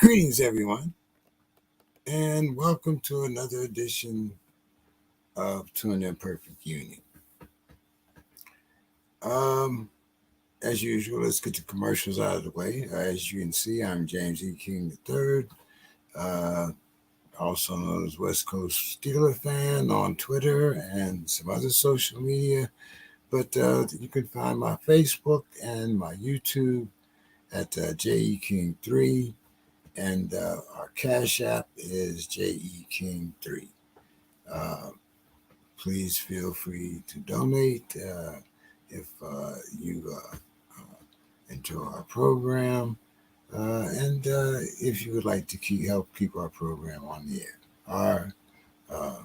Greetings, everyone, and welcome to another edition of To an Imperfect Union. Um, as usual, let's get the commercials out of the way. As you can see, I'm James E. King III, uh, also known as West Coast Steeler fan on Twitter and some other social media. But you can find my Facebook and my YouTube at JE King 3, and our Cash App is JE King 3. Please feel free to donate if you enjoy our program, and if you would like to help keep our program on the air. Our uh,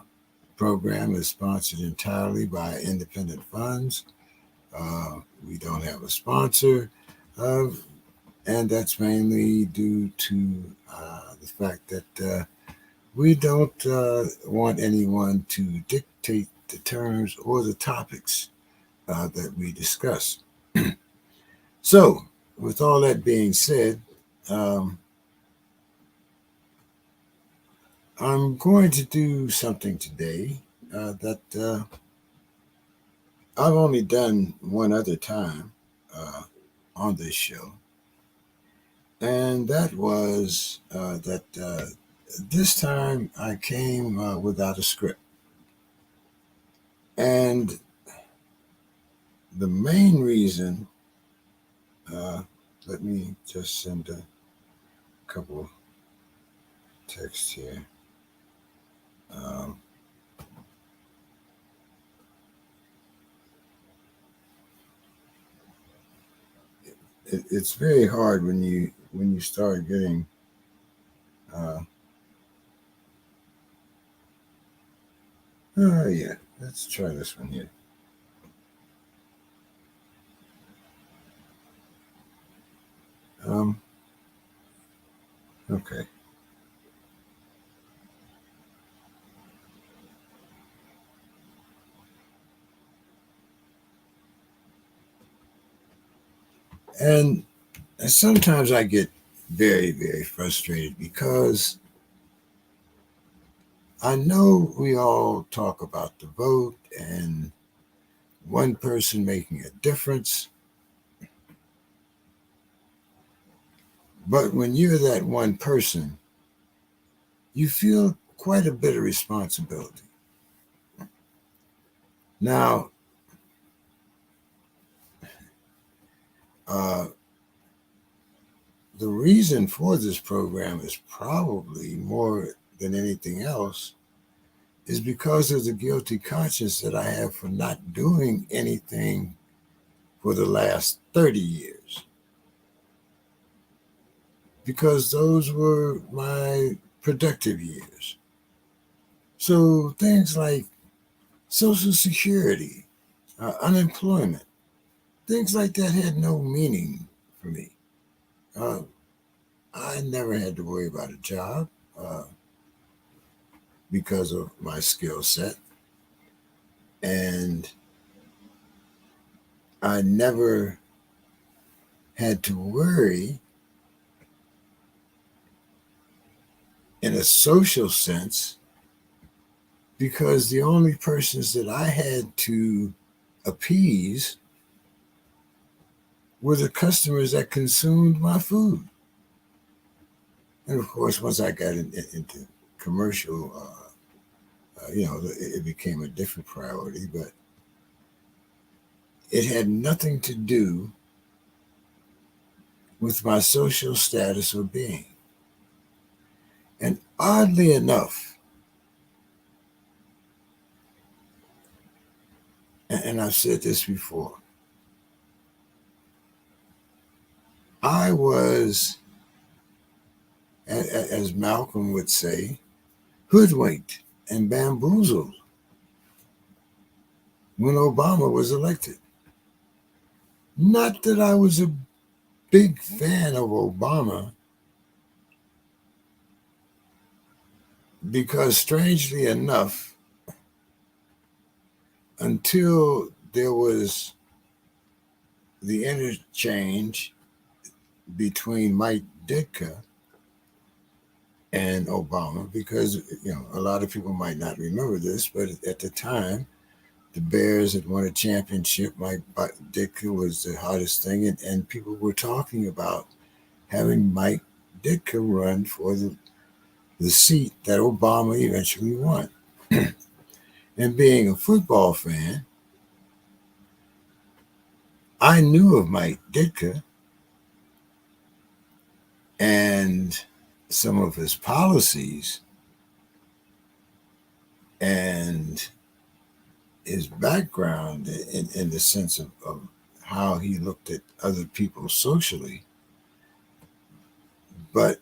program is sponsored entirely by independent funds. We don't have a sponsor, uh, and that's mainly due to the fact that we don't want anyone to dictate the terms or the topics that we discuss. So, with all that being said, um, I'm going to do something today that I've only done one other time uh, on this show, and that was that this time I came without a script. And the main reason, uh, let me just send a couple texts here. Um, it's very hard when you start getting uh, oh yeah, let's try this one here. um okay. And sometimes I get very frustrated because I know we all talk about the vote and one person making a difference, but when you're that one person, you feel quite a bit of responsibility. Now, uh, the reason for this program is probably more than anything else is because of the guilty conscience that I have for not doing anything for the last 30 years. Because those were my productive years. So things like Social Security, unemployment, things like that had no meaning for me. Uh, I never had to worry about a job uh, because of my skill set. And I never had to worry in a social sense because the only persons that I had to appease were the customers that consumed my food. And of course, once I got into commercial, it became a different priority, but it had nothing to do with my social status or being. And oddly enough, and I've said this before, I was, as Malcolm would say, hoodwinked and bamboozled when Obama was elected. Not that I was a big fan of Obama, because strangely enough, until there was the interchange between Mike Ditka and Obama, because a lot of people might not remember this, but at the time, the Bears had won a championship. Mike Ditka was the hottest thing, and people were talking about having Mike Ditka run for the seat that Obama eventually won. And being a football fan, I knew of Mike Ditka and some of his policies and his background in the sense of how he looked at other people socially. But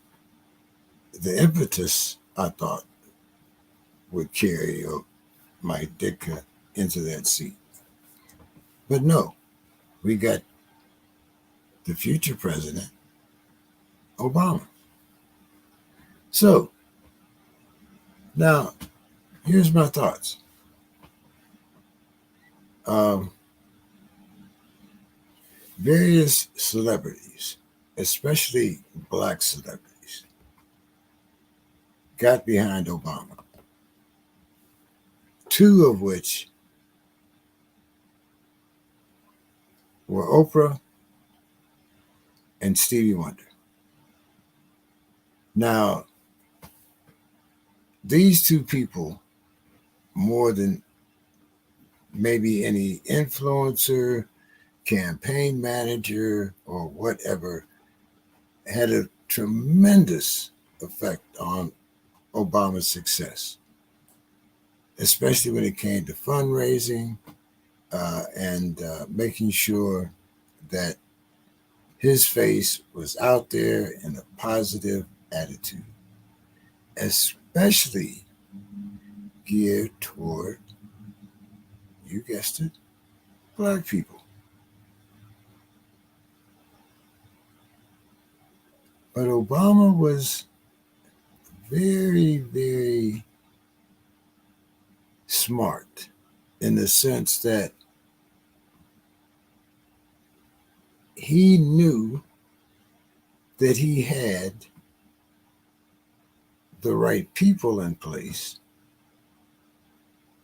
the impetus, I thought, would carry Mike Ditka into that seat. But no, we got the future president, Obama. So now, here's my thoughts. Um, Various celebrities, especially black celebrities, got behind Obama. Two of which were Oprah and Stevie Wonder. Now, these two people, more than maybe any influencer, campaign manager, or whatever, had a tremendous effect on Obama's success, especially when it came to fundraising and making sure that his face was out there in a positive attitude, especially geared toward, you guessed it, black people. But Obama was very, very smart in the sense that he knew that he had the right people in place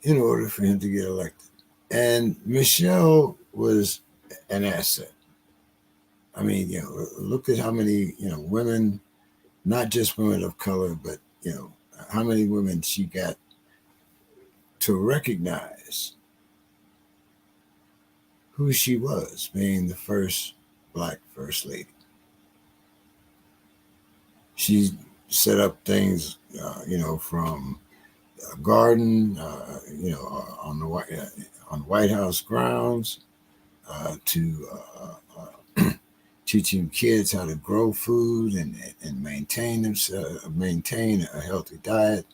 in order for him to get elected. And Michelle was an asset. I mean, look at how many, women, not just women of color, but, how many women she got to recognize who she was, being the first black first lady. She set up things, from a garden, on the White House grounds, to teaching kids how to grow food and maintain a healthy diet.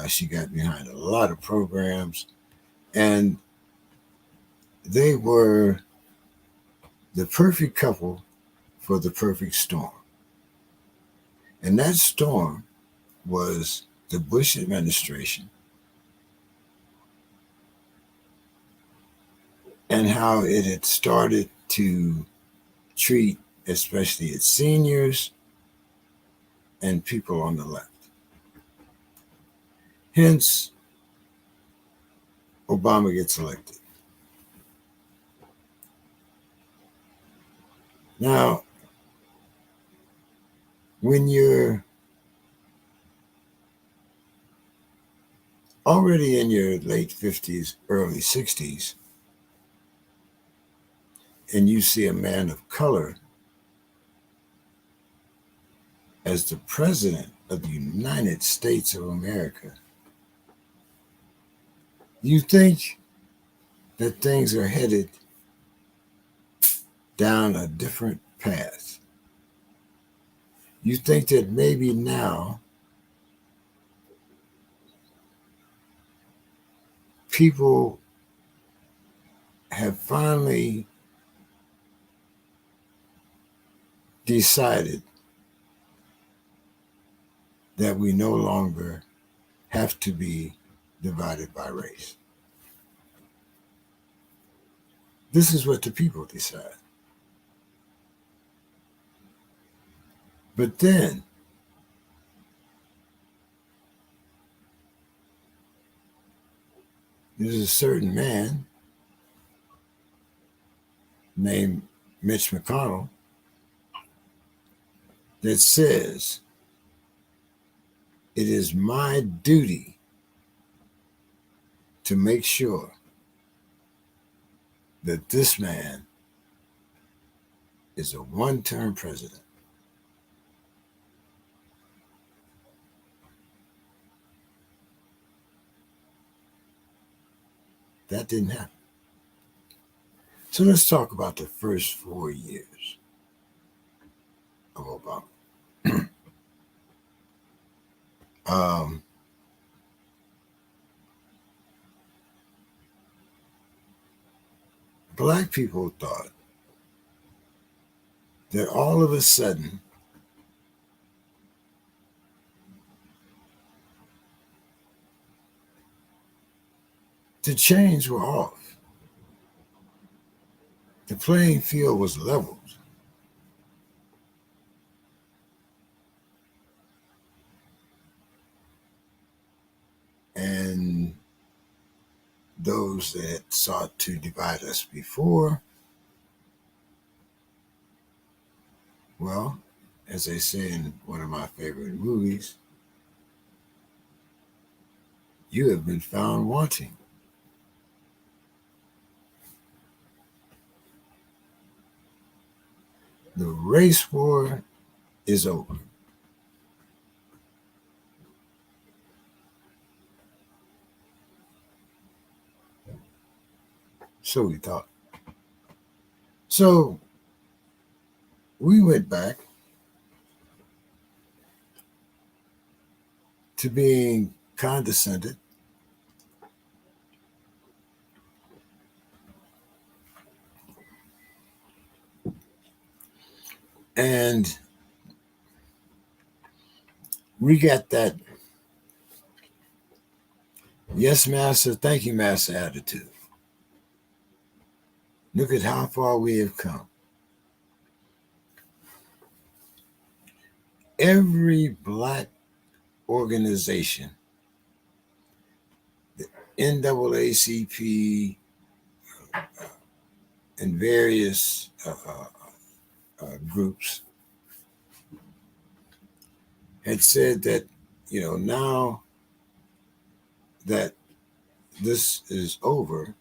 She got behind a lot of programs, and they were the perfect couple for the perfect storm. And that storm was the Bush administration and how it had started to treat especially its seniors and people on the left. Hence, Obama gets elected. Now, when you're already in your late 50s, early 60s, and you see a man of color as the president of the United States of America, you think that things are headed down a different path. You think that maybe now people have finally decided that we no longer have to be divided by race. This is what the people decide. But then There's a certain man named Mitch McConnell that says it is my duty to make sure that this man is a one-term president. That didn't happen. So let's talk about the first 4 years of Obama. um, Black people thought that all of a sudden the chains were off. The playing field was leveled. And those that sought to divide us before, well, as they say in one of my favorite movies, you have been found wanting. The race war is over. So we thought. So we went back to being condescended and we got that yes, master, thank you, master attitude. Look at how far we have come. Every black organization, the NAACP and various groups, had said that, now that this is over,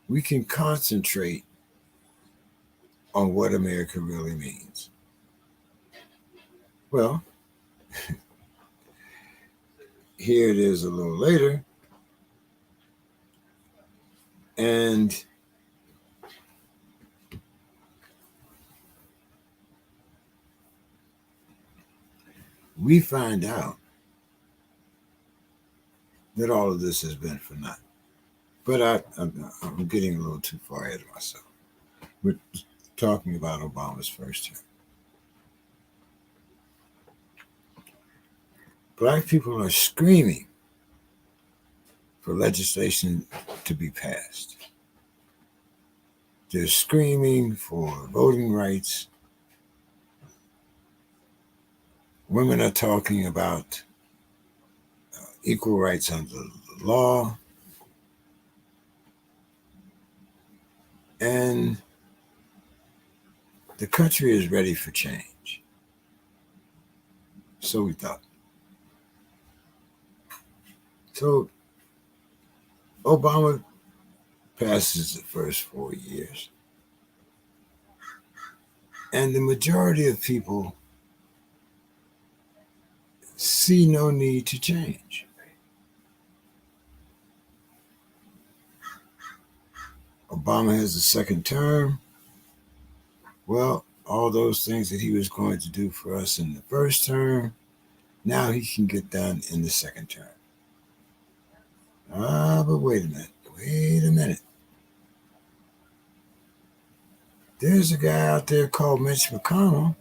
we can concentrate on what America really means. Well, here it is a little later, and we find out that all of this has been for nothing. But I'm getting a little too far ahead of myself. We're talking about Obama's first term. Black people are screaming for legislation to be passed. They're screaming for voting rights. Women are talking about equal rights under the law. And the country is ready for change. So we thought. So Obama passes the first 4 years. And the majority of people see no need to change. Obama has a second term. Well, all those things that he was going to do for us in the first term, now he can get done in the second term. But wait a minute. There's a guy out there called Mitch McConnell,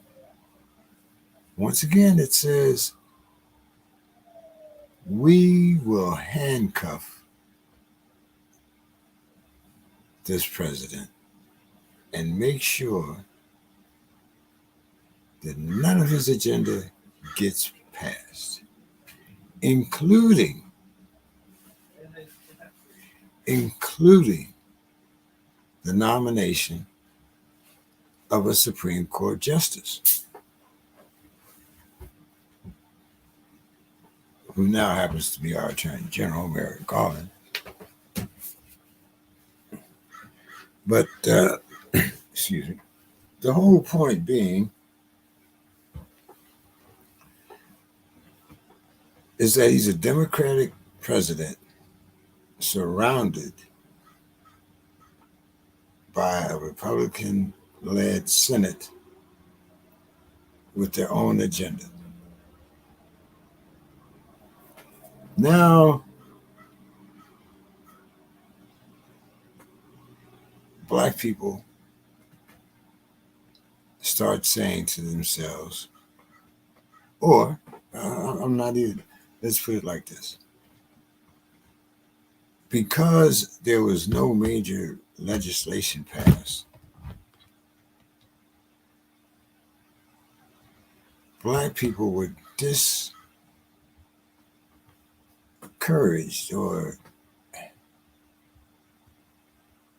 once again, that says we will handcuff this president and make sure that none of his agenda gets passed, including including the nomination of a Supreme Court justice, who now happens to be our Attorney General, Merrick Garland. But, excuse me, the whole point being is that he's a Democratic president surrounded by a Republican led Senate with their own agenda. Now, Black people start saying to themselves, or I'm not even, let's put it like this. Because there was no major legislation passed, Black people were discouraged, or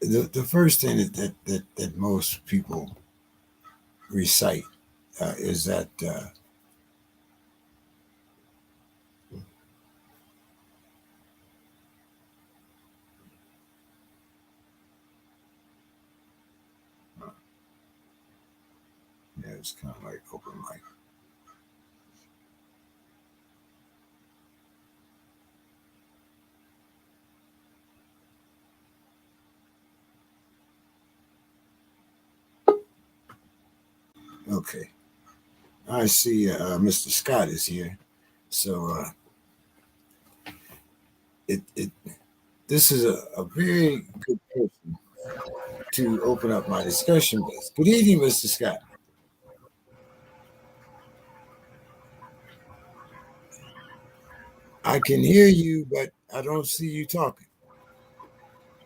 the first thing that most people recite is that yeah, it's kind of like open mic. Okay, I see Mr. Scott is here, so this is a very good person to open up my discussion with. Good evening, Mr. Scott. I can hear you, but I don't see you talking.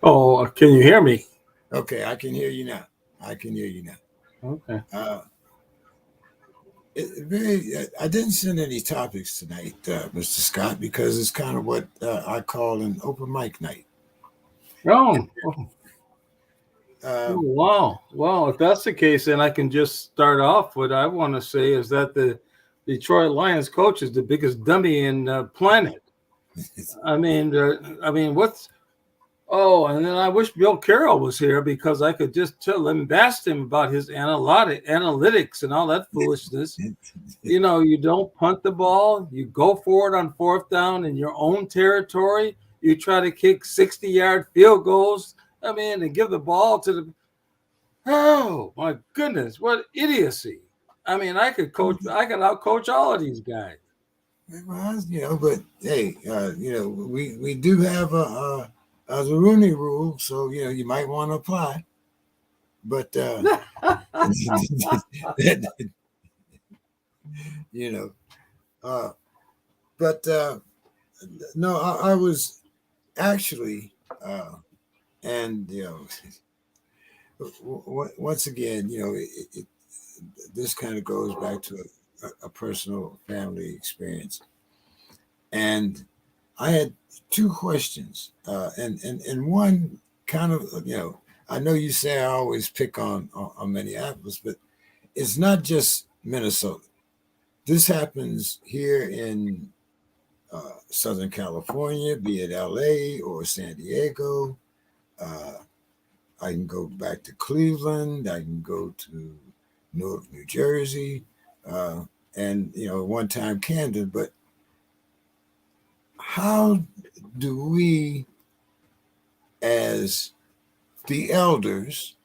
Oh, can you hear me? Okay, I can hear you now. I can hear you now. Okay. I didn't send any topics tonight, Mr. Scott, because it's kind of what I call an open mic night. Oh, Um, wow. Well, if that's the case, then I can just start off. What I want to say is that the Detroit Lions coach is the biggest dummy in the planet. I mean, what's Oh, and then I wish Bill Carroll was here because I could just tell him, ask him about his analytics and all that foolishness. You know, you don't punt the ball, you go for it on fourth down in your own territory. You try to kick 60-yard field goals. I mean, and give the ball to the. Oh my goodness, what idiocy! I mean, I could outcoach all of these guys. well, but hey, we do have the Rooney Rule, so you might want to apply. But you know, uh, but no, I was actually, and once again, this kind of goes back to a personal family experience, and I had two questions, and one kind of I know you say I always pick on Minneapolis, but it's not just Minnesota. This happens here in Southern California, be it LA or San Diego. Uh, I can go back to Cleveland. I can go to Newark, New Jersey, uh, and one time Camden. But how do we, as the elders,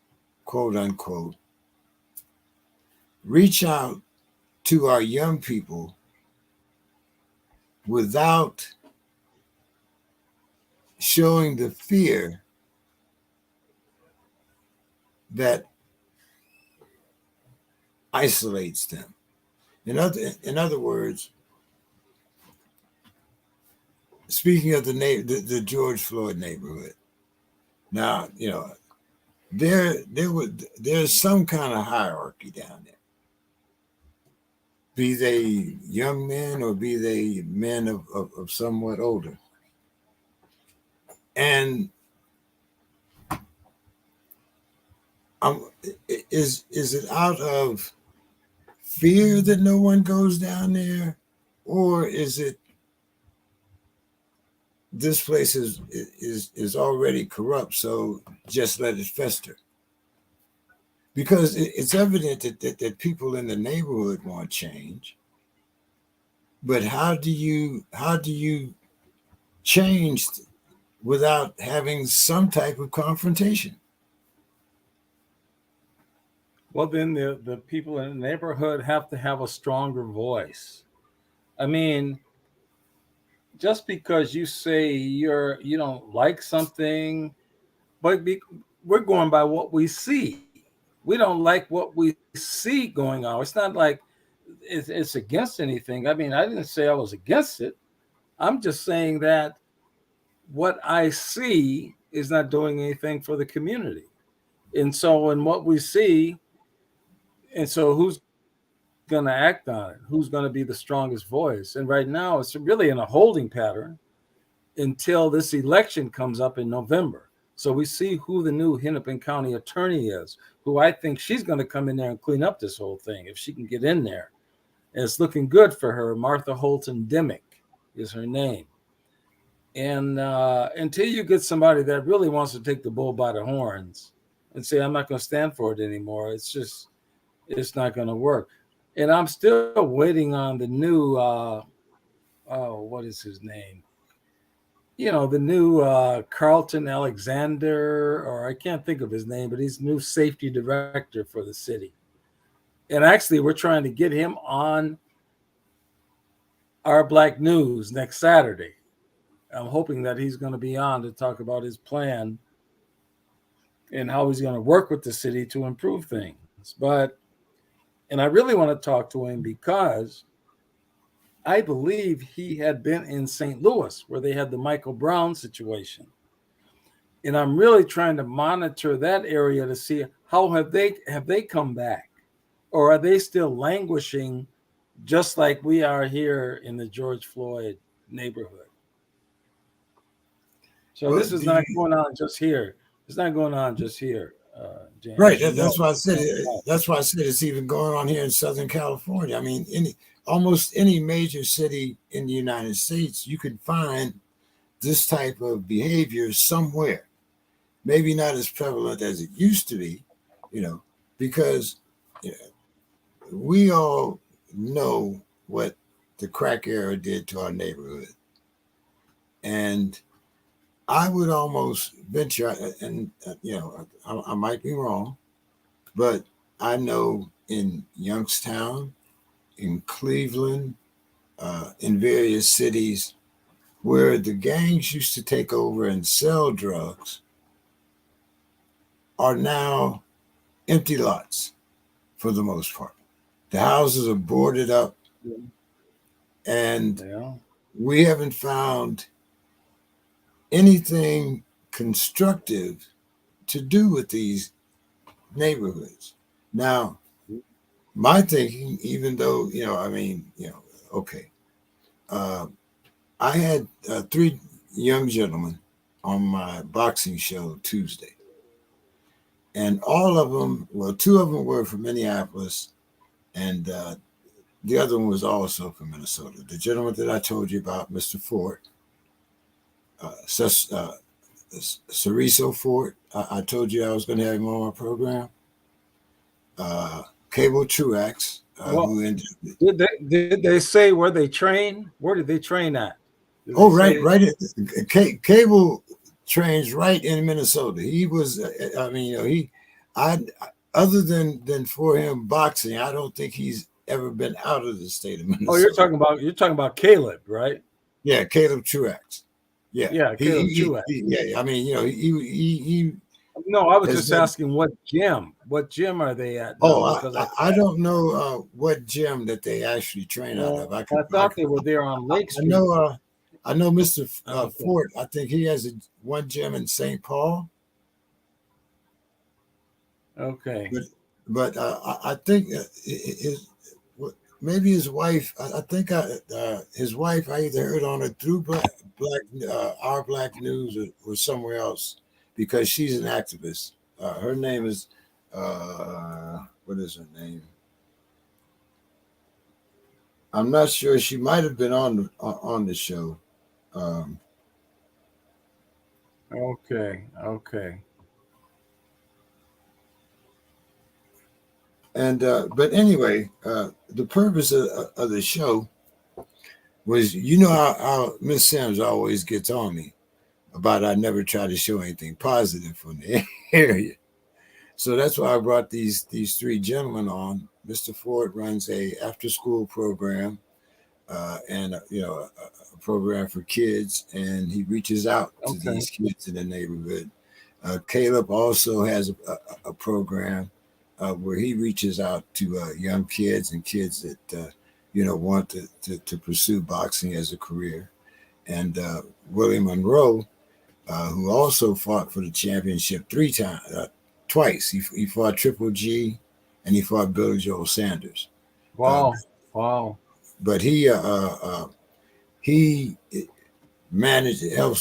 quote unquote, reach out to our young people without showing the fear that isolates them? In other words, speaking of the George Floyd neighborhood, now there's some kind of hierarchy down there. Be they young men or be they men of somewhat older. And is it out of fear that no one goes down there, or is it this place is already corrupt, so just let it fester? Because it's evident that people in the neighborhood want change, but how do you change without having some type of confrontation? Well, then the people in the neighborhood have to have a stronger voice. I mean, just because you say you don't like something, but we're going by what we see. We don't like what we see going on. It's not like it's against anything. I mean, I didn't say I was against it. I'm just saying that what I see is not doing anything for the community. And so, in what we see, and so who's going to act on it? Who's going to be the strongest voice? And right now, it's really in a holding pattern until this election comes up in November. So we see who the new Hennepin County attorney is, who I think she's going to come in there and clean up this whole thing if she can get in there. And it's looking good for her. Martha Holton Dimmick is her name. And until you get somebody that really wants to take the bull by the horns and say, I'm not going to stand for it anymore, it's not going to work. And I'm still waiting on the new, what is his name? The new Carlton Alexander, or I can't think of his name, but he's new safety director for the city. And actually, we're trying to get him on our Black News next Saturday. I'm hoping that he's going to be on to talk about his plan and how he's going to work with the city to improve things. And I really want to talk to him because I believe he had been in St. Louis where they had the Michael Brown situation. And I'm really trying to monitor that area to see how have they come back, or are they still languishing just like we are here in the George Floyd neighborhood? So Well, this is do not you going on just here. It's not going on just here, right? James. You know. That's why I said it. That's why I said it's even going on here in Southern California. I mean, almost any major city in the United States, you could find this type of behavior somewhere. Maybe not as prevalent as it used to be, you know, because you know, we all know what the crack era did to our neighborhood. And I would almost venture, and I might be wrong, but I know in Youngstown, in Cleveland, in various cities where the gangs used to take over and sell drugs are now empty lots for the most part. The houses are boarded up, and Yeah. we haven't found anything constructive to do with these neighborhoods. Now, my thinking, even though, okay, uh, I had three young gentlemen on my boxing show Tuesday, and all of them, well, two of them were from Minneapolis, and the other one was also from Minnesota. The gentleman that I told you about, Mr. Ford, Ces- uh, Ceriso Ford, I told you I was going to have him on my program. Uh, Cable Truax, Well, who ended. did they say where they train? Where did they train at? Did they Oh, right, say? right. Cable trains right in Minnesota. He was. I mean, I. Other than for him boxing, I don't think he's ever been out of the state of Oh, you're Minnesota. talking about Caleb, right? Yeah, Caleb Truax. Yeah, Yeah, Caleb Truax. yeah. I mean, he No, I was has just been. asking what gym. What gym are they at now? Oh, Because I don't know what gym that they actually train out of. I thought they were there on Lake I Street. know I know Mr. Okay. Fort. I think he has one gym in St. Paul, Okay. but I think his maybe his wife. I think his wife. I either heard on it through Black our Black News or somewhere else because she's an activist. Her name is what is her name? I'm not sure. She might have been on the show. Um, Okay, okay. and but anyway, the purpose of the show was, how Miss Sims always gets on me about I never try to show anything positive from the area. So that's why I brought these three gentlemen on. Mr. Ford runs a after school program, and a program for kids, and he reaches out to Okay. these kids in the neighborhood. Caleb also has a program where he reaches out to young kids and kids that want to pursue boxing as a career. And Willie Monroe, who also fought for the championship twice. He fought Triple G, and he fought Billy Joel Sanders. Uh, Wow. Wow. but he helps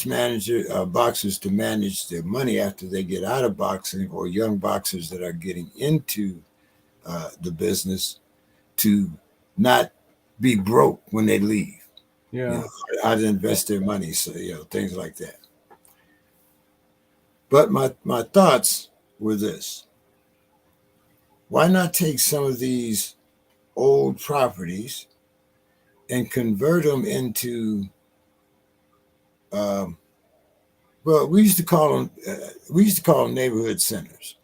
manage boxers to manage their money after they get out of boxing, or young boxers that are getting into the business, to not be broke when they leave. You Yeah. know, how to invest their money, so things like that. But my thoughts were this: why not take some of these old properties and convert them into um, well, we used to call them neighborhood centers.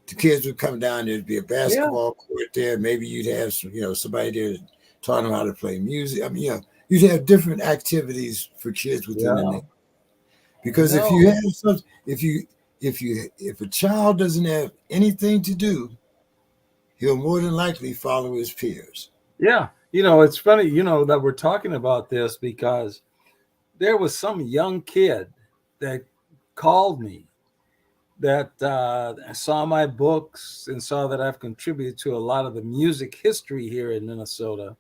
The kids would come down. There'd be a Yeah. basketball court there. Maybe you'd have somebody there taught them how to play music. I mean, you'd have different activities for kids within the Yeah. neighborhood. I Because if you know. have some, if a child doesn't have anything to do, he'll more than likely follow his peers. Yeah. It's funny, that we're talking about this because there was some young kid that called me that saw my books and saw that I've contributed to a lot of the music history here in Minnesota.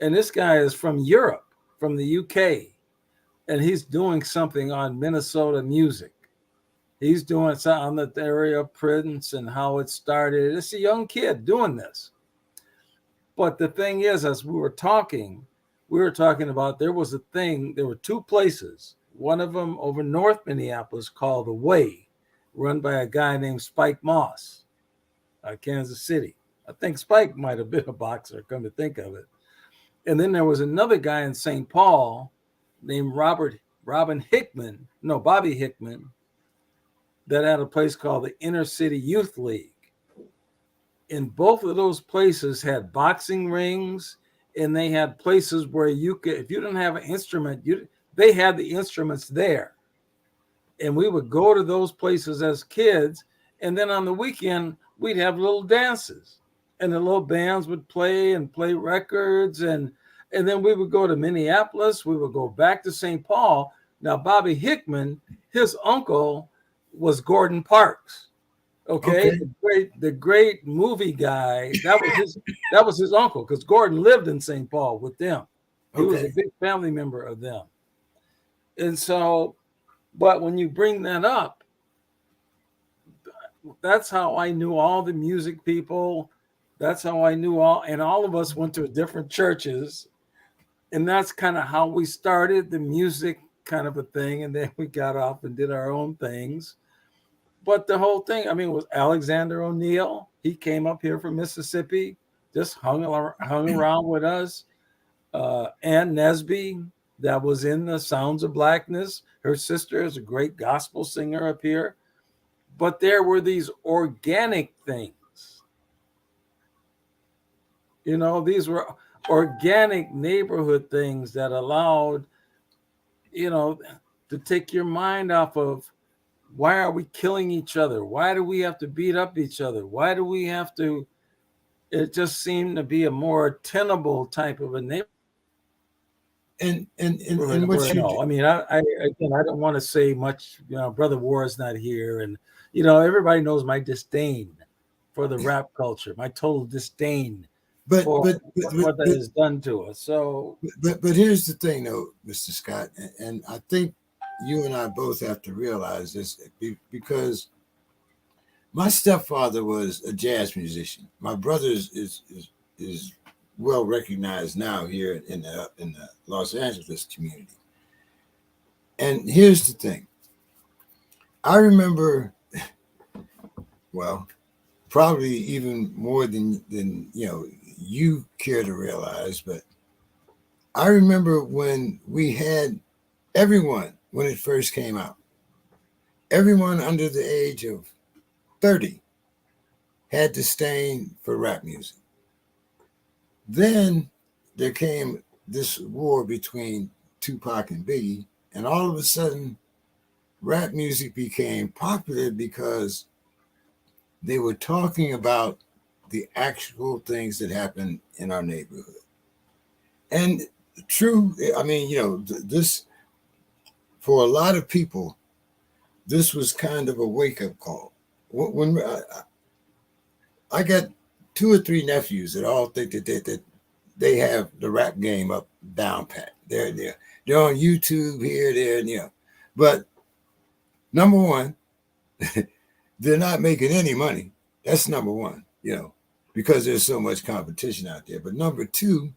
And this guy is from Europe, from the UK, and he's doing something on Minnesota music. He's doing something on the area of Prince and how it started. It's a young kid doing this. But the thing is, as we were talking about there were two places. One of them over North Minneapolis called The Way, run by a guy named Spike Moss, Kansas City. I think Spike might have been a boxer, come to think of it. And then there was another guy in St. Paul named Robin Hickman, no, Bobby Hickman, that had a place called the Inner City Youth League. And both of those places had boxing rings, and they had places where you could, if you didn't have an instrument, they had the instruments there. And we would go to those places as kids, and then on the weekend we'd have little dances, and the little bands would play and play records, and then we would go to Minneapolis, we would go back to St. Paul. Now Bobby Hickman, his uncle was Gordon Parks. Okay, Okay, the great movie guy. That was his uncle, because Gordon lived in St. Paul with them. He was a okay. big family member of them. And so, but when you bring that up, that's how I knew all the music people. That's how I knew and all of us went to different churches. And that's kind of how we started the music kind of a thing. And then we got off and did our own things. But the whole thing, I mean, was Alexander O'Neill. He came up here from Mississippi, just hung around with us. Ann Nesby, that was in the Sounds of Blackness. Her sister is a great gospel singer up here. But there were these organic things. These were organic neighborhood things that allowed, you know, to take your mind off of why are we killing each other? Why do we have to beat up each other? Why do we have to? It just seemed to be a more tenable type of a neighborhood. And what you do, I mean, again, I don't want to say much. Brother War is not here, and everybody knows my disdain for the rap culture, my total disdain but for but but but what that but has done to us. So but here's the thing, though, Mr. Scott, and I think you and I both have to realize this, because My stepfather was a jazz musician. My brother is well recognized now here in the Los Angeles community. And here's the thing. I remember, well, probably even more than you care to realize, but I remember when we had everyone when it first came out. Everyone under the age of 30 had disdain for rap music. Then there came this war between Tupac and Biggie, and all of a sudden, rap music became popular because they were talking about the actual things that happened in our neighborhood. And true, I mean, this, for a lot of people, this was kind of a wake up call. When I got two or three nephews that all think that they have the rap game up down pat. They're on YouTube here, there, and yeah. But number one, they're not making any money. That's number one, because there's so much competition out there. But number two,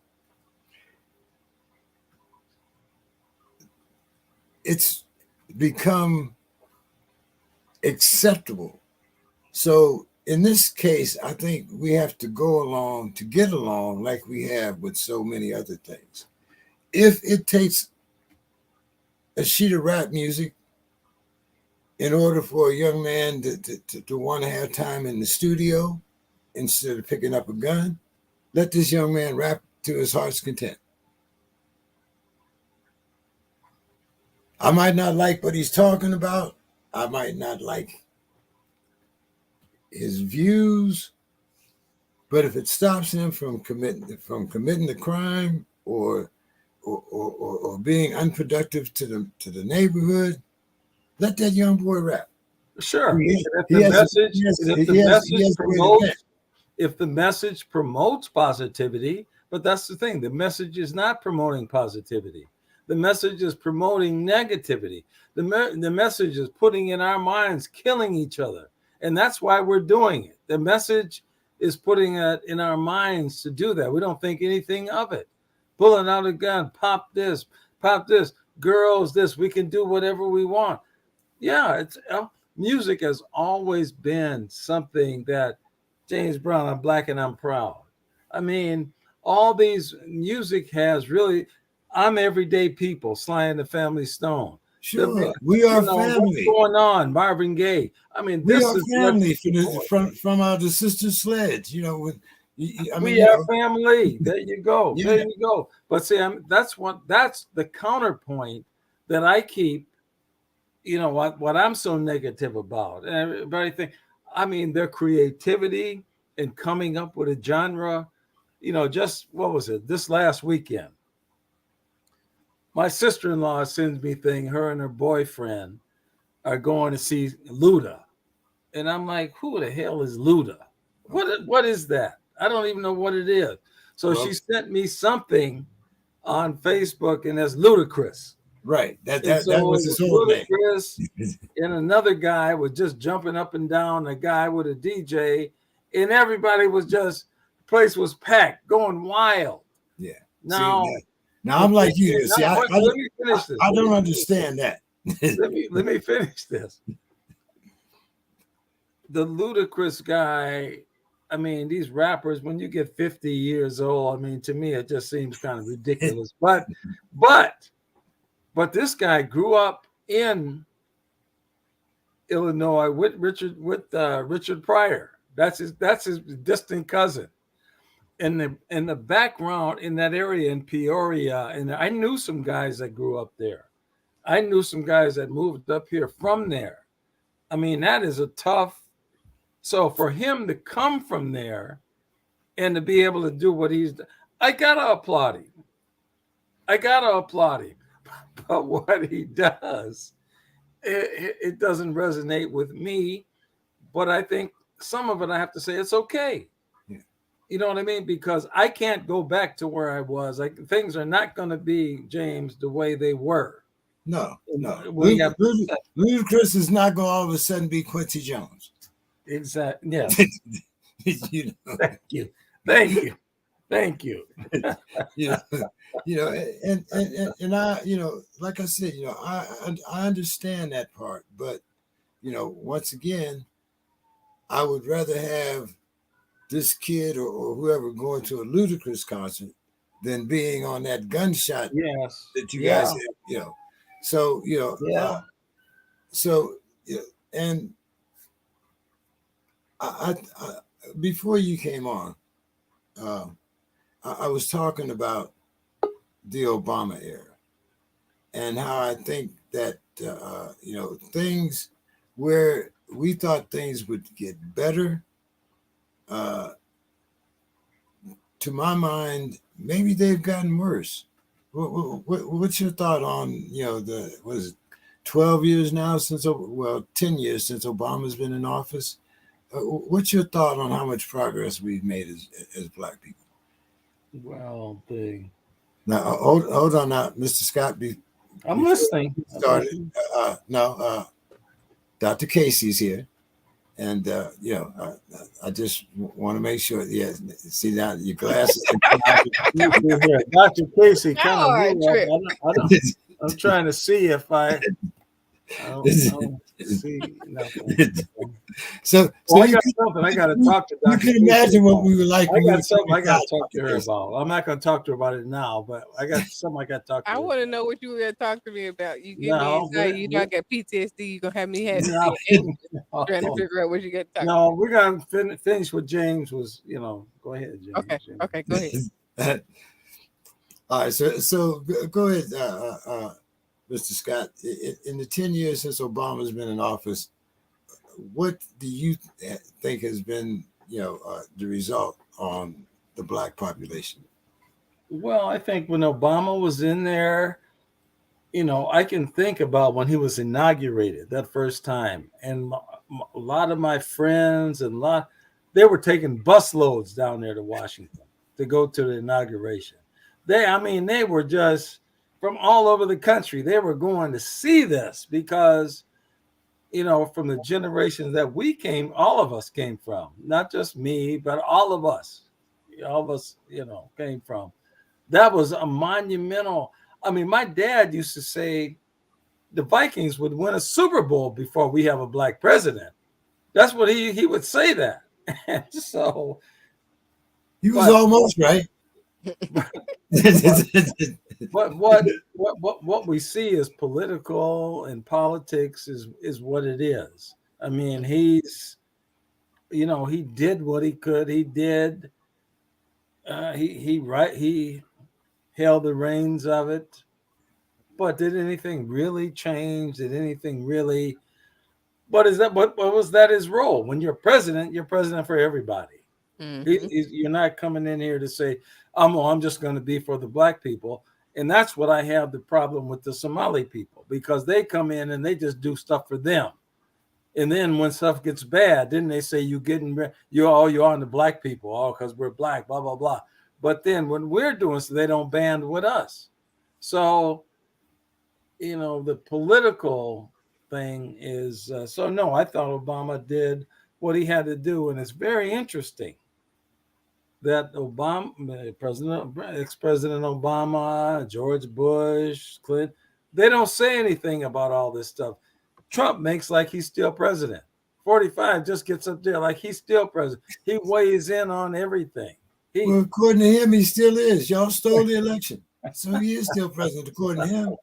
it's become acceptable. So in this case, I think we have to go along to get along like we have with so many other things. If it takes a sheet of rap music in order for a young man to want to have time in the studio instead of picking up a gun, let this young man rap to his heart's content. I might not like what he's talking about. I might not like his views, but if it stops him from committing the crime or being unproductive to the neighborhood, let that young boy rap. Sure. If the message promotes positivity, but that's the thing, the message is not promoting positivity. The message is promoting negativity. The message is putting in our minds killing each other. And that's why we're doing it. The message is putting it in our minds to do that. We don't think anything of it. Pulling out a gun, pop this, girls, this, we can do whatever we want. Yeah, it's music has always been something that James Brown, I'm black and I'm proud. I mean, all these music has really, I'm everyday people, Sly and the Family Stone. Sure, we are family. What's going on, Marvin Gaye? I mean, we are family from the Sister Sledge. We are family. There you go. Yeah. There you go. But see, that's the counterpoint that I keep. What I'm so negative about, and everybody think, I mean, their creativity and coming up with a genre. Just what was it this last weekend? My sister-in-law sends me thing. Her and her boyfriend are going to see Luda, and I'm like, who the hell is Luda? What is that? I don't even know what it is. So she sent me something on Facebook, and that's Ludacris. Right. That was his whole name. And another guy was just jumping up and down. A guy with a DJ, and everybody was the place was packed, going wild. Yeah. Now I'm like you. See, let me finish this. I don't understand that. let me finish this. The Ludacris guy, I mean, these rappers, when you get 50 years old, I mean, to me, it just seems kind of ridiculous. But this guy grew up in Illinois with Richard Pryor. That's his distant cousin. In the background in that area in Peoria, and I knew some guys that grew up there. I knew some guys that moved up here from there. I mean, that is a tough. So for him to come from there and to be able to do what he's done, I gotta applaud him. But what he does, it doesn't resonate with me. But I think some of it, I have to say, it's okay. You know what I mean? Because I can't go back to where I was. Things are not going to be, James, the way they were. No. Ludacris is not going to all of a sudden be Quincy Jones. exactly. Yes. you know, Thank you. Thank you. Thank you. you know, and I, like I said, I understand that part, but once again, I would rather have this kid or whoever going to a Ludacris concert than being on that gunshot Yes. that you guys Yeah. have, So, Yeah. so, you know, and I before you came on, uh, I was talking about the Obama era and how I think that, things where we thought things would get better, uh, to my mind, maybe they've gotten worse. What's your thought on the what is it, 12 years now since 10 years since Obama's been in office? What's your thought on how much progress we've made as Black people? Well, the Now, hold on now, Mr. Scott. I'm Before listening. we I'm started, listening. no, Dr. Casey's here. And I just want to make sure. Yeah, see now your glasses. Let me see here. Dr. Casey, kind of Y'all are a move up. trip. I don't, I'm trying to see if I don't see nothing. So Well, I you got can something I got to talk to you Dr. can Casey imagine what about. we were like I when we got were something I got to 25, talk to Dr. her Casey. about. I'm not going to talk to her about it now, but I got something I got to talk to I her want to about. know what you were going to talk to me about. You give me No, anxiety. You know I got PTSD. You gonna have me no, anxious trying to no, figure out what you got to talk no. We're going to finish what James was. Go ahead, about. Okay, James. okay, go ahead. All right, so go ahead, Mr. Scott. In the 10 years since Obama's been in office, what do you think has been, the result on the Black population? Well, I think when Obama was in there, I can think about when he was inaugurated that first time, and a lot of my friends and they were taking bus loads down there to Washington to go to the inauguration. They were just from all over the country. They were going to see this because, from the generations that all of us came from, not just me, but all of us, came from. That was a monumental. My dad used to say the Vikings would win a Super Bowl before we have a black president. That's what he would say that. So, He was but almost right. but but what we see is political and politics is what it is. He did what he could. He did. He held the reins of it. But did anything really change? Did anything really? What is that? What was that his role? When you're president for everybody. Hmm. You're not coming in here to say, I'm just going to be for the black people. And that's what I have the problem with the Somali people because they come in and they just do stuff for them. And then when stuff gets bad, then they say you're on the black people, because we're black, blah blah blah. But then when we're doing so, they don't band with us. So the political thing is so no, I thought Obama did what he had to do, and it's very interesting that ex-president Obama, George Bush, Clinton, they don't say anything about all this stuff. Trump makes like he's still president. 45 just gets up there like he's still president. He weighs in on everything. He Well, according to him, he still is. Y'all stole the election, so he is still president, according to him.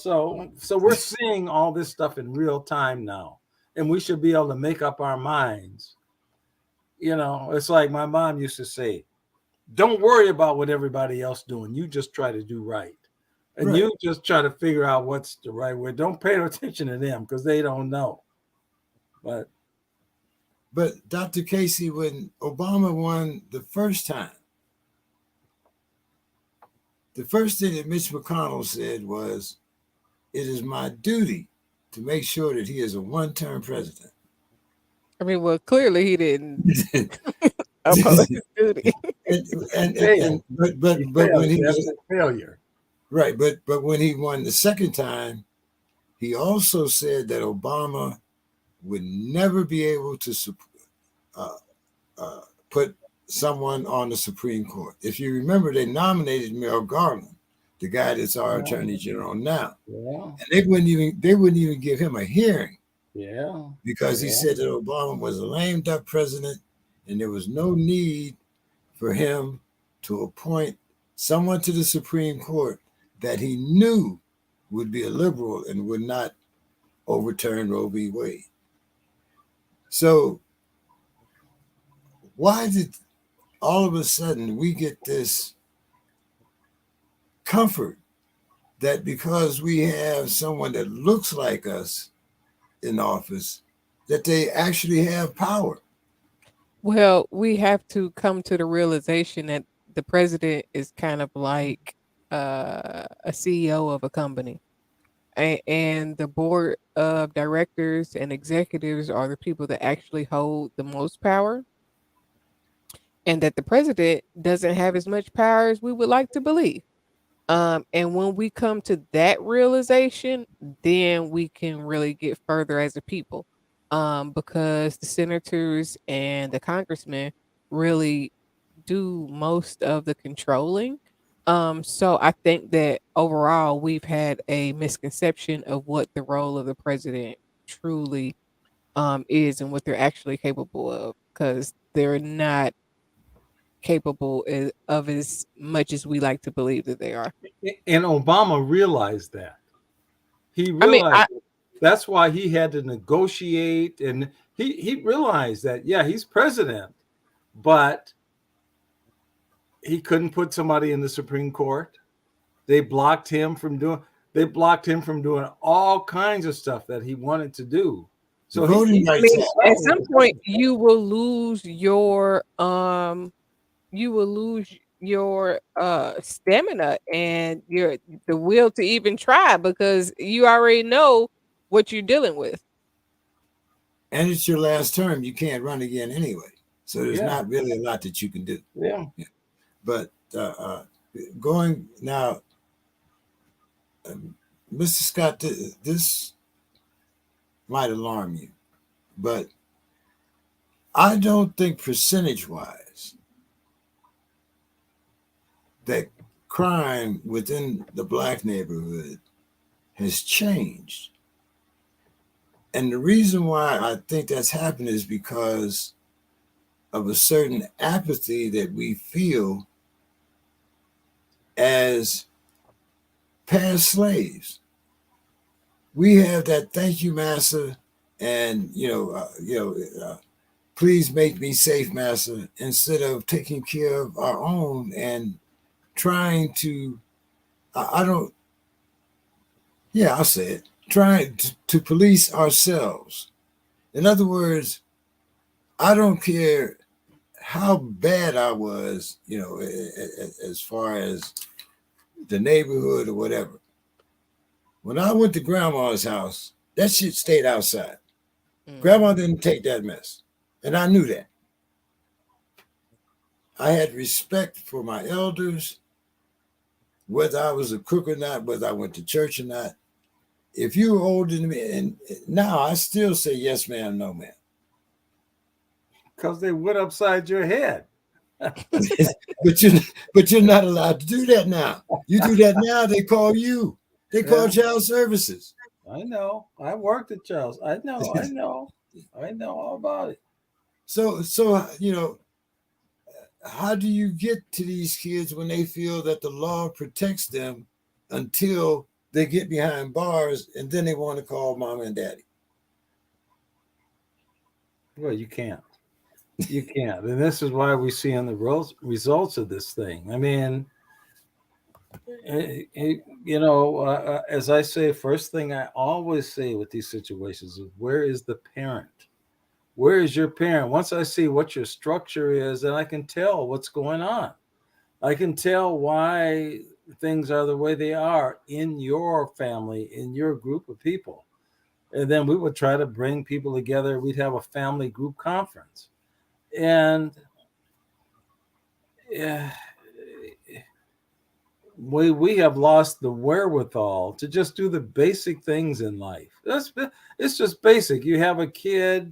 so we're seeing all this stuff in real time now, and we should be able to make up our minds. It's like my mom used to say, don't worry about what everybody else doing. You just try to do right. And Right. you just try to figure out what's the right way. Don't pay attention to them because they don't know. But But Dr. Casey, when Obama won the first time, the first thing that Mitch McConnell said was, "It is my duty to make sure that he is a one-term president." I mean, well, clearly he didn't and, oppose his duty. failed. He but when failed. he was That's a failure. right, but when he won the second time, he also said that Obama would never be able to uh, put someone on the Supreme Court. If you remember, they nominated Merrick Garland, the guy that's our Yeah. Attorney General now, Yeah. and they wouldn't even give him a hearing Yeah. because he Yeah. said that Obama was a lame duck president, and there was no need for him to appoint someone to the Supreme Court that he knew would be a liberal and would not overturn Roe v. Wade. So why did all of a sudden we get this comfort that because we have someone that looks like us in office, that they actually have power? Well, we have to come to the realization that the president is kind of like a CEO of a company. And the board of directors and executives are the people that actually hold the most power, and that the president doesn't have as much power as we would like to believe. And when we come to that realization, then we can really get further as a people. Because the senators and the congressmen really do most of the controlling. So I think that overall we've had a misconception of what the role of the president truly is and what they're actually capable of, because they're not capable of as much as we like to believe that they are. And Obama realized that. He I mean, realized that's why he had to negotiate, and he realized that, yeah, he's president, but he couldn't put somebody in the Supreme Court. They blocked him from doing they blocked him from doing all kinds of stuff that he wanted to do. The So Voting I Rights mean, Act. at some point you will lose your stamina and your the will to even try, because you already know what you're dealing with. And it's your last term. You can't run again anyway. So there's yeah, not really a lot that you can do. yeah. Yeah. But going now, Mr. Scott, this might alarm you, but I don't think percentage wise that crime within the black neighborhood has changed. And the reason why I think that's happened is because of a certain apathy that we feel as past slaves. We have that thank you, massa, and please make me safe, massa, instead of taking care of our own and trying to. I don't. Yeah, I'll say it. Trying to police ourselves. In other words, I don't care how bad I was, as far as the neighborhood or whatever. When I went to grandma's house, that shit stayed outside. Grandma Mhm. didn't take that mess. And I knew that. I had respect for my elders, whether I was a crook or not, whether I went to church or not. If you were older than me, and now I still say yes, ma'am, no, ma'am. Because they went upside your head. but you but you're not allowed to do that now. You do that now, they call you. They call Yeah, child services. I know. I worked at Charles. I know. I know. I know all about it. So how do you get to these kids when they feel that the law protects them until they get behind bars and then they want to call mom and daddy? Well, you can't. You can't. And this is why we see on the results of this thing. I mean, as I say, first thing I always say with these situations is, where is the parent? Where is your parent? Once I see what your structure is, then I can tell what's going on. I can tell why things are the way they are in your family, in your group of people. And then we would try to bring people together. We'd have a family group conference. And yeah, we have lost the wherewithal to just do the basic things in life. It's just basic. You have a kid,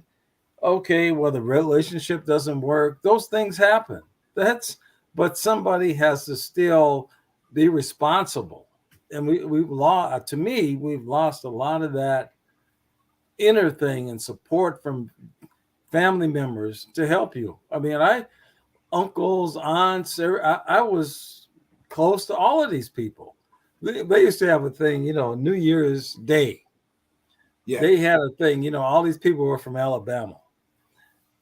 okay, well the relationship doesn't work. Those things happen. That's but somebody has to still be responsible. And we've lost to me, we've lost a lot of that inner thing and support from family members to help you. I mean, I uncles, aunts, I was close to all of these people. They used to have a thing, New Year's Day. Yeah. They had a thing, all these people were from Alabama.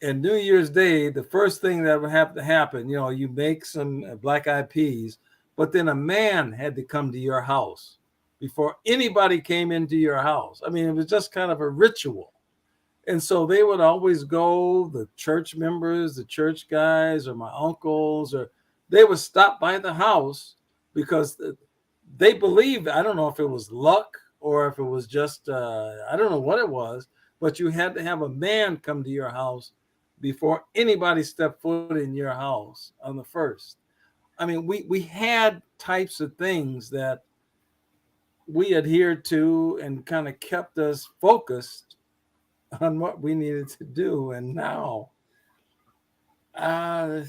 And New Year's Day, the first thing that would have to happen, you make some black eyed peas, but then a man had to come to your house before anybody came into your house. I mean, it was just kind of a ritual. And so they would always go, the church members, the church guys, or my uncles, or they would stop by the house because they believed, I don't know if it was luck or if it was just, I don't know what it was, but you had to have a man come to your house before anybody stepped foot in your house on the first. I mean, we had types of things that we adhered to and kind of kept us focused on what we needed to do. And now, uh,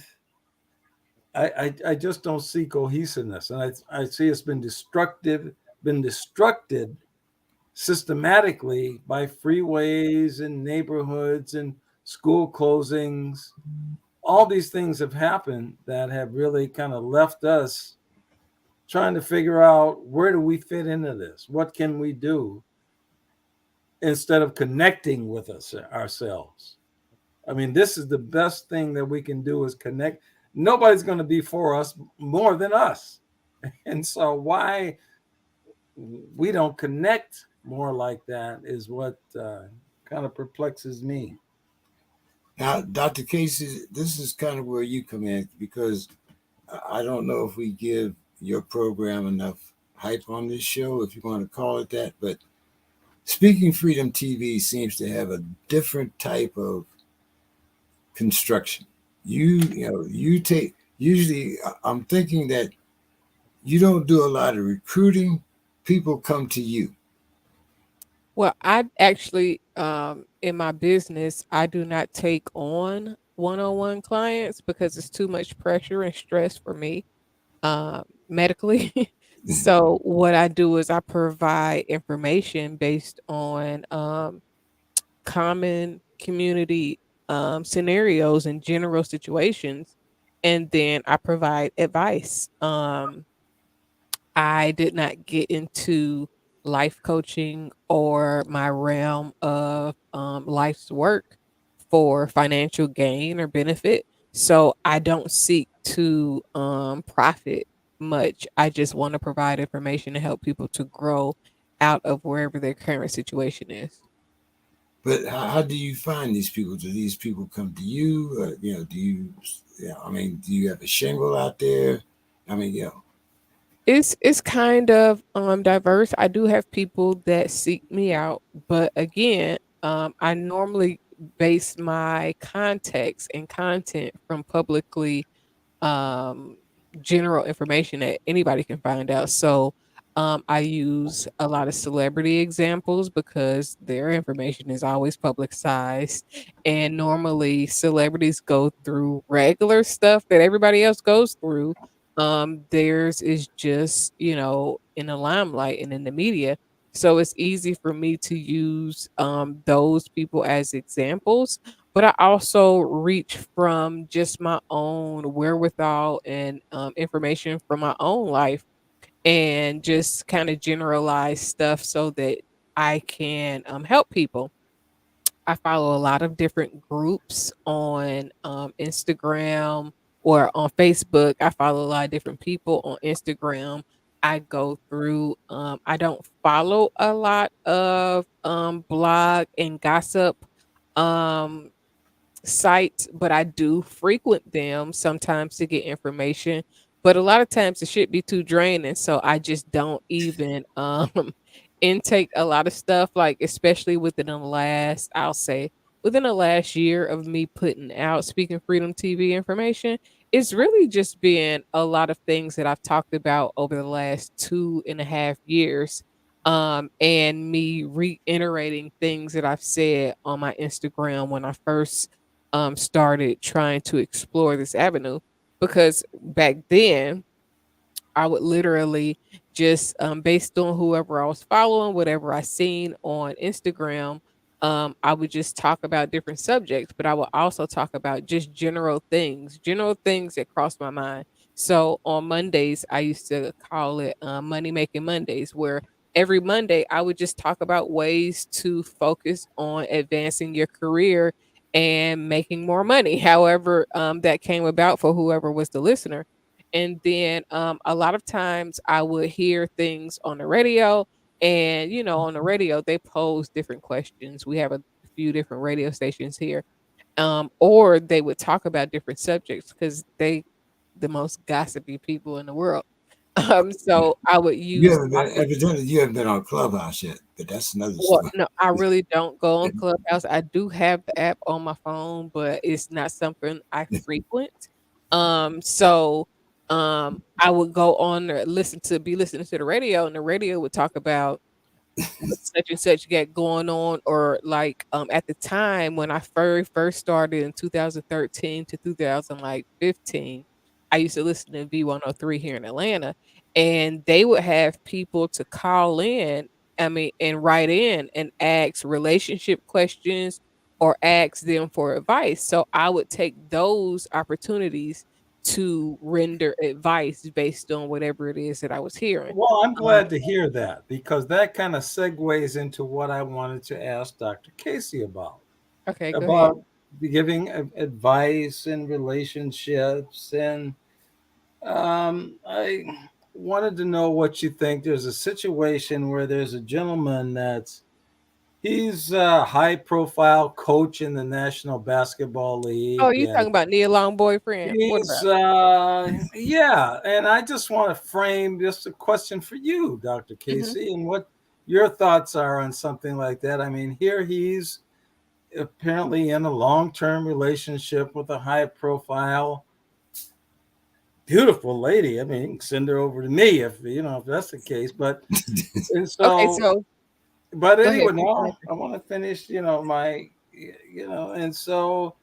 I just don't see cohesiveness, and I see it's been destructed systematically by freeways and neighborhoods and school closings. All these things have happened that have really kind of left us trying to figure out where do we fit into this? What can we do instead of connecting with ourselves? I mean, this is the best thing that we can do is connect. Nobody's going to be for us more than us. And so why we don't connect more like that is what kind of perplexes me. Now, Dr. Casey, this is kind of where you come in because I don't know if we give your program enough hype on this show, if you want to call it that, but Speaking Freedom TV seems to have a different type of construction. You take usually. I'm thinking that you don't do a lot of recruiting. People come to you. Well, I actually, in my business, I do not take on one-on-one clients because it's too much pressure and stress for me, medically. So what I do is I provide information based on common community scenarios and general situations, and then I provide advice. I did not get into life coaching or my realm of life's work for financial gain or benefit. So I don't seek to profit much. I just want to provide information to help people to grow out of wherever their current situation is. But how do you find these people? Do these people come to you? Do you? Yeah, I mean, do you have a shingle out there? I mean, It's kind of diverse. I do have people that seek me out, but again, I normally base my context and content from publicly um, general information that anybody can find out. So I use a lot of celebrity examples because their information is always publicized. And normally, celebrities go through regular stuff that everybody else goes through. Theirs is just, in the limelight and in the media. So it's easy for me to use those people as examples, but I also reach from just my own wherewithal and information from my own life and just kind of generalize stuff so that I can help people. I follow a lot of different groups on Instagram or on Facebook. I follow a lot of different people on Instagram. I go through, I don't follow a lot of blog and gossip um sites, but I do frequent them sometimes to get information. But a lot of times it should be too draining, so I just don't even intake a lot of stuff. Like especially within the I'll say within the last year of me putting out Speaking Freedom TV information, It's really just been a lot of things that I've talked about over the last 2.5 years. And me reiterating things that I've said on my Instagram when I first started trying to explore this avenue. Because back then, I would literally just based on whoever I was following, whatever I seen on Instagram, I would just talk about different subjects, but I would also talk about just general things that crossed my mind. So on Mondays, I used to call it Money Making Mondays, where every Monday I would just talk about ways to focus on advancing your career and making more money. However, that came about for whoever was the listener. And then a lot of times I would hear things on the radio, and on the radio they pose different questions. We have a few different radio stations here, or they would talk about different subjects because they the most gossipy people in the world. So I would You use haven't been evidently you haven't been on Clubhouse yet, but that's another well, story. no, I really don't go on Clubhouse. I do have the app on my phone, but it's not something I frequent. So I would go on there, listening to the radio, and the radio would talk about what such and such got going on, or like at the time when I first started in 2013 to 2015, I used to listen to V103 here in Atlanta, and they would have people to call in, I mean, and write in and ask relationship questions or ask them for advice. So I would take those opportunities to render advice based on whatever it is that I was hearing. Well, I'm Um, glad to hear that because that kind of segues into what I wanted to ask Dr. Casey okay, go ahead. about giving advice in relationships. And I wanted to know what you think. There's a situation where there's a gentleman he's a high profile coach in the National Basketball Oh, League, you and talking about Nia Long boyfriend? What he's about? yeah, and I just want to frame just a question for you, Dr. Mhm. Casey, and what your thoughts are on something like that. I mean, here he's apparently in a long-term relationship with a high-profile, beautiful lady. I mean, you can send her over to me if that's the case. But and Okay, so, so but go ahead. anyway, Finish your no, answer. I want to finish. And so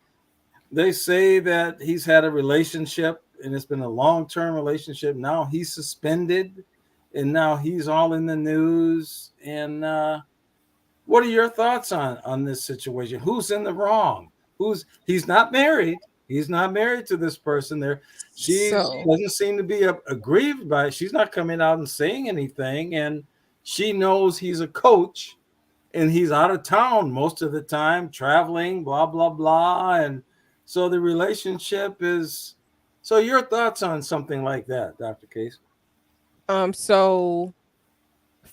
they say that he's had a relationship and it's been a long-term relationship. Now he's suspended and now he's all in the news. And what are your thoughts on this situation? Who's in the wrong? He's not married. He's not married to this person there. She So, doesn't seem to be aggrieved by it. She's not coming out and saying anything. And she knows he's a coach and he's out of town most of the time, traveling, blah blah blah, and so the relationship is. So your thoughts on something like that, Dr. Case? so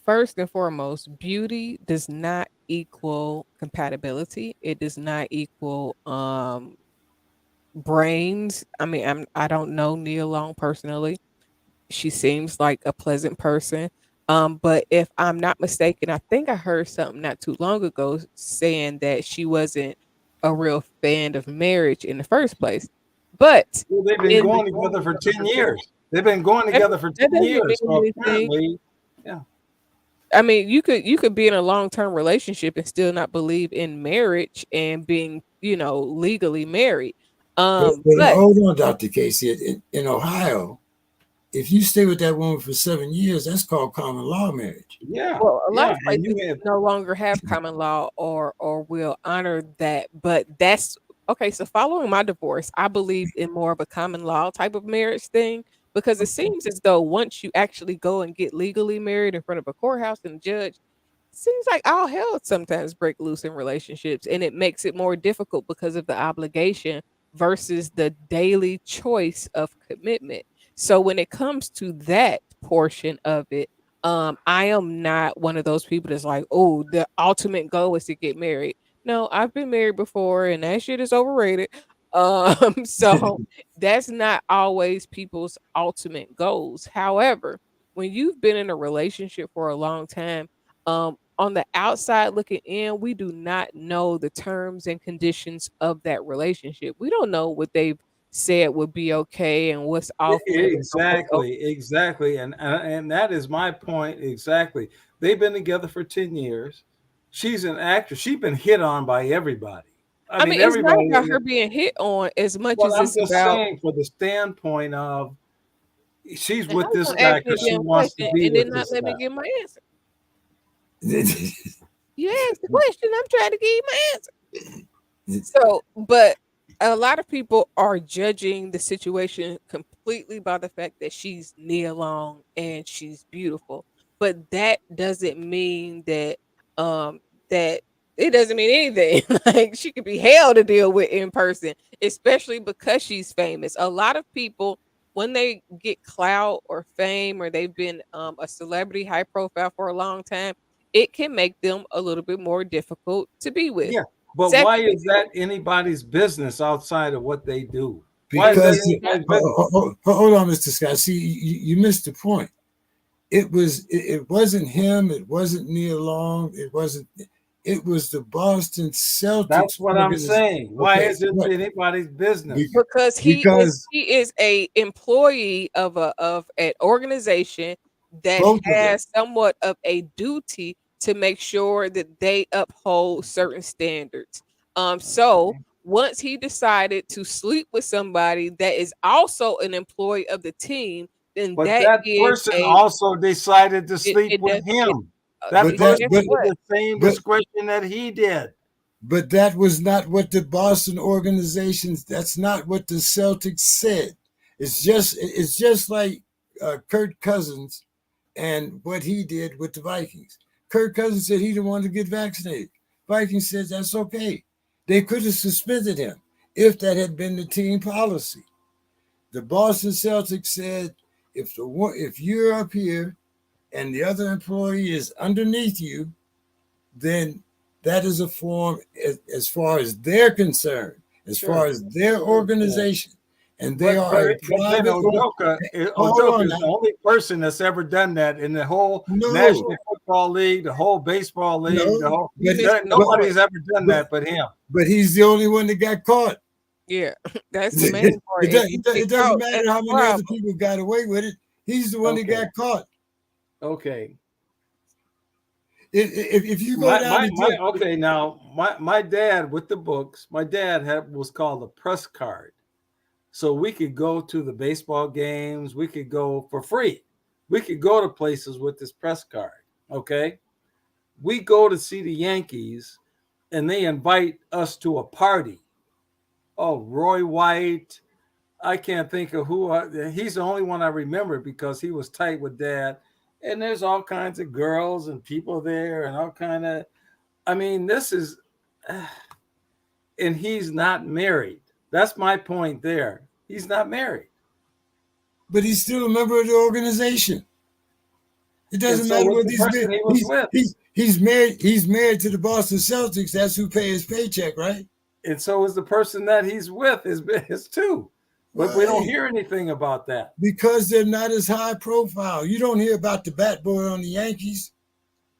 first and foremost, beauty does not equal compatibility. It does not equal brains. I mean, I don't know Nia Long personally. She seems like a pleasant person. But if I'm not mistaken, I think I heard something not too long ago saying that she wasn't a real fan of marriage in the first place. But Well, they've been in the going together for 10 years. They've been going that, together for that 10 years. doesn't So mean anything. apparently, yeah. I mean, you could be in a long-term relationship and still not believe in marriage and being, legally married. But But hold on, Dr. Casey. In Ohio, if you stay with that woman for 7 years, that's called common law marriage. Yeah, well, a lot yeah, of and places you have no longer have common law or will honor that, but that's okay. So following my divorce, I believed in more of a common law type of marriage thing because it seems as though once you actually go and get legally married in front of a courthouse and a judge, seems like all hell sometimes break loose in relationships, and it makes it more difficult because of the obligation versus the daily choice of commitment. So when it comes to that portion of it, I am not one of those people that's like, oh, the ultimate goal is to get married. No, I've been married before, and that shit is overrated. So that's not always people's ultimate goals. However, when you've been in a relationship for a long time, on the outside looking in, we do not know the terms and conditions of that relationship. We don't know what they've said would be okay and what's off limits or what's okay. Exactly, and that is my point exactly. They've been together for 10 years. She's an actress. She's been hit on by everybody. I I mean, mean, it's not everybody. about her being hit on as much Well, as I'm it's just about. saying, for the standpoint of she's And how with you this gonna ask guy me a because she damn wants to question be and then with not this let me guy. give my answer? You asked the question, I'm trying to give you my answer. So, but a lot of people are judging the situation completely by the fact that she's Nia Long and she's beautiful. But that doesn't mean um that it doesn't mean anything. Like she could be hell to deal with in person, especially because she's famous. A lot of people when they get clout or fame or they've been a celebrity high profile for a long time, it can make them a little bit more difficult to be with. Yeah, but why Secondly, is that anybody's business outside of what they do? Why is that because Because you have anybody's business? hold on, Mr. Scott. See, you missed the point. It wasn't him. It wasn't Neil Long. It wasn't. It was the Boston That's Celtics what I'm organization. saying. Why Okay, is it right. anybody's business? Be- because because he is a employee of an organization that both of them. has somewhat of a duty to make sure that they uphold certain standards. So Okay. once he decided to sleep with somebody that is also an employee of the team, then But that that is person a also decided to sleep it with does it him. That But that person guess but did what? the same but discretion that he did. but that was not what the Boston organizations. That's not what the Celtics said. It's just like Kurt Cousins and what he did with the Vikings. Kirk Cousins said he didn't want to get vaccinated. Vikings said that's okay. They could have suspended him if that had been the team policy. The Boston Celtics said if you're up here and the other employee is underneath you, then that is a form as far as they're concerned, as far Sure, as their sure, sure. organization, and they But are but a but then private. Hold Ojoka on is the now. only person that's ever done that in the whole No, National Football League, the whole baseball league, the no, whole You missing the but point. nobody's ever done but that but him. but he's the only one that got caught. Yeah, that's the main it, part. it, If does, you it get doesn't caught, that's matter how the many other problem. people got away with it. He's the one that Okay, got caught. okay. If you go My down my and my get, okay now my dad with the books, my dad had was called a press card. So we could go to the baseball games, we could go for free. We could go to places with this press card. Okay. We go to see the Yankees and they invite us to a party. Oh, Roy White. I can't think of he's the only one I remember because he was tight with dad. And there's all kinds of girls and people there and all kind of, I mean, this is, and he's not married. That's my point there. He's not married. but he's still a member of the organization. It And doesn't so matter was whether the person he was with. he's married. He's married to the Boston Celtics. That's who pays his paycheck, right? And so is the person that he's with is too. But we don't Right. hear anything about that. Because they're not as high profile. You don't hear about the bat boy on the Yankees.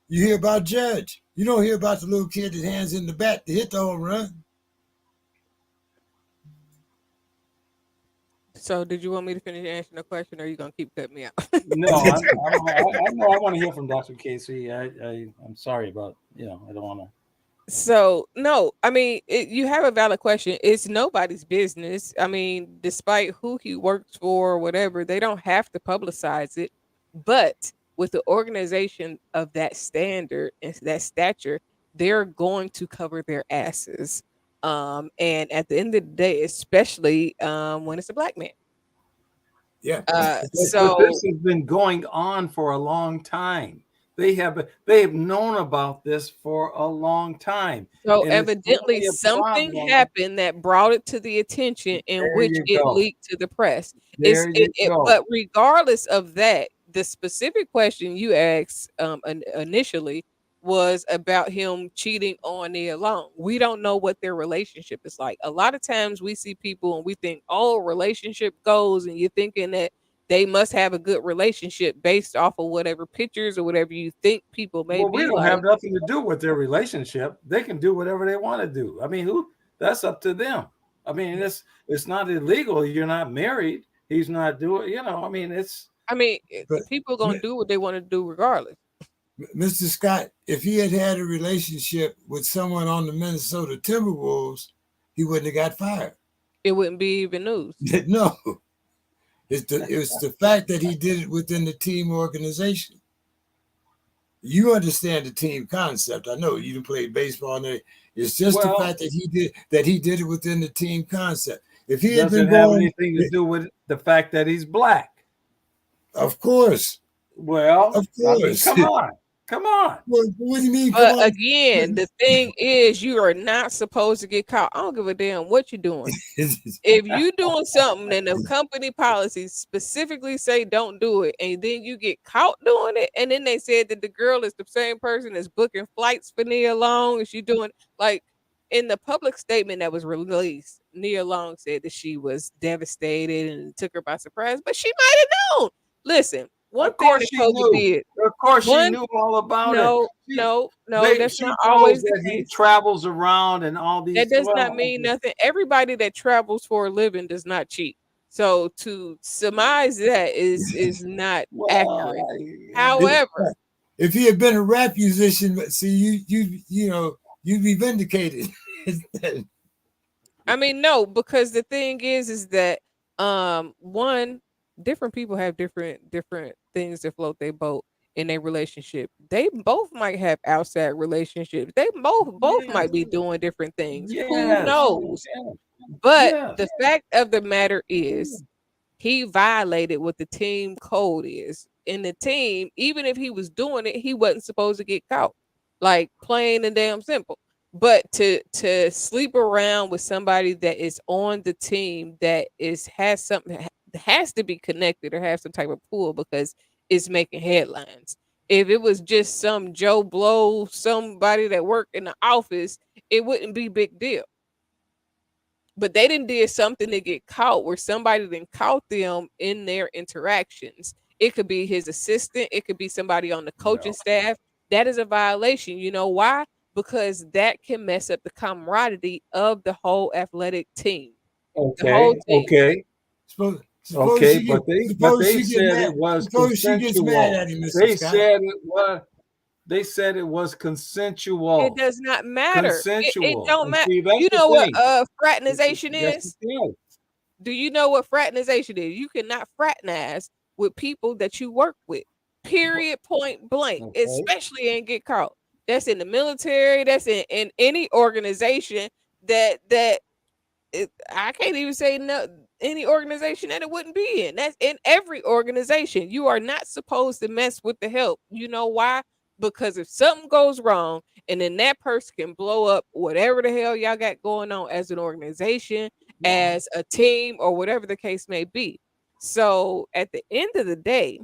You hear about Judge. You don't hear about the little kid that hands in the bat to hit the home run. So, did you want me to finish answering the question, or are you gonna keep cutting me out? No, I want to hear from Dr. Casey. I'm sorry about, I don't want to. So, no, I mean, you have a valid question. It's nobody's business. I mean, despite who he works for or whatever, they don't have to publicize it. But with the organization of that standard and that stature, they're going to cover their asses. And at the end of the day, especially when it's a black man. Yeah. But So this has been going on for a long time. They have known about this for a long time, So and it's evidently only a something problem. happened that brought it to the attention in There which you it go. leaked to the press. There you go. But regardless of that, the specific question you asked initially was about him cheating on Nia Long. We don't know what their relationship is like. A lot of times we see people and we think, oh, relationship goes, and you're thinking that they must have a good relationship based off of whatever pictures or whatever you think people may Well, we be don't have like. nothing to do with their relationship. They can do whatever they want to do. I mean, who? That's up to them. I mean, it's not illegal. You're not married. He's not doing. I mean, it's I mean, But people gonna do what they want to do regardless. Mr. Scott, if he had had a relationship with someone on the Minnesota Timberwolves, he wouldn't have got fired. It wouldn't be even news. No, it's the fact that he did it within the team organization. You understand the team concept. I know you didn't play baseball, and it's just the well. fact that he did it within the team concept. If he had Does been it have going, anything to do with the fact that he's black? of course, Well, of I mean, course. come on, come on. What do you mean? Come But on. again, the thing is, you are not supposed to get caught. I don't give a damn what you're doing. If you doing something and the company policies specifically say don't do it, and then you get caught doing it, and then they said that the girl is the same person that's booking flights for Nia Long, and she doing like in the public statement that was released, Nia Long said that she was devastated and it took her by surprise, but she might have known. Listen, one Of thing course that she COVID knew. did, Of course she one knew all about it. no, She, no, no, that's she not knows always the that he case. travels around and all That these. does not Well, mean nothing. Everybody that travels for a living does not cheat. So to surmise that is not accurate. If, However, if he had been a rap musician, see you'd be vindicated. I mean no, because the thing is that one, different people have different things that float their boat in a relationship. They both might have outside relationships. They both yes, might be doing different things. Who yes, knows? yes, But yes. the fact of the matter is he violated what the team code is. In the team, even if he was doing it, he wasn't supposed to get caught. Like plain and damn simple. But to sleep around with somebody that is on the team that is has something has to be connected or have some type of pull because it's making headlines. If it was just some Joe Blow, somebody that worked in the office, it wouldn't be big deal, but they didn't did something to get caught where somebody then caught them in their interactions. It could be his assistant, it could be somebody on the coaching No. staff. That is a violation. You know why? Because that can mess up the camaraderie of the whole athletic team. The whole Okay, team. okay, Suppose okay. she get But suppose they she get said mad. it was Suppose she gets mad consensual. at him, Mr. They Scott. said it was. They said it was It consensual. does not matter. It Consensual. don't And matter. see, that's You the know what thing. fraternization Yes, it is? is. Do you know what fraternization is? You cannot fraternize with people that you work with. Period. Point blank. Okay. Especially and get caught. That's in the military. That's in any organization that I can't even say no any organization that it wouldn't be in. That's in every organization. You are not supposed to mess with the help. You know why? Because if something goes wrong and then that person can blow up whatever the hell y'all got going on as an organization, Well, as a team, or whatever the case may be. So at the end of the day,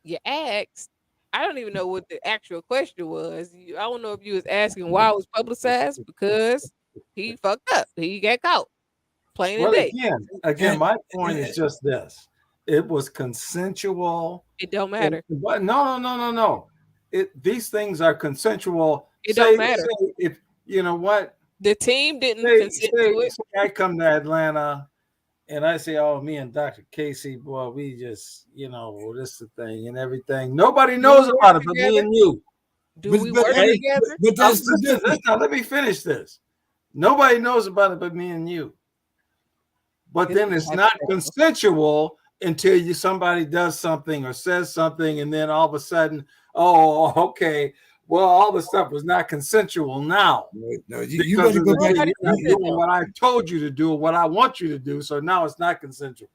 you asked, I don't even know what the actual question was. I don't know if you was asking why it was publicized because he fucked up. He got caught. Plain and well, day. again, And, my point is just this: it was consensual. It don't And matter. but no, no, no, no, no. These things are consensual. It don't Say matter. if you know what. The team didn't Say, consent say, to it. say I come to Atlanta and I say, oh, me and Dr. Casey, boy, we just, this the thing and everything. Nobody Do we knows work about it but me together? and you. Do we but work hey, Okay? together? but that's the Listen, difference. listen, let me finish this. Nobody knows about it but me and you. But This then is it's not hypothetical. consensual until somebody does something or says something, and then all of a sudden, oh, okay, well, all the stuff was not consensual now No, you because better of go the back. thing Nobody you're said not You, that doing though. what I told you to do or what I want you to do. So now it's not consensual.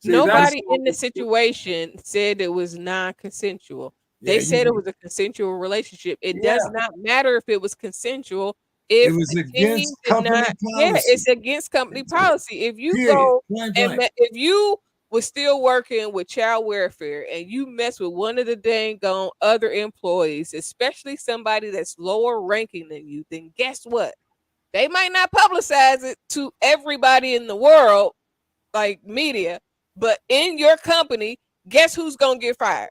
See, that's Nobody in the situation said it was non-consensual. yeah, They said it was a consensual relationship. It does yeah, not matter if it was consensual it if was the team against did company not. Yeah, policy. it's against company policy. If you Period. go Point and blank. if you was still working with child welfare and you mess with one of the dang on other employees, especially somebody that's lower ranking than you, then guess what? They might not publicize it to everybody in the world, like media, but in your company, guess who's gonna get fired?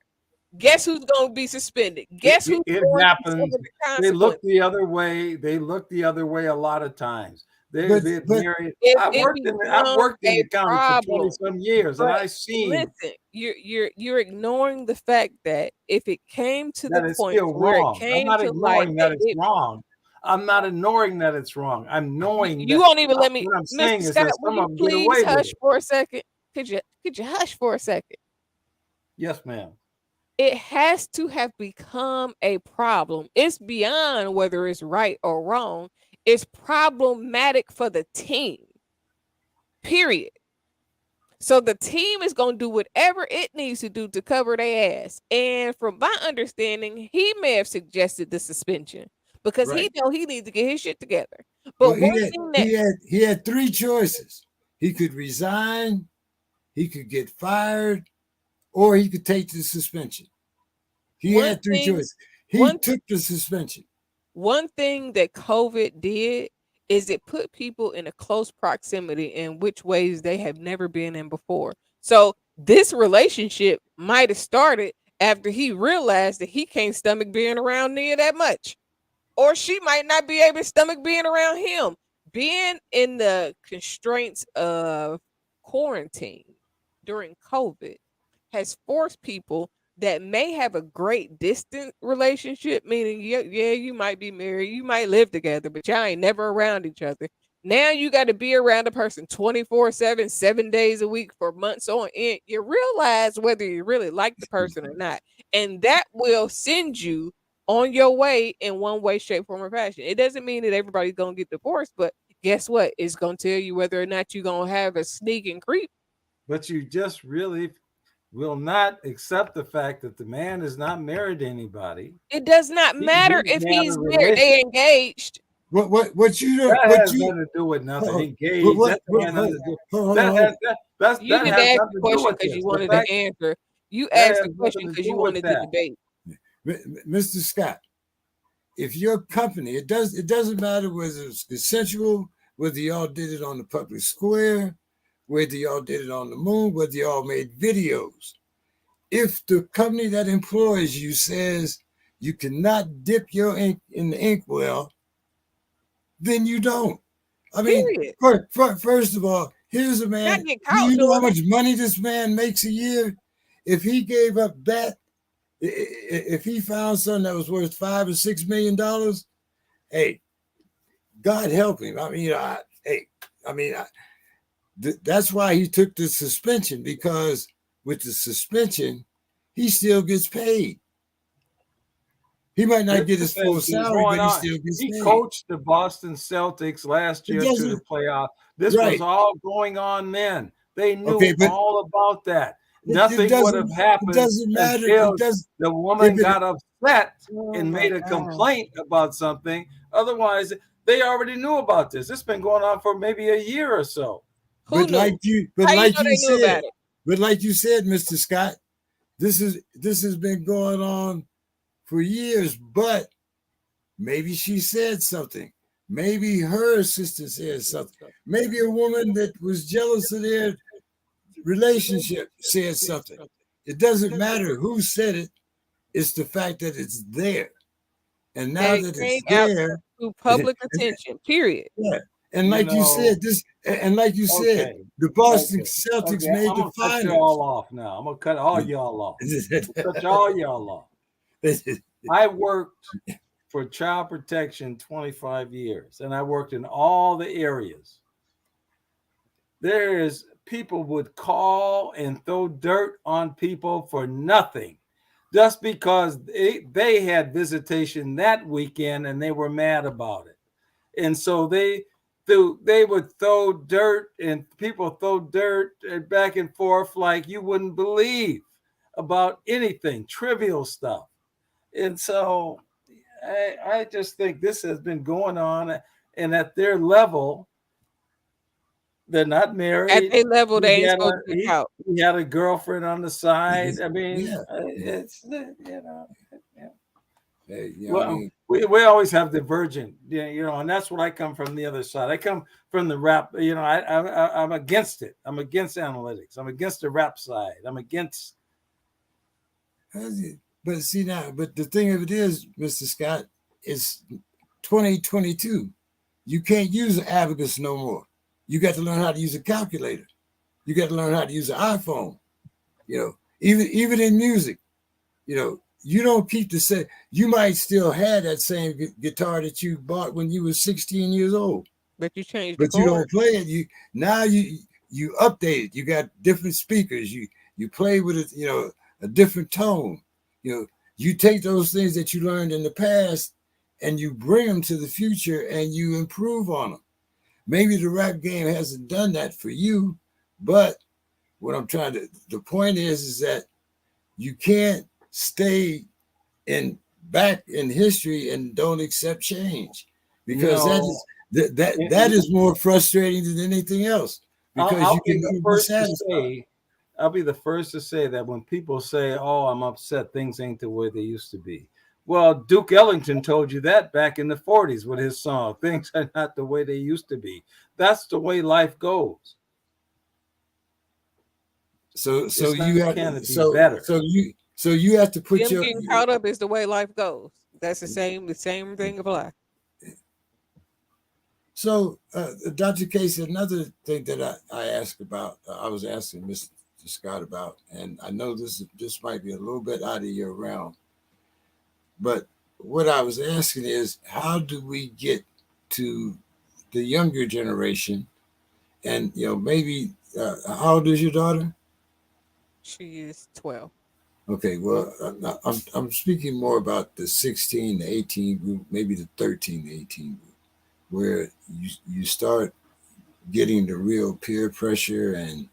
Guess who's going to be suspended? Guess who's It going to happens. suffer the They look consequences? the other way. They look the other way a lot of times. They're but married. If I've it worked becomes in a the county for 20 problem, some years, and but I've seen listen, you're ignoring the fact that if it came to the that it's point still to where it wrong. I'm came not to light ignoring that that it's it wrong. I'm not ignoring that it's wrong. I'm knowing you that won't even let me, what I'm Mr. saying is Scott, that will some you of them get please away with hush it. for a second? Could you hush for a second? Yes, ma'am. It has to have become a problem. It's beyond whether it's right or wrong. It's problematic for the team. Period. So the team is going to do whatever it needs to do to cover their ass. And from my understanding, he may have suggested the suspension because he right. know he needs to get his shit together. Well, But one thing that he had three choices. He could resign, he could get fired, or he could take the suspension. He one had three thing choices. He one took the suspension. one thing that COVID did is it put people in a close proximity in which ways they have never been in before. So this relationship might have started after he realized that he can't stomach being around near that much. Or she might not be able to stomach being around him. Being in the constraints of quarantine during COVID has forced people that may have a great distant relationship, meaning, yeah, you might be married, you might live together, but y'all ain't never around each other. Now you got to be around a person 24/7, 7 days a week for months on end. You realize whether you really like the person or not. And that will send you on your way in one way, shape, form, or fashion. It doesn't mean that everybody's gonna get divorced, but guess what? It's gonna tell you whether or not you're gonna have a sneak and creep. But you just really will not accept the fact that the man is not married to anybody. It does not He matter if may have a he's married, relation. they engaged. What you do? That What has you? nothing to do with nothing. What? Engaged. What? That What has nothing hold, to do. hold, hold. You That didn't has ask the nothing to do question with because you this. The wanted fact the answer. You that asked has the question nothing to because do you with wanted the that. debate. Mr. Scott, if your company, it doesn't matter whether it's consensual, whether y'all did it on the public square, whether y'all did it on the moon, whether y'all made videos. If the company that employs you says you cannot dip your ink in the inkwell, then you don't. I mean, Period. first of all, here's a Not man. get Do caught you know how doing it. much money this man makes a year? If he gave up that, if he found something that was worth $5 or $6 million, hey, God help him. I mean, I mean, that's why he took the suspension, because with the suspension, he still gets paid. He might not get This his full has been salary, going but he on. still gets He paid. coached the Boston Celtics last It year to the doesn't, playoff. This was right? all going on then. They Okay, knew but all about that. it Nothing would have doesn't. It happened doesn't matter. It until does. the If woman it, got upset Oh and my made a God. complaint about something. Otherwise, they already knew about this. It's been going on for maybe a year or so. Who knew? but How you like know you they knew said, about it? Mr. Scott, this has been going on for years. But maybe she said something. Maybe her assistant said something. Maybe a woman that was jealous of their relationship said something. It doesn't matter who said it. It's the fact that it's there. And That now it that came it's out there, to and, public attention. Period. yeah. And You like you know, said, okay, the Boston okay, Celtics okay. made I'm the gonna cut you finals. all off now. I'm gonna cut all y'all off. Cut all y'all off. I worked for child protection 25 years, and I worked in all the areas. There is people would call and throw dirt on people for nothing, just because they had visitation that weekend and they were mad about it. And so they would throw dirt, and people throw dirt back and forth like you wouldn't believe, about anything, trivial stuff. And so I just think this has been going on, and at their level, they're not At married. their level, they ain't supposed to get caught. He had a girlfriend on the side. I mean, Yeah, yeah. it's you know, yeah. Hey, you know what I Well, mean? we always have divergent, yeah, and that's what I come from the other side. I come from the rap. I'm against it. I'm against analytics. I'm against the rap side. I'm against How's it? But see now, but the thing of it is, Mr. Scott, it's 2022. You can't use an abacus no more. You got to learn how to use a calculator. You got to learn how to use an iPhone. Even in music, you don't keep the same. You might still have that same guitar that you bought when you were 16 years old, But you changed the but you chord. don't play it. You update it. You got different speakers. You play with it. A different tone. You know, you take those things that you learned in the past and you bring them to the future and you improve on them. Maybe the rap game hasn't done that for you, but what I'm trying to the point is that you can't stay in back in history and don't accept change because that No, is that and is more frustrating than anything else because you I'll can be the never be first to satisfied. say, I'll be the first to say that when people say, "Oh, I'm upset, things ain't the way they used to be." Well, Duke Ellington told you that back in the '40s with his song, "Things are not the way they used to be." That's the way life goes. So It's you not have can it be so better? so you have to put Them your getting caught up is the way life goes. That's the same thing apply. so Dr. Casey, another thing that I asked about, I was asking Mr. Scott about, and I know this might be a little bit out of your realm, but what I was asking is how do we get to the younger generation and maybe how old is your daughter? She is 12. Okay, well, I'm speaking more about the 16 to 18 group, maybe the 13 to 18 group, where you start getting the real peer pressure, and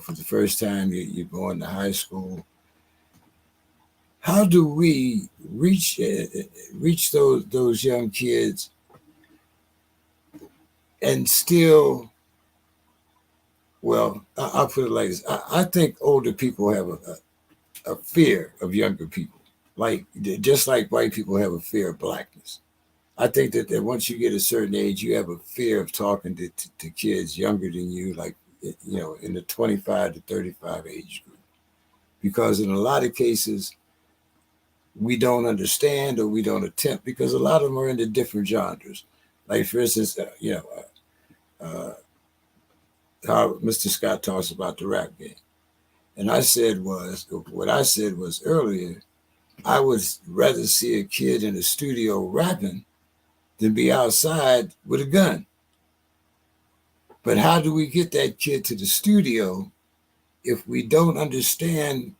for the first time you're going to high school. How do we reach those young kids and still? Well, I'll put it like this: I think older people have a fear of younger people, like just like white people have a fear of blackness. I think that once you get a certain age, you have a fear of talking to kids younger than you, like in the 25 to 35 age group, because in a lot of cases we don't understand or we don't attempt because a lot of them are into different genres. Like for instance, how Mr. Scott talks about the rap game, and what I said was earlier. I would rather see a kid in a studio rapping than be outside with a gun. But how do we get that kid to the studio if we don't understand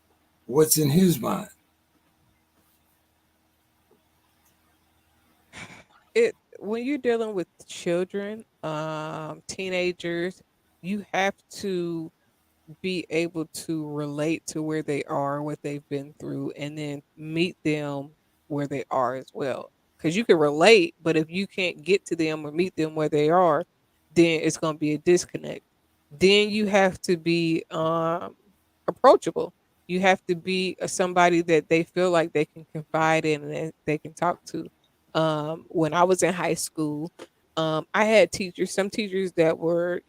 what's in his mind? It when you're dealing with children, teenagers, you have to be able to relate to where they are, what they've been through, and then meet them where they are as well. Because you can relate, but if you can't get to them or meet them where they are, then it's going to be a disconnect. Then you have to be approachable. You have to be somebody that they feel like they can confide in and that they can talk to. When I was in high school, I had teachers, some teachers that were,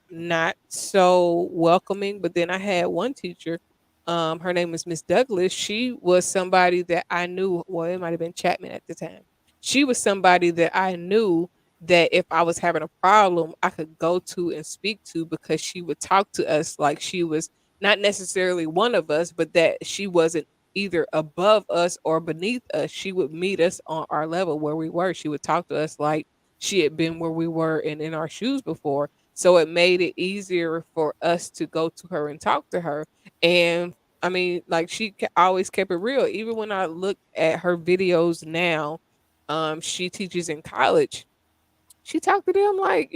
not so welcoming, but then I had one teacher, her name was Miss Douglas. She was somebody that I knew, well, it might have been Chapman at the time. She was somebody that I knew that if I was having a problem, I could go to and speak to because she would talk to us like she was not necessarily one of us, but that she wasn't either above us or beneath us. She would meet us on our level where we were. She would talk to us like she had been where we were and in our shoes before. So it made it easier for us to go to her and talk to her. And I mean, like always kept it real. Even when I look at her videos now, she teaches in college. She talked to them like,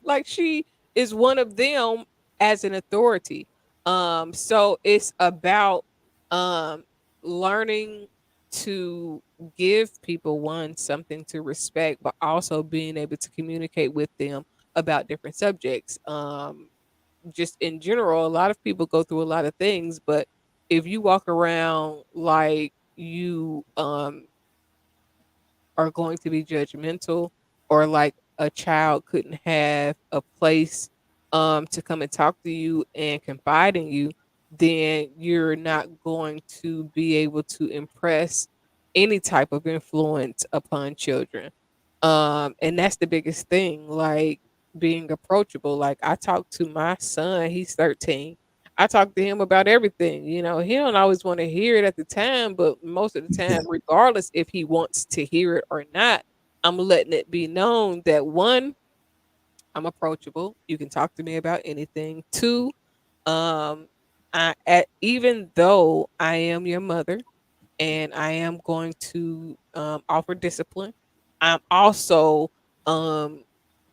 like she is one of them as an authority. So it's about um learning to give people one something to respect, but also being able to communicate with them about different subjects. Just in general, a lot of people go through a lot of things, but if you walk around like you are going to be judgmental, or like a child couldn't have a place to come and talk to you and confide in you, then you're not going to be able to impress any type of influence upon children. And that's the biggest thing, like being approachable. Like I talk to my son, he's 13. I talk to him about everything. You know, he don't always want to hear it at the time, but most of the Yeah. time, regardless if he wants to hear it or not, I'm letting it be known that one, I'm approachable. You can talk to me about anything. Two, um, even though I am your mother and I am going to offer discipline, I'm also um,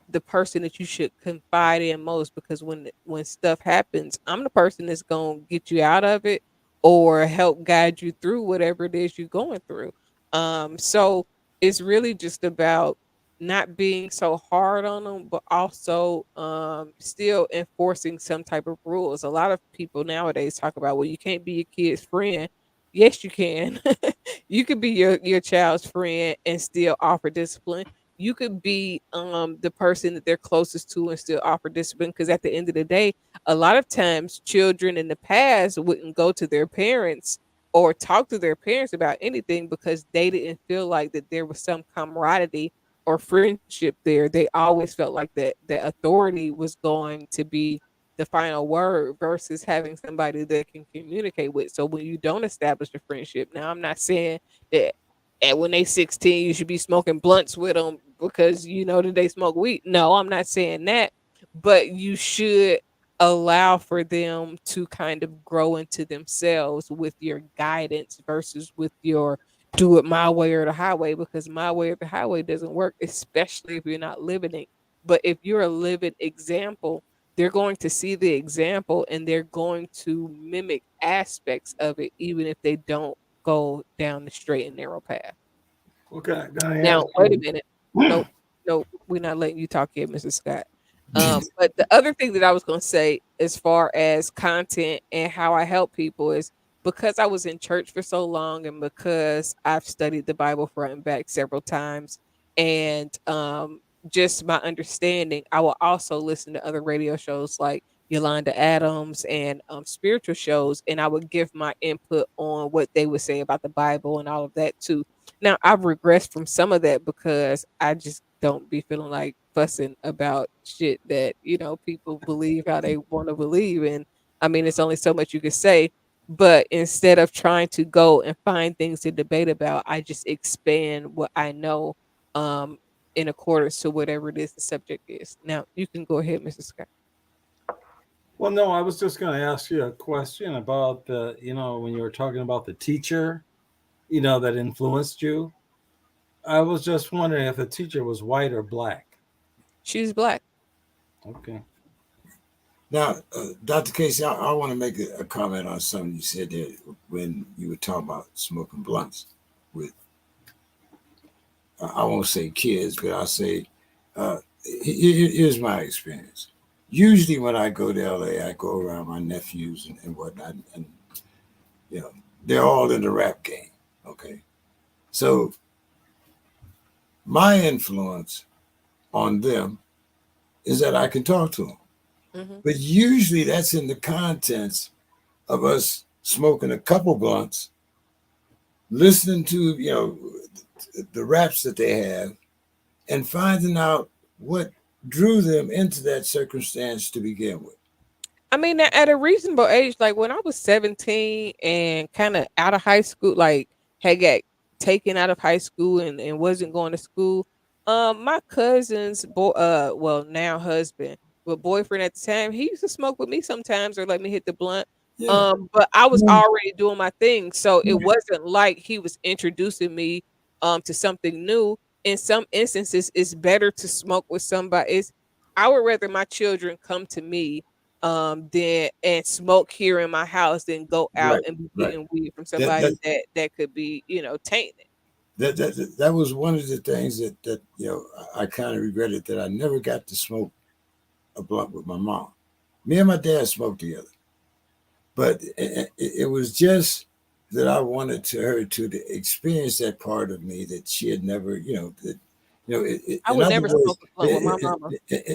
the person that you should confide in most, because when stuff happens, I'm the person that's going to get you out of it or help guide you through whatever it is you're going through. So it's really just about not being so hard on them, but also still enforcing some type of rules. A lot of people nowadays talk about, well, you can't be your kid's friend. Yes, you can. You could be your child's friend and still offer discipline. You could be the person that they're closest to and still offer discipline, because at the end of the day, a lot of times children in the past wouldn't go to their parents or talk to their parents about anything because they didn't feel like that there was some camaraderie or friendship there. They always felt like that authority was going to be the final word versus having somebody that can communicate with. So when you don't establish a friendship, now I'm not saying that and when they 16 you should be smoking blunts with them because you know that they smoke weed. No, I'm not saying that, but you should allow for them to kind of grow into themselves with your guidance versus with your do it my way or the highway, because my way or the highway doesn't work, especially if you're not living it. But if you're a living example, they're going to see the example and they're going to mimic aspects of it, even if they don't go down the straight and narrow path. Okay, can I Now, ask wait a you? minute. Nope, nope, we're not letting you talk yet, Mrs. Scott. But the other thing that I was going to say, as far as content and how I help people, is because I was in church for so long, and because I've studied the Bible front and back several times, and just my understanding, I will also listen to other radio shows like Yolanda Adams and spiritual shows, and I would give my input on what they would say about the Bible and all of that too. Now, I've regressed from some of that because I just don't be feeling like fussing about shit that, people believe how they want to believe. And I mean, it's only so much you could say. But instead of trying to go and find things to debate about, I just expand what I know um, in accordance to whatever it is the subject is. Now, you can go ahead, Mrs. Scott. Well, no, I was just going to ask you a question about when you were talking about the teacher, that influenced you. I was just wondering if the teacher was white or black. She's black. Okay. Now, Dr. Casey, I want to make a comment on something you said there when you were talking about smoking blunts with, I won't say kids, but I'll say, uh, here's my experience. Usually when I go to LA, I go around my nephews and whatnot, and, you know, they're all in the rap game. Okay. So my influence on them is that I can talk to them. Hmm. But usually that's in the contents of us smoking a couple blunts, listening to, the raps that they have, and finding out what drew them into that circumstance to begin with. I mean, at a reasonable age, like when I was 17 and kind of out of high school, like had got taken out of high school and wasn't going to school, my cousin's well, now husband, but boyfriend at the time, he used to smoke with me sometimes or let me hit the blunt. Yeah. But I was Yeah. already doing my thing, so it wasn't like he was introducing me to something new. In some instances, it's better to smoke with somebody. I would rather my children come to me then and smoke here in my house than go out Right. and be Right. getting weed from That somebody that that could be, tainted. that was one of the things that I kind of regretted that I never got to smoke a blunt with my mom. Me and my dad smoked together, but it was just that I wanted to her to experience that part of me that she had never, that, I in would other never words, smoke a blunt with my mama.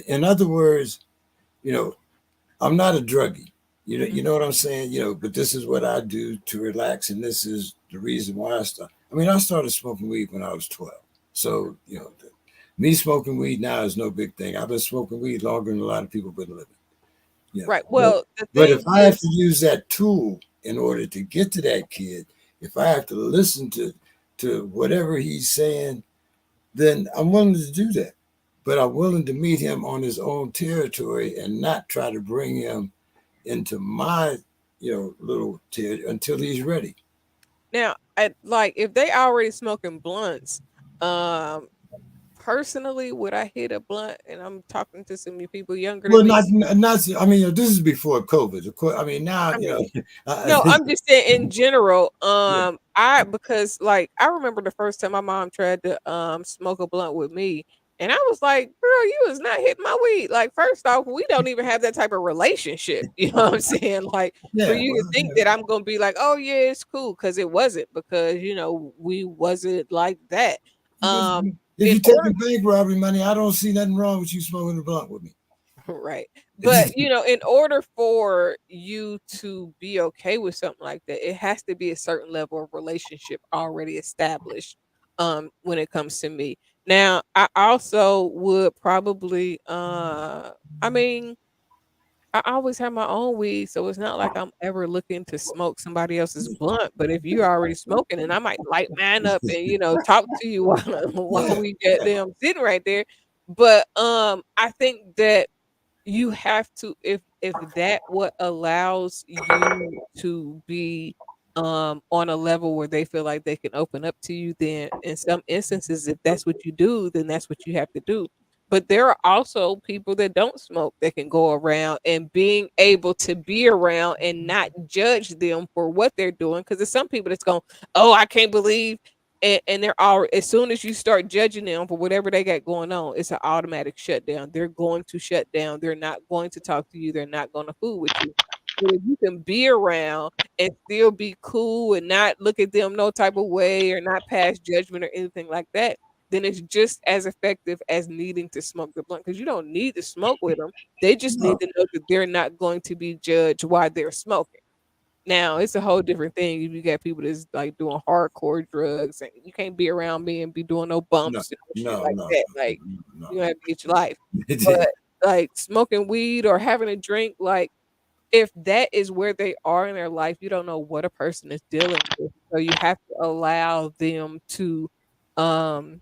in other words, I'm not a druggie. You know what I'm saying? But this is what I do to relax, and this is the reason why I start. I mean, I started smoking weed when I was 12. So, me smoking weed now is no big thing. I've been smoking weed longer than a lot of people been living. Right. But Well, the but if thing I have is, to use that tool in order to get to that kid, if I have to listen to whatever he's saying, then I'm willing to do that. But I'm willing to meet him on his own territory and not try to bring him into my, little territory until he's ready. now, like if they already smoking blunts, um, personally, would I hit a blunt? And I'm talking to some people younger than Well, me. not. I mean, this is before COVID. Of course, I mean now, I mean, I, no, I'm just saying in general. yeah, I because like I remember the first time my mom tried to smoke a blunt with me, and I was like, "Girl, you is not hitting my weed." Like, first off, we don't even have that type of relationship. You know what I'm saying? Like, for yeah. you to Well, think that I'm gonna be like, "Oh yeah, it's cool," because it wasn't, because we wasn't like that. because Um, if in you're order taking bank robbery money, I don't see nothing wrong with you smoking a blunt with me. Right. But, in order for you to be okay with something like that, it has to be a certain level of relationship already established when it comes to me. Now, I also would probably I mean, I always have my own weed, so it's not like I'm ever looking to smoke somebody else's blunt. But if you're already smoking, and I might light mine up and talk to you while while Yeah, we get yeah. them sitting right there. But I think that you have to, if that what allows you to be on a level where they feel like they can open up to you, then in some instances, if that's what you do, then that's what you have to do. But there are also people that don't smoke that can go around, and being able to be around and not judge them for what they're doing, because there's some people that's going, oh, I can't believe, and they're all, as soon as you start judging them for whatever they got going on, it's an automatic shutdown. They're going to shut down. They're not going to talk to you. They're not going to fool with you. But if you can be around and still be cool and not look at them no type of way or not pass judgment or anything like that, then it's just as effective as needing to smoke the blunt, because you don't need to smoke with them. They just need No, to know that they're not going to be judged while they're smoking. Now, it's a whole different thing if you got people that's, like, doing hardcore drugs, and you can't be around me and be doing no no, bumps and no shit no, like no, that, like, no. you have to get your life. But, like, smoking weed or having a drink, like, if that is where they are in their life, you don't know what a person is dealing with, so you have to allow them to, um,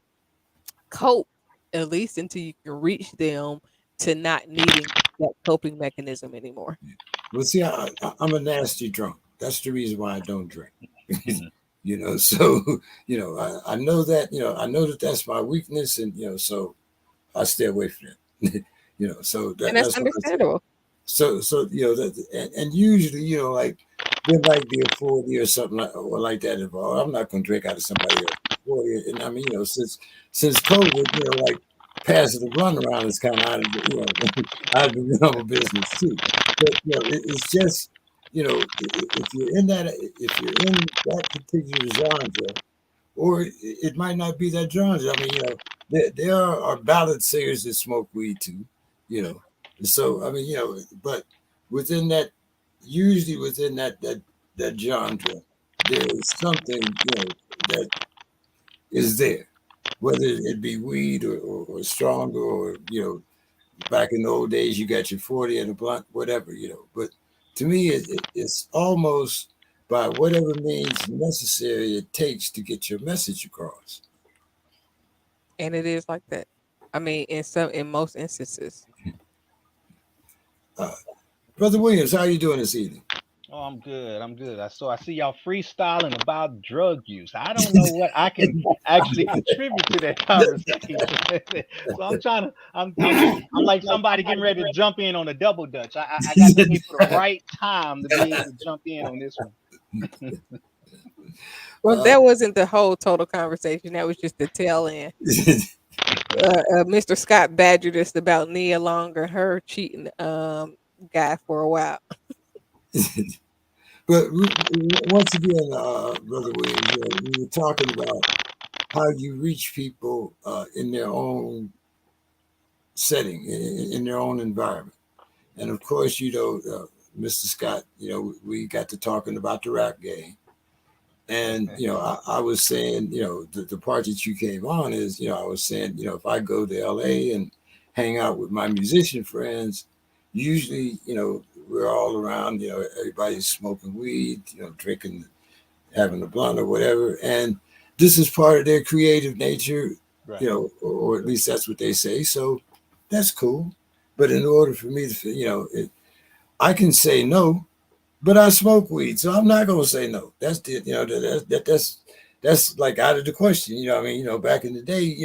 cope, at least until you can reach them to not needing that coping mechanism anymore. Well, see, I'm a nasty drunk. That's the reason why I don't drink. Mhm. So I know that I know that that's my weakness, and so I stay away from it. So And that's that's what I say. understandable. So and usually like there might be a 40 or something like that involved. I'm not going to drink out of somebody else's 40, and I mean since COVID, like passing the blunt around is kind of out of out of the realm of business too. But it's just if you're in that particular genre, or it might not be that genre. I mean, there are ballad singers that smoke weed too, you know. So I mean, but within that, usually within that genre, there is something that is there, whether it be weed or stronger, or back in the old days you got your 40 and a blunt, whatever, But to me, it's almost by whatever means necessary it takes to get your message across. And it is like that. I mean, in most instances. Uh, Brother Williams, how are you doing this evening? Oh, I'm good. I'm good. I see y'all freestyling about drug use. I don't know what I can actually contribute to that conversation. So I'm trying to. I'm like somebody getting ready to jump in on a double dutch. I got to wait for the right time to be able to jump in on this one. Well, uh, that wasn't the whole total conversation. That was just the tail end. Mr. Scott badgered us about Nia Long and her cheating guy for a while. but once again, Brother Williams, we were talking about how you reach people in their own setting, in their own environment. And of course, Mr. Scott, we got to talking about the rap game. And I was saying, the part that you came on is, I was saying, if I go to LA and hang out with my musician friends, usually, we're all around, everybody's smoking weed, drinking, having a blunt or whatever. And this is part of their creative nature, Right. or at least that's what they say. So that's cool. But in order for me to, I can say no, but I smoke weed, so I'm not gonna say no. That's the that's like out of the question. You know what I mean? Back in the day,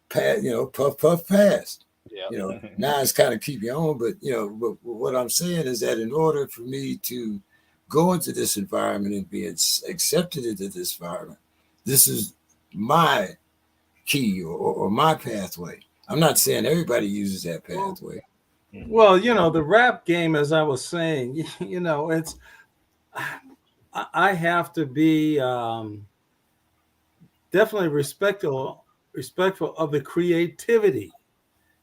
pass, puff puff pass. Yeah. Now it's kind of keep you on, but but what I'm saying is that in order for me to go into this environment and be accepted into this environment, this is my key or my pathway. I'm not saying everybody uses that Well, pathway. Mhm. well, the rap game, as I was saying, it's I have to be definitely respectful of the creativity,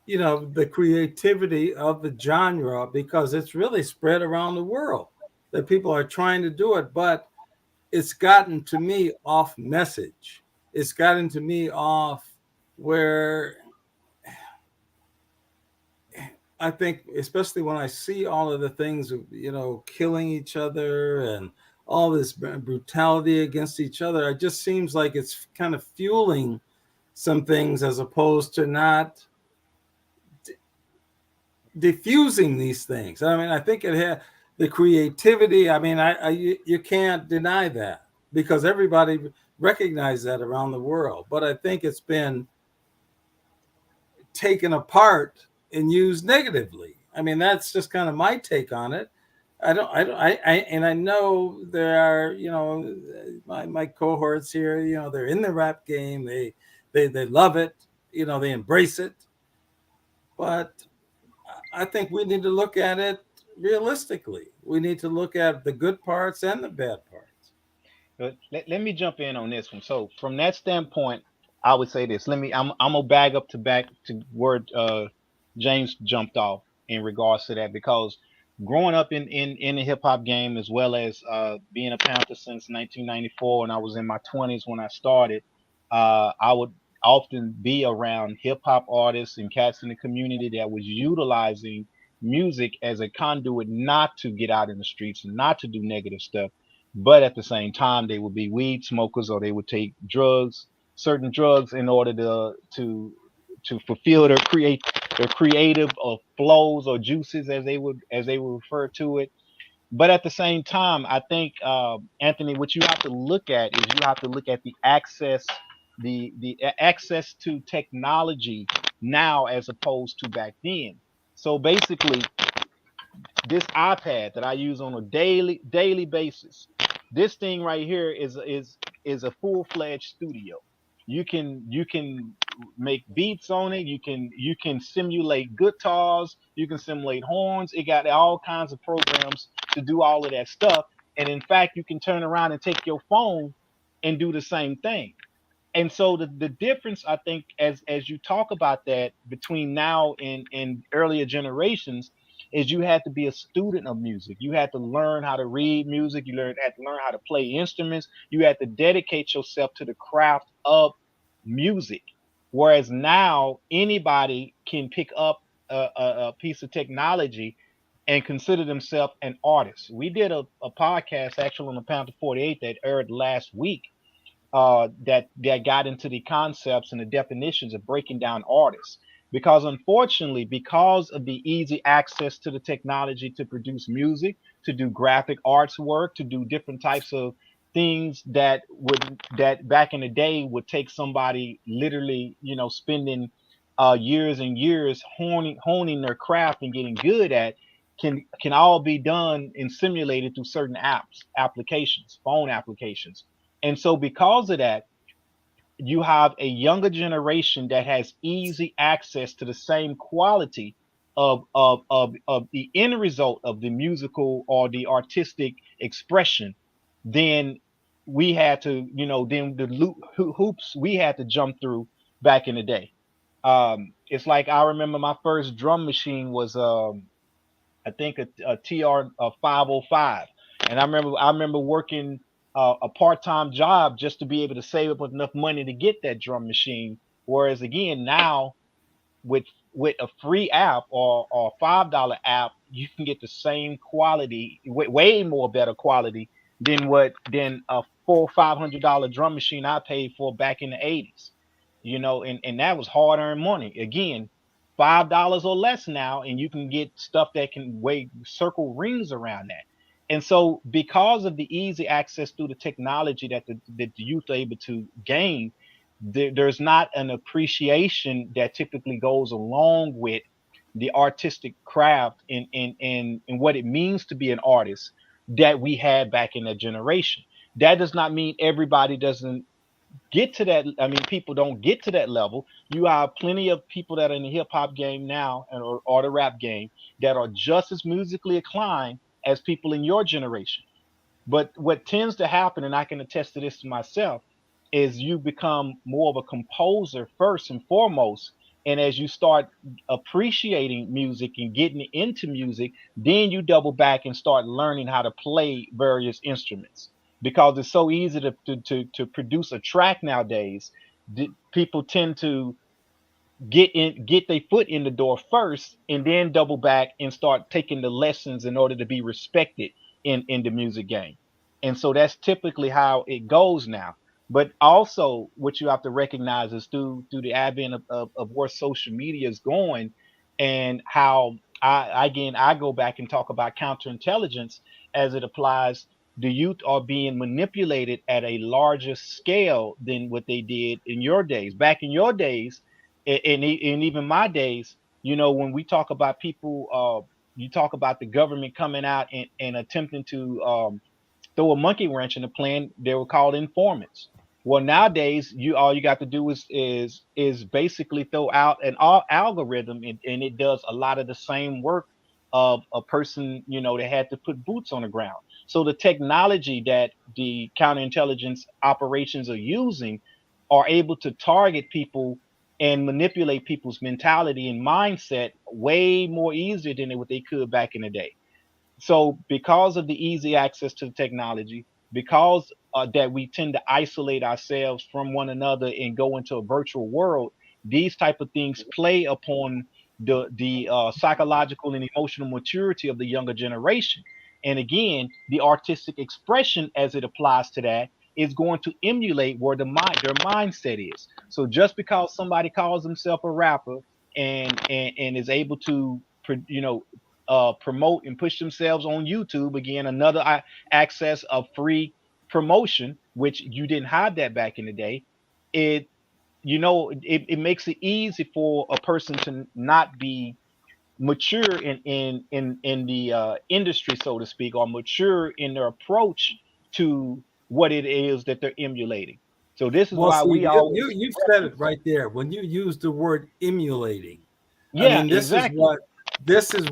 the creativity of the genre, because it's really spread around the world that people are trying to do it, but it's gotten to me off message. It's gotten to me off where I think, especially when I see all of the things, killing each other and all this brutality against each other, it just seems like it's kind of fueling some things as opposed to not diffusing these things. I mean, I think it had the creativity. I mean, you can't deny that because everybody recognizes that around the world. But I think it's been taken apart and used negatively. I mean, that's just kind of my take on it. And I know there are, my cohorts here, they're in the rap game. They love it. They embrace it. But I think we need to look at it realistically. We need to look at the good parts and the bad parts. But let me jump in on this one. So from that standpoint, I would say this. I'm gonna bag up to back to where James jumped off in regards to that because growing up in the hip hop game as well as being a Panther since 1994 and I was in my 20s when I started, I would often be around hip hop artists and cats in the community that was utilizing music as a conduit not to get out in the streets and not to do negative stuff, but at the same time they would be weed smokers or they would take drugs, certain drugs, in order to fulfill their creative flows or juices as they would refer to it. But at the same time, I think Anthony, what you have to look at is you have to look at the access to technology now as opposed to back then. So basically, this iPad that I use on a daily basis. This thing right here is a full fledged studio. You can make beats on it. You can simulate guitars. You can simulate horns. It got all kinds of programs to do all of that stuff. And in fact, you can turn around and take your phone and do the same thing. And so the difference, I think, as you talk about that between now and earlier generations, is you had to be a student of music. You had to learn how to read music. Had to learn how to play instruments. You had to dedicate yourself to the craft of music. Whereas now anybody can pick up a piece of technology and consider themselves an artist. We did a podcast actually on the Panther 48 that aired last week, that got into the concepts and the definitions of breaking down artists. Because unfortunately, because of the easy access to the technology to produce music, to do graphic arts work, to do different types of things that back in the day would take somebody literally, spending years and years honing their craft and getting good at, can all be done and simulated through certain applications, phone applications. And so, because of that, you have a younger generation that has easy access to the same quality of the end result of the musical or the artistic expression than we had to, then the hoops we had to jump through back in the day. It's like I remember my first drum machine was I think a TR 505. And I remember working a part-time job just to be able to save up enough money to get that drum machine. Whereas again now with a free app or $5 app, you can get the same quality, way more better quality than a $400-500 drum machine I paid for back in the 80s. And that was hard earned money. Again, $5 or less now, and you can get stuff that can weigh circle rings around that. And so, because of the easy access through the technology that the youth are able to gain, there's not an appreciation that typically goes along with the artistic craft and what it means to be an artist that we had back in that generation. That does not mean everybody doesn't get to that. I mean, people don't get to that level. You have plenty of people that are in the hip hop game now or the rap game that are just as musically inclined as people in your generation. But what tends to happen, and I can attest to this to myself, is you become more of a composer first and foremost. And as you start appreciating music and getting into music, then you double back and start learning how to play various instruments. Because it's so easy to produce a track nowadays. People tend to get their foot in the door first and then double back and start taking the lessons in order to be respected in the music game. And so that's typically how it goes now. But also what you have to recognize is through the advent of where social media is going, and how I go back and talk about counterintelligence as it applies. The youth are being manipulated at a larger scale than what they did in your days. Back in your days, and even my days, when we talk about people, you talk about the government coming out and attempting to throw a monkey wrench in the plan. They were called informants. Well, nowadays, all you got to do is basically throw out an algorithm, and it does a lot of the same work of a person, that had to put boots on the ground. So the technology that the counterintelligence operations are using are able to target people and manipulate people's mentality and mindset way more easier than what they could back in the day. So because of the easy access to the technology, because that we tend to isolate ourselves from one another and go into a virtual world, these type of things play upon the psychological and emotional maturity of the younger generation. And again, the artistic expression as it applies to that is going to emulate where their mindset is. So just because somebody calls himself a rapper and is able to promote and push themselves on YouTube, again, another access of free promotion, which you didn't have that back in the day. It makes it easy for a person to not be mature in the industry, so to speak, or mature in their approach to what it is that they're emulating. So this is Well, why see, we always you said it right there when you use the word emulating. I yeah, mean, exactly. this is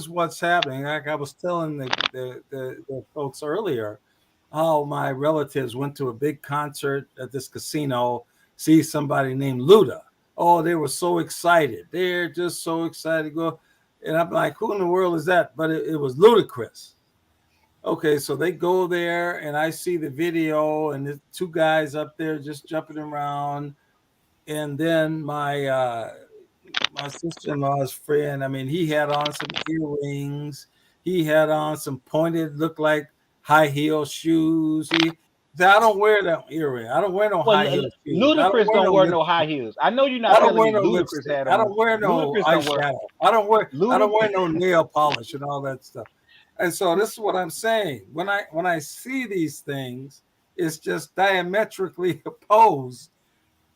what's happening. Like I was telling the folks earlier, how my relatives went to a big concert at this casino, see somebody named Luda. Oh, they were so excited. They're just so excited to go. And I'm like, who in the world is that? But it was ludicrous. Okay, so they go there, and I see the video, and the two guys up there just jumping around, and then my sister-in-law's friend. I mean, he had on some earrings. He had on some pointed, looked like high heel shoes. He said, "I don't wear that earring. I don't wear no Well, high heel shoes. I don't Ludacris wear don't no wear no lipstick. high heels. I know you're I not don't telling wear me no Ludacris lipstick. had I on. don't wear no Ludacris don't wear eyeshadow. I don't wear Ludacris. no nail polish and all that stuff." And so this is what I'm saying. When I see these things, it's just diametrically opposed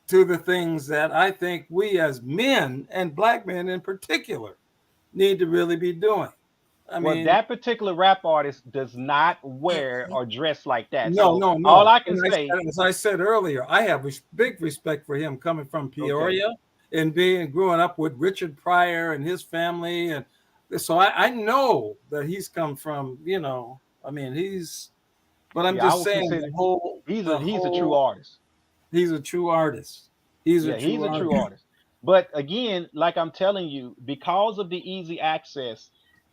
to the things that I think we as men and black men in particular need to really be doing. I Well, mean, that particular rap artist does not wear or dress like that. no, So no, all no. I can And say, as I said earlier, I have big respect for him coming from okay, Peoria and being growing up with Richard Pryor and his family, and so I know that he's come from. I mean, but I'm yeah, I just would saying consider the he's a true whole. artist. He's a true artist. He's a Yeah, he's true a true artist. artist. But again, like I'm telling you, because of the easy access,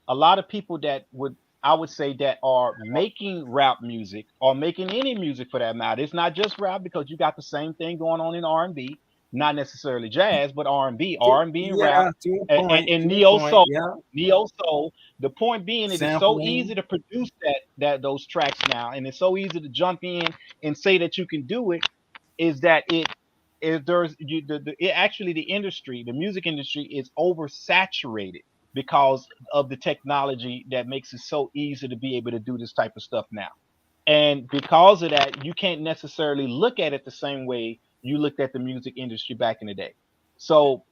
a lot of people that would, I would say, that are making rap music or making any music for that matter. It's not just rap because you got the same thing going on in R&B, not necessarily jazz, but R&B, R&B and rap, Yeah, to a point. and To a neo point. soul. Yeah, Neo soul. The point being, it is so easy sampling. to produce that those tracks now, and it's so easy to jump in and say that you can do it. Is that it? Is there's you, it, actually the industry, the music industry, is oversaturated because of the technology that makes it so easy to be able to do this type of stuff now. And because of that, you can't necessarily look at it the same way you looked at the music industry back in the day. So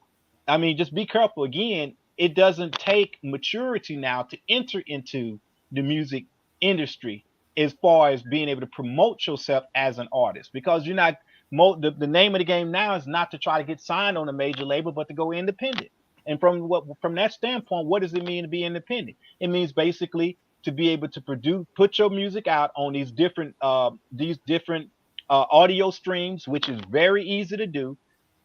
I mean, just be careful. Again, it doesn't take maturity now to enter into the music industry as far as being able to promote yourself as an artist because you're not. The name of the game now is not to try to get signed on a major label, but to go independent. And from that standpoint, what does it mean to be independent? It means basically to be able to put your music out on these different audio streams, which is very easy to do,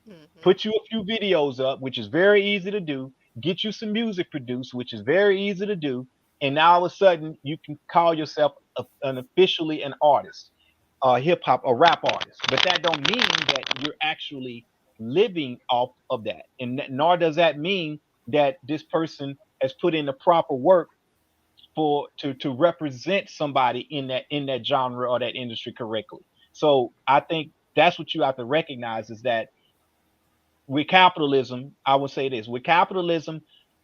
Hmm. put you a few videos up, which is very easy to do, get you some music produced, which is very easy to do, and now all of a sudden you can call yourself an officially an artist, a hip hop, a rap artist. But that don't mean that you're actually living off of that, and nor does that mean that this person has put in the proper work for to represent somebody in that genre or that industry correctly. So I think that's what you have to recognize is that with capitalism, I would say this: with capitalism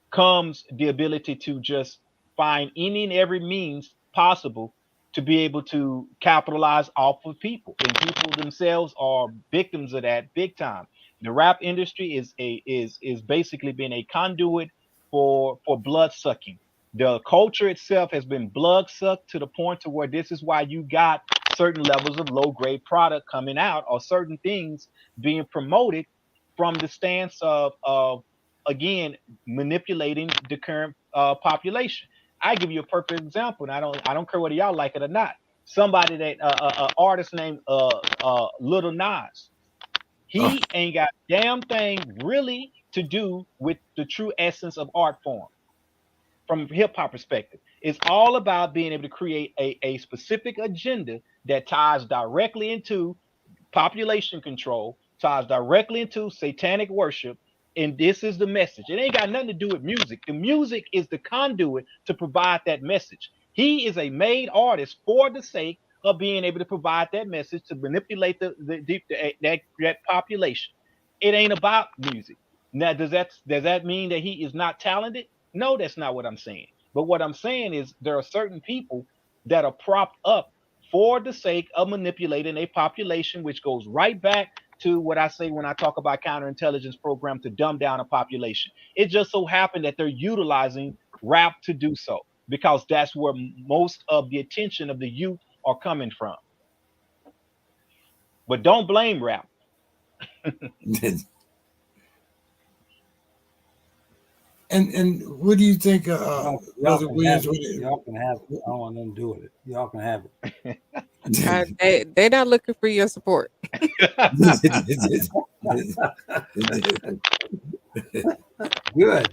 comes the ability to just find any and every means possible to be able to capitalize off of people, and people themselves are victims of that big time. The rap industry is basically been a conduit for blood sucking. The culture itself has been blood sucked to the point to where this is why you got certain levels of low grade product coming out or certain things being promoted from the stance of again manipulating the current population. I give you a perfect example, and I don't care whether y'all like it or not. Somebody that artist named Little Nas, Oh, he ain't got damn thing really to do with the true essence of art form from a hip hop perspective. It's all about being able to create a specific agenda that ties directly into population control, ties directly into satanic worship. And this is the message. It ain't got nothing to do with music. The music is the conduit to provide that message. He is a made artist for the sake of being able to provide that message to manipulate that population. It ain't about music. Now, does that mean that he is not talented? No, that's not what I'm saying. But what I'm saying is there are certain people that are propped up for the sake of manipulating a population, which goes right back to what I say when I talk about counterintelligence program to dumb down a population. It just so happened that they're utilizing rap to do so because that's where most of the attention of the youth are coming from. But don't blame rap. and what do you think, Y'all Brother can have Williams? it. Y'all can have it. I don't want nothing to do with it. Y'all can have it. They're not looking for your support. Good.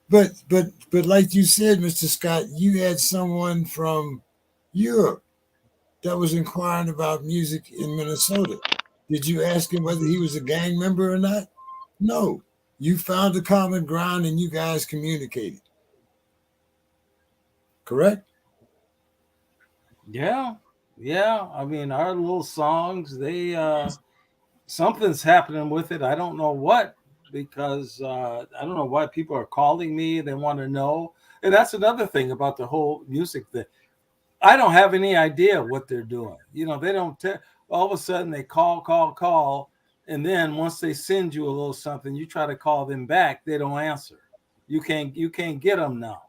but like you said, Mr. Scott, you had someone from Europe that was inquiring about music in Minnesota. Did you ask him whether he was a gang member or not? No. You found a common ground and you guys communicated. Correct? Yeah. Yeah. I mean, our little songs, they something's happening with it. I don't know what, because I don't know why people are calling me. They want to know. And that's another thing about the whole music thing. I don't have any idea what they're doing. They don't tell. All of a sudden they call, and then once they send you a little something, you try to call them back. They don't answer. You can't get them now.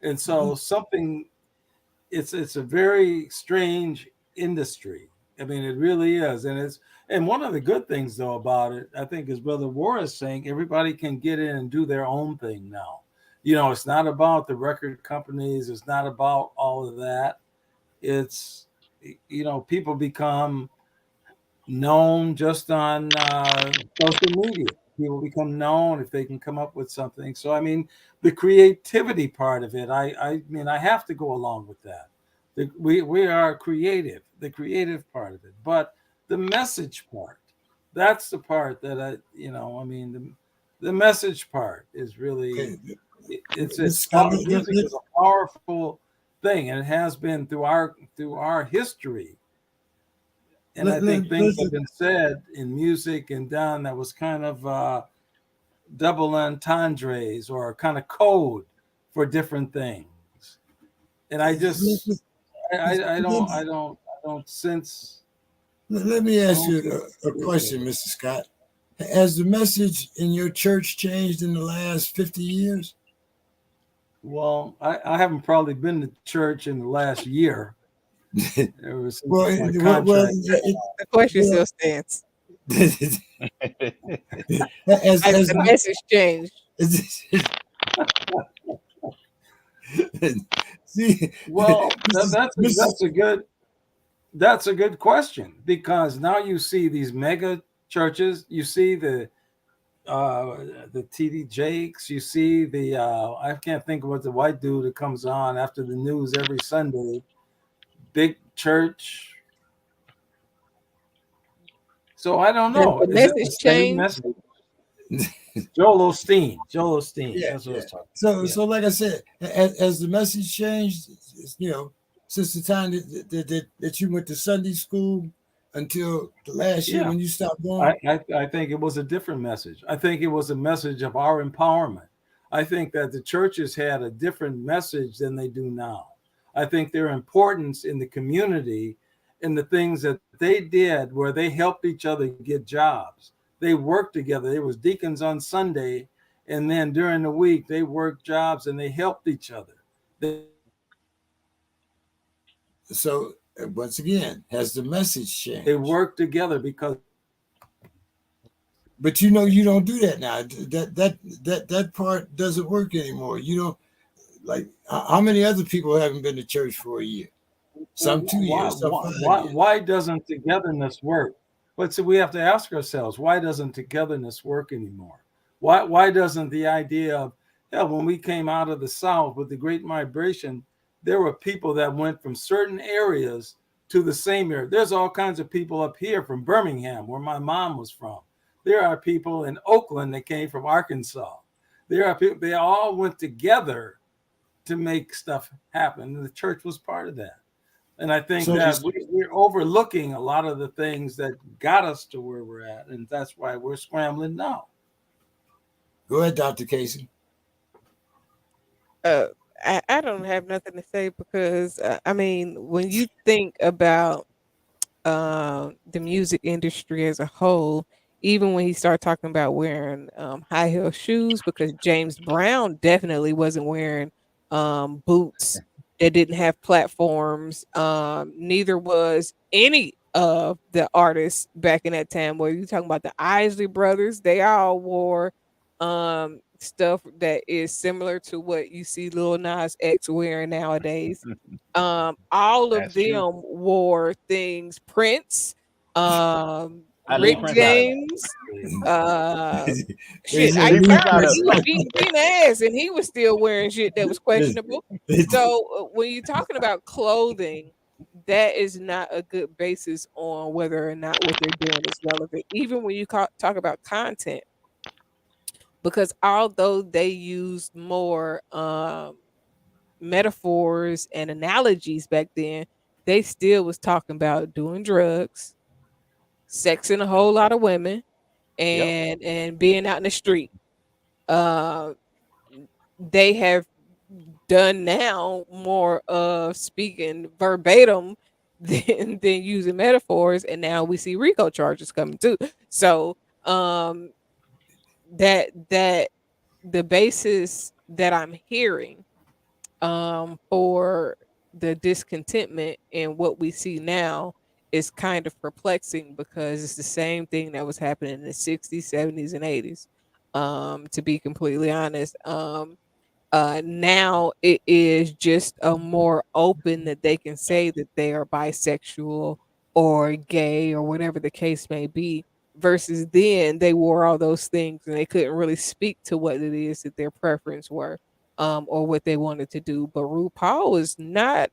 And so something. It's a very strange industry. I mean, it really is, and one of the good things though about it, I think, is Brother War is saying everybody can get in and do their own thing now. It's not about the record companies. It's not about all of that. It's people become known just on social media. people become known if they can come up with something. So I mean, the creativity part of it, I mean, I have to go along with that. We are creative, the creative part of it, but the message part, that's the part that I mean, the message part is really, Okay, it's Mr. Scott, music is a powerful thing, and it has been through our history. And I think things have been said in music and done that was kind of double entendres or kind of code for different things. And I just I don't sense let me I ask don't you sense a question, Mr. Scott. Has the message in your church changed in the last 50 years? well, I haven't probably been to church in the last year. Ever since well, my well, contract. The question well, still stands. has, Has has, the message changed? see, Well, Mrs. that's a good question, because now you see these mega churches, you see uh, the TD Jakes, you see the I can't think of what the white dude that comes on after the news every Sunday, big church. So I don't Has know. the Is it the message same changed? message? Joel Osteen. Joel Osteen. Yeah, That's what I yeah. was talking. So, Yeah. so like I said, as the message changed, since the time that you went to Sunday school until the last year Yeah. when you stopped going. I think it was a different message. I think it was a message of our empowerment. I think that the churches had a different message than they do now. I think their importance in the community and the things that they did where they helped each other get jobs. They worked together. There was deacons on Sunday, and then during the week they worked jobs and they helped each other. They worked together because they believed in each other. So once again, has the message They changed? worked together because But you don't do that now. That part doesn't work anymore. You don't like how many other people haven't been to church for a year? Some 2 years, some 5 years. why doesn't togetherness work? But so we have to ask ourselves, why doesn't togetherness work anymore? Why doesn't the idea of, hell, when we came out of the South with the Great Migration, there were people that went from certain areas to the same area. There's all kinds of people up here from Birmingham, where my mom was from. There are people in Oakland that came from Arkansas. There are people, they all went together to make stuff happen. And the church was part of that. And I think So that we're overlooking a lot of the things that got us to where we're at. And that's why we're scrambling now. go ahead, Dr. Casey. Uh, I don't have nothing to say because I mean, when you think about the music industry as a whole, even when he started talking about wearing high heel shoes, because James Brown definitely wasn't wearing boots that didn't have platforms. Neither was any of the artists back in that time. Where you talking about the Isley brothers, they all wore stuff that is similar to what you see Lil Nas X wearing nowadays. All of That's true. them wore things. Prince, I leave Rick No, Prince out of that. James, uh, They shit, said Ike Leave leave Prince out Turner, of he it. was beating Tina ass and he was still wearing shit that was questionable. it. So when you're talking about clothing, that is not a good basis on whether or not what they're doing is relevant. Even when you talk about content, because although they use more metaphors and analogies back then, they still was talking about doing drugs, sexing a Yep. whole lot of women, Yep. and being out in the street. Uh, they have done now more of speaking verbatim than using metaphors, and now we see RICO charges coming too. So that the basis that I'm hearing for the discontentment in what we see now is kind of perplexing because it's the same thing that was happening in the 60s, 70s, and 80s. To be completely honest, now it is just a more open that they can say that they are bisexual or gay or whatever the case may be versus then they wore all those things and they couldn't really speak to what it is that their preference were, or what they wanted to do. But RuPaul is not,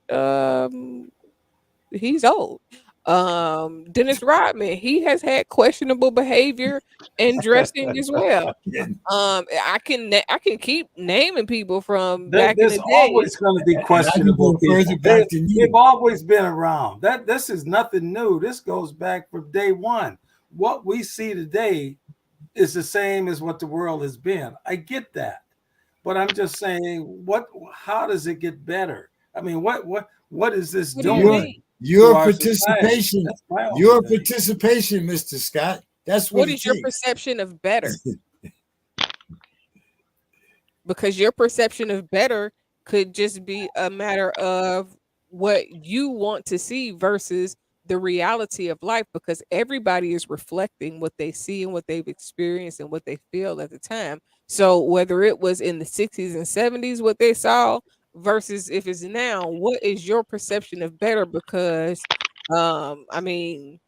he's old. Dennis Rodman, he has had questionable behavior and dressing as well. And I can keep naming people from back in There's the day. always going to be I can questionable go further people. back than They've you. always been around. This is nothing new. This goes back from day one. What we see today is the same as what the world has been. I get that, but I'm just saying, what? How does it get better? I mean, what is this What do you Your doing mean? to your our society? participation, That's my only your thing. participation, Mr. Scott. That's what What it is your takes. perception of better? Because your perception of better could just be a matter of what you want to see versus the reality of life, because everybody is reflecting what they see and what they've experienced and what they feel at the time. So whether it was in the 60s and 70s what they saw versus if it's now, what is your perception of better? Because I mean,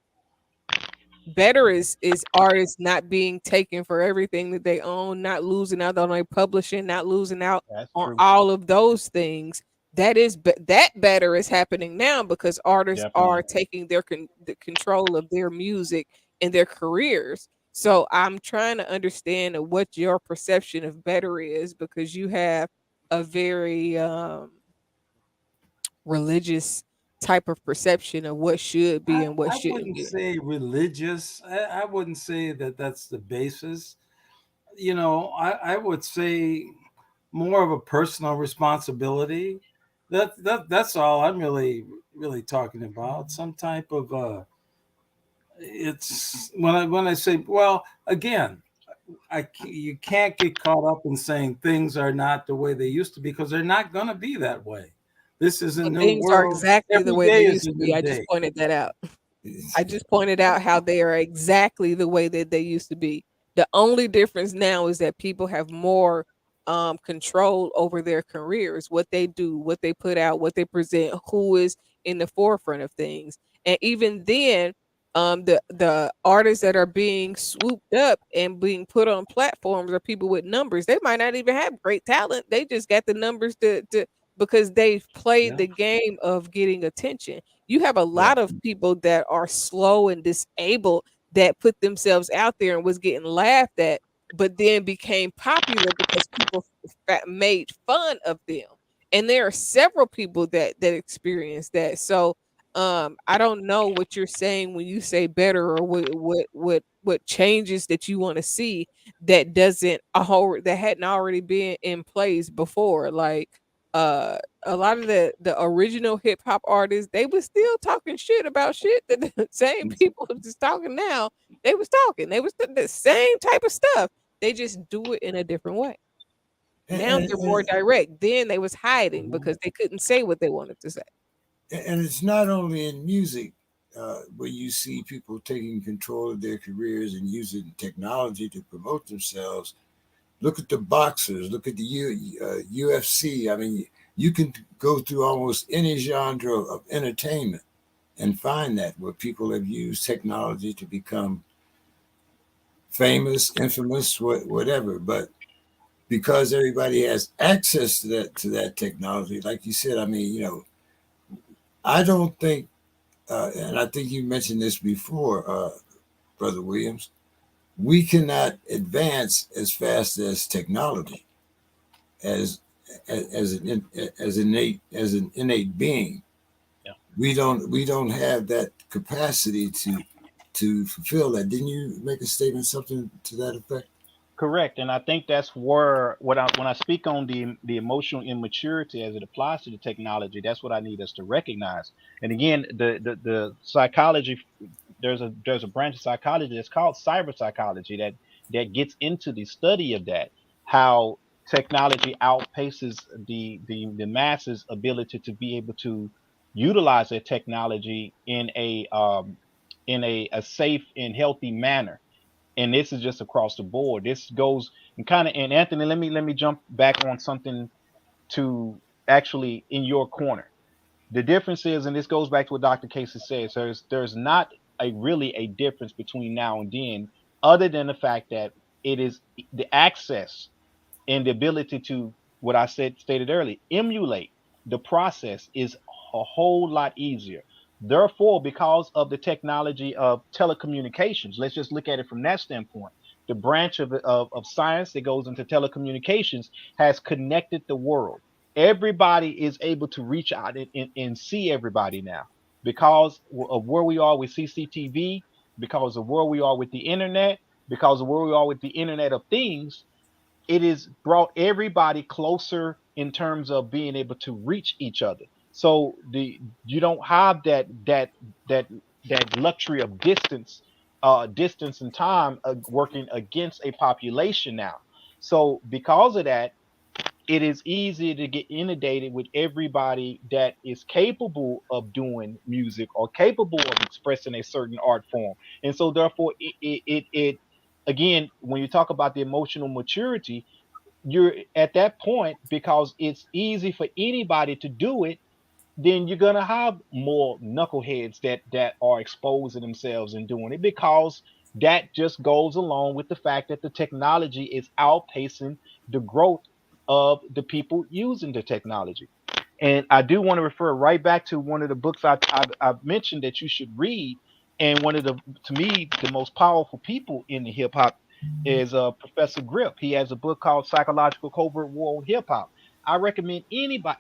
better is artists not being taken for everything that they own, not losing out on their publishing, not losing out That's on true. all of those things. That better is happening now because artists are Definitely. taking the control of their music and their careers. So I'm trying to understand what your perception of better is, because you have a very religious type of perception of what should be and what I shouldn't wouldn't be. say religious. I wouldn't say that that's the basis. I would say more of a personal responsibility. That's all I'm really talking about. Some type of it's when I say, well, again, you can't get caught up in saying things are not the way they used to be, because they're not going to be that way. This is a But new things are world. exactly the Every way they day is used a to be. new I just day. pointed that out. I just pointed out how they are exactly the way that they used to be. The only difference now is that people have more control over their careers, what they do, what they put out, what they present, who is in the forefront of things. And even then, the artists that are being swooped up and being put on platforms are people with numbers. They might not even have great talent. They just got the numbers to because they've played Yeah, the game of getting attention. You have a yeah. lot of people that are slow and disabled that put themselves out there and was getting laughed at, but then became popular because people made fun of them. And there are several people that experience that. So I don't know what you're saying when you say better, or what changes that you want to see that doesn't that hadn't already been in place before. Like uh a lot of the original hip hop artists, they was still talking shit about shit that the same people who's talking now, they was talking. They was the same type of stuff. They just do it in a different way. and, Now and, they're more and direct. Then they was hiding Mhm. because they couldn't say what they wanted to say. and it's not only in music where you see people taking control of their careers and using technology to promote themselves. Look at the boxers. Look at the UFC. I mean, you can go through almost any genre of entertainment and find that where people have used technology to become famous, infamous, whatever. But because everybody has access to that technology, like you said, I mean, I don't think, and I think you mentioned this before, Brother Williams. We cannot advance as fast as technology, as as an innate being. Yeah. We don't have that capacity to fulfill that. Didn't you make a statement something to that effect? Correct, and I think that's where when I speak on the emotional immaturity as it applies to the technology, that's what I need us to recognize. And again, the psychology, there's a branch of psychology that's called cyber psychology that gets into the study of that, how technology outpaces the masses' ability to be able to utilize their technology in a safe and healthy manner. And this is just across the board. This goes and kind of, and Anthony, let me jump back on something to actually in your corner. The difference is, and this goes back to what Dr. Casey says, there's not a really a difference between now and then, other than the fact that it is the access and the ability to, what I said stated earlier, emulate the process is a whole lot easier. Therefore, because of the technology of telecommunications, let's just look at it from that standpoint. The branch of science that goes into telecommunications has connected the world. Everybody is able to reach out and see everybody now because of where we are with CCTV, because of where we are with the internet, because of where we are with the Internet of Things. It has brought everybody closer in terms of being able to reach each other. So the you don't have that that luxury of distance and time working against a population now. So because of that, it is easy to get inundated with everybody that is capable of doing music or capable of expressing a certain art form. And so therefore it again, when you talk about the emotional maturity, you're at that point because it's easy for anybody to do it, then you're gonna have more knuckleheads that are exposing themselves and doing it because that just goes along with the fact that the technology is outpacing the growth of the people using the technology. And I do want to refer right back to one of the books I've mentioned that you should read. And one of the, to me, the most powerful people in the hip hop is Professor Grip. He has a book called Psychological Covert War on Hip Hop. I recommend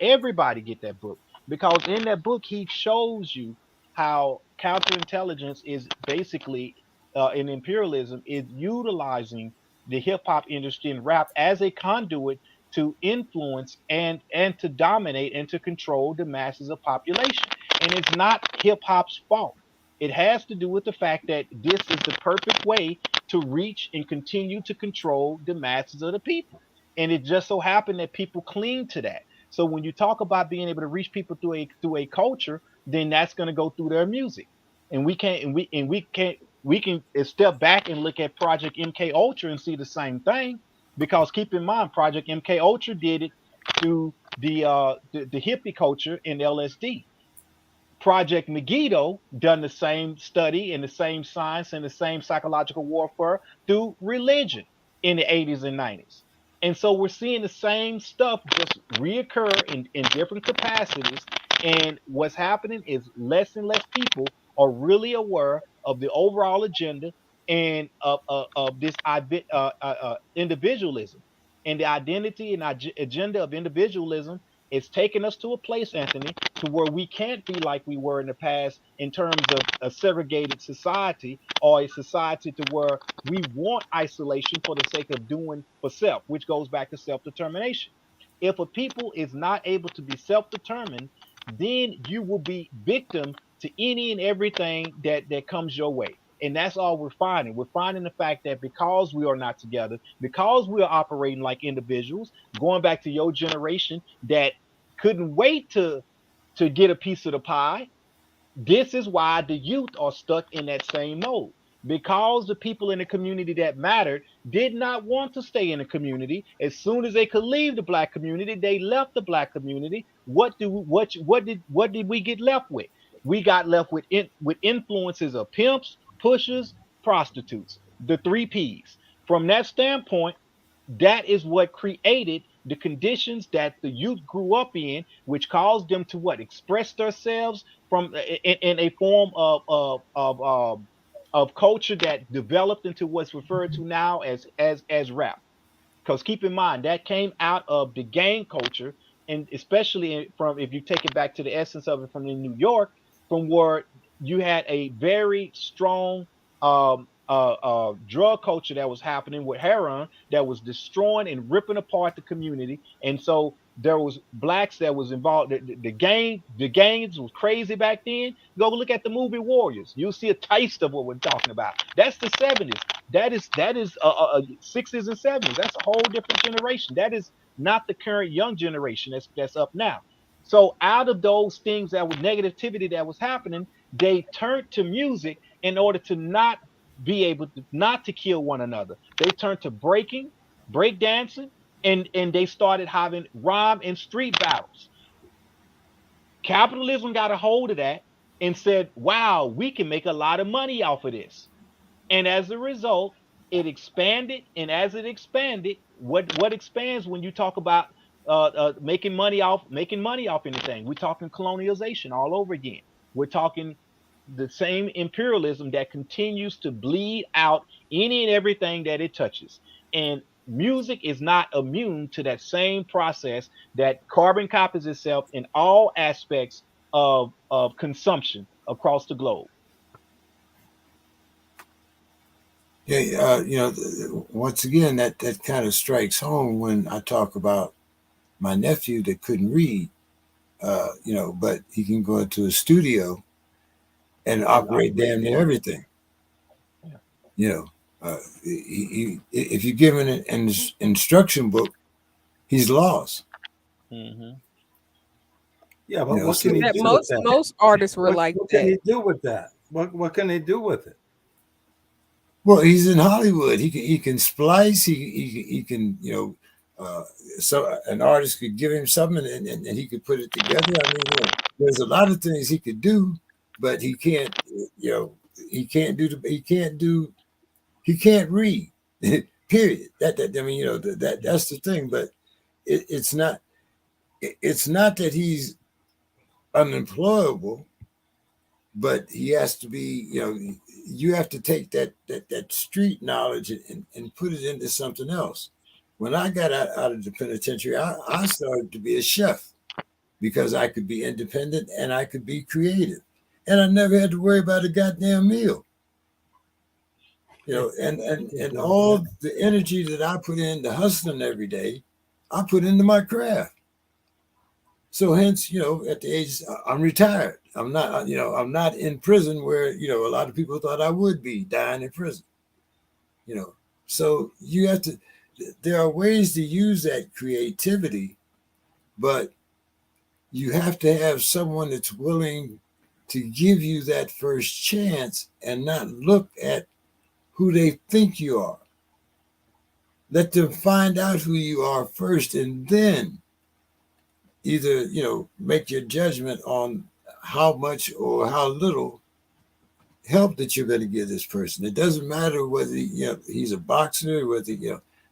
everybody get that book because in that book he shows you how counterintelligence is basically in imperialism is utilizing the hip hop industry and rap as a conduit to influence and to dominate and to control the masses of population. And it's not hip hop's fault. It has to do with the fact that this is the perfect way to reach and continue to control the masses of the people. And it just so happened that people cling to that. So when you talk about being able to reach people through a culture, then that's going to go through their music. And we can step back and look at Project MK Ultra and see the same thing because keep in mind, Project MK Ultra did it through the hippie culture and LSD. Project Megiddo done the same study and the same science and the same psychological warfare through religion in the 80s and 90s. And so we're seeing the same stuff just reoccur in different capacities. And what's happening is less and less people are really aware of the overall agenda and of this individualism. And the identity and agenda of individualism is taking us to a place, Anthony, to where we can't be like we were in the past in terms of a segregated society or a society to where we want isolation for the sake of doing for self, which goes back to self-determination. If a people is not able to be self-determined, then you will be victim to any and everything that comes your way. And that's all we're finding. We're finding the fact that because we are not together, because we are operating like individuals, going back to your generation that couldn't wait to get a piece of the pie. This is why the youth are stuck in that same mode because the people in the community that mattered did not want to stay in the community. As soon as they could leave the black community, they left the black community. What did we get left with? We got left with with influences of pimps, pushers, prostitutes, the three P's. From that standpoint, that is what created the conditions that the youth grew up in, which caused them to what express themselves from in a form of culture that developed into what's referred to now as rap. Because keep in mind that came out of the gang culture, and especially from if you take it back to the essence of it from in New York, from where you had a very strong drug culture that was happening with heroin that was destroying and ripping apart the community, and so there was blacks that was involved. The gangs was crazy back then. Go look at the movie Warriors. You'll see a taste of what we're talking about. That's the 70s. That is sixties and seventies. That's a whole different generation. That is not the current young generation that's up now. So out of those things that was negativity that was happening, they turned to music in order to not be able to not to kill one another. They turned to breaking, break dancing, and they started having rhyme and street battles. Capitalism got a hold of that, and said, wow, we can make a lot of money off of this. And as a result, it expanded. And as it expanded, what expands when you talk about making money off anything? We're talking colonialization all over again. We're talking the same imperialism that continues to bleed out any and everything that it touches. And music is not immune to that same process that carbon copies itself in all aspects of consumption across the globe. Yeah, once again, that kind of strikes home when I talk about my nephew that couldn't read, but he can go into a studio and And operate operate damn near wonderful. everything. Yeah. You know, if you give him an instruction book, he's lost. Hmm. Yeah, but what So can he That do with that? most artists were like What can that. he do with that? What can he do with it? well, he's in Hollywood. He can splice. He can so an artist could give him something and he could put it together. I mean, there's a lot of things he could do, but he can't. You know, he can't do the he can't read. Period. That I mean, that's the thing. But it's not it's not that he's unemployable, but he has to be. You have to take that street knowledge and put it into something else. When I got out of the penitentiary, I started to be a chef because I could be independent and I could be creative, and I never had to worry about a goddamn meal. And all the energy that I put into hustling every day, I put into my craft. So hence, at the age I'm retired. I'm not, I'm not in prison where a lot of people thought I would be dying in prison. You know, so you have to. There are ways to use that creativity, but you have to have someone that's willing to give you that first chance and not look at who they think you are. Let them find out who you are first, and then either make your judgment on how much or how little help that you're going to give this person. It doesn't matter whether he's a boxer, whether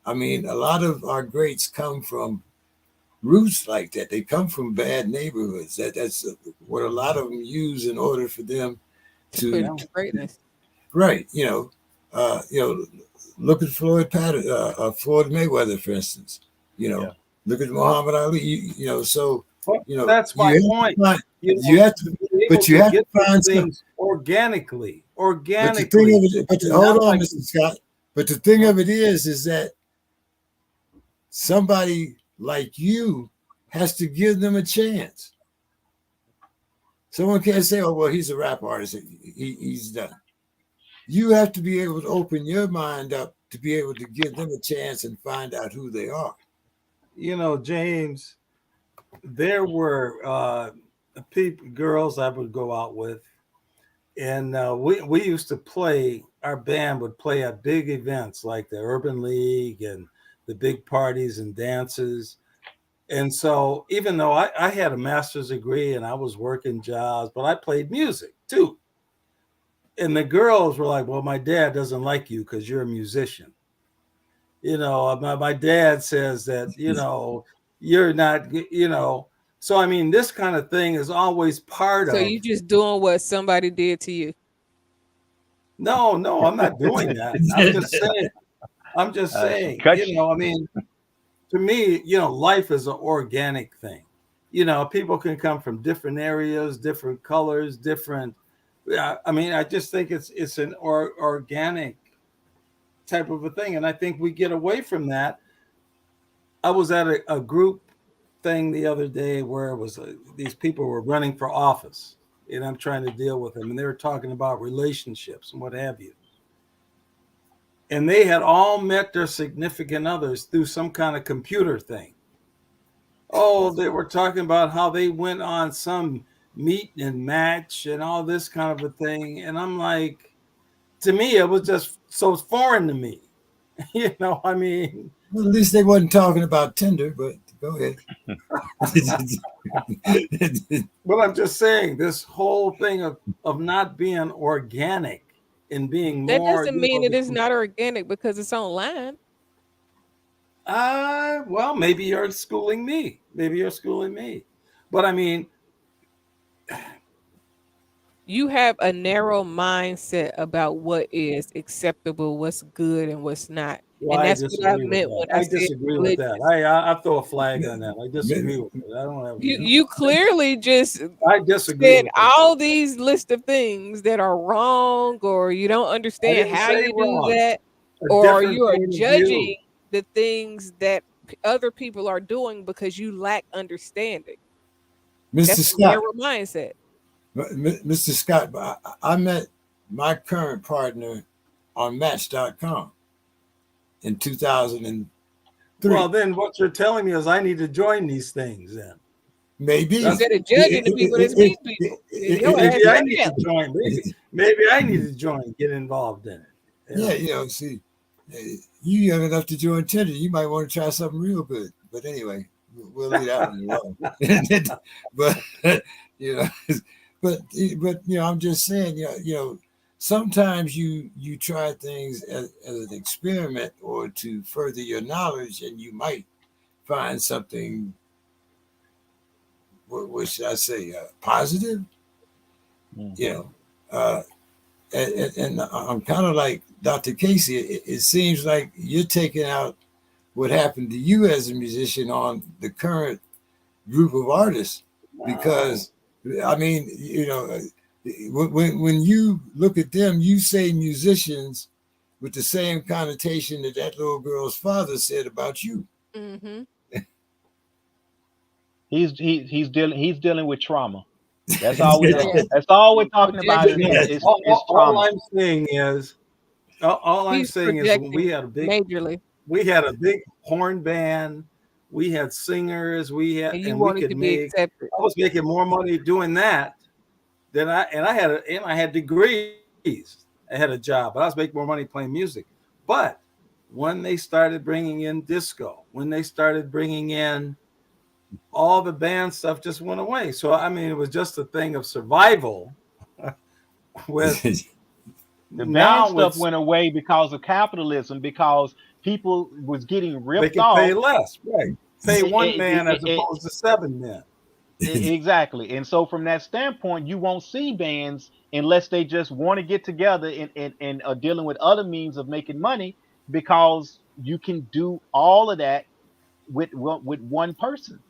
I mean, a lot of our greats come from roots like that. They come from bad neighborhoods. That's what a lot of them use in order for them To push to Yeah. to greatness. right. Uh, you know, look at Floyd Mayweather, for instance. You know, Yeah. look at Muhammad Ali. So Well, that's my you have to point. find, You you know, have to to, be able but you to have to get these find some. things organically, But the thing organically, of it, and hold not on, like Mr. Scott. But the thing of it is that somebody like you has to give them a chance. Someone can't say, "Oh, well, he's a rap artist. He's done." You have to be able to open your mind up to be able to give them a chance and find out who they are. James. There were people, girls I would go out with, and we used to play. Our band would play at big events like the Urban League and the big parties and dances. And so, even though I had a master's degree and I was working jobs, but I played music too. And the girls were like, "Well, my dad doesn't like you because you're a musician." My dad says that, you're not, So, I mean, this kind of thing is always part So you of, just doing what somebody did to you. no, no, I'm not doing that. I'm just saying, Cut you. I mean, to me, life is an organic thing. People can come from different areas, different colors, different. Yeah, I mean, I just think it's an organic type of a thing, and I think we get away from that. I was at a group thing the other day where it was these people were running for office, and I'm trying to deal with them, and they were talking about relationships and what have you. And they had all met their significant others through some kind of computer thing. Oh, they were talking about how they went on some meet and match and all this kind of a thing. And I'm like, to me, it was just so foreign to me. I mean, Well, at least they wasn't talking about Tinder, but Go ahead. But I'm just saying this whole thing of not being organic and being That more, doesn't mean it is not organic because it's online. well, maybe you're schooling me. Maybe you're schooling me. But I mean, You have a narrow mindset about what is acceptable, what's good, and what's not. well, And I that's what I disagree with meant that. when I I said disagree with that. religious. I throw a flag on that. I disagree with it. I don't have, You clearly just I disagree said with that. all these list of things that are wrong, or you don't I understand didn't how say you do wrong. that, A or different you are point of judging view. the things that other people are doing because you lack understanding. Mr. That's a Scott, narrow mindset. Mr. Scott, I met my current partner on Match.com in 2003. Well, then what you're telling me is I need to join these things. Then Maybe. that's Instead of judging the people that's meet people, your ass maybe I shut need to down. join. Maybe I need to join. Get involved in it. You Yeah, know. see, you young enough to join Tinder, you might want to try something real good. But anyway, we'll leave that one alone. But you know, but I'm just saying, sometimes you try things as an experiment or to further your knowledge, and you might find something. What should I say? Positive, you Hmm. know. Uh, and I'm kind of like Dr. Casey. It seems like you're taking out what happened to you as a musician on the current group of artists, No. because I mean, when you look at them, you say musicians with the same connotation that that little girl's father said about you. Mm-hmm. He's dealing with trauma. That's all we Yeah. that's all we're talking about Projection. is All trauma. I'm saying is, all I'm He's saying is, when projecting majorly, we had a big horn band, we had singers, and you and we wanted could to be make. accepted. I was making more money doing that than I had degrees. I had a job, but I was making more money playing music. But when they started bringing in disco, when they started bringing in all the band stuff, just went away. So I mean, it was just a thing of survival. With The band now, stuff it's went away because of capitalism, because people was getting they ripped could pay off. less, right? Pay It, one it, man it, as it, opposed to seven men. Exactly. And so from that standpoint, you won't see bands unless they just want to get together and are dealing with other means of making money, because you can do all of that with one person,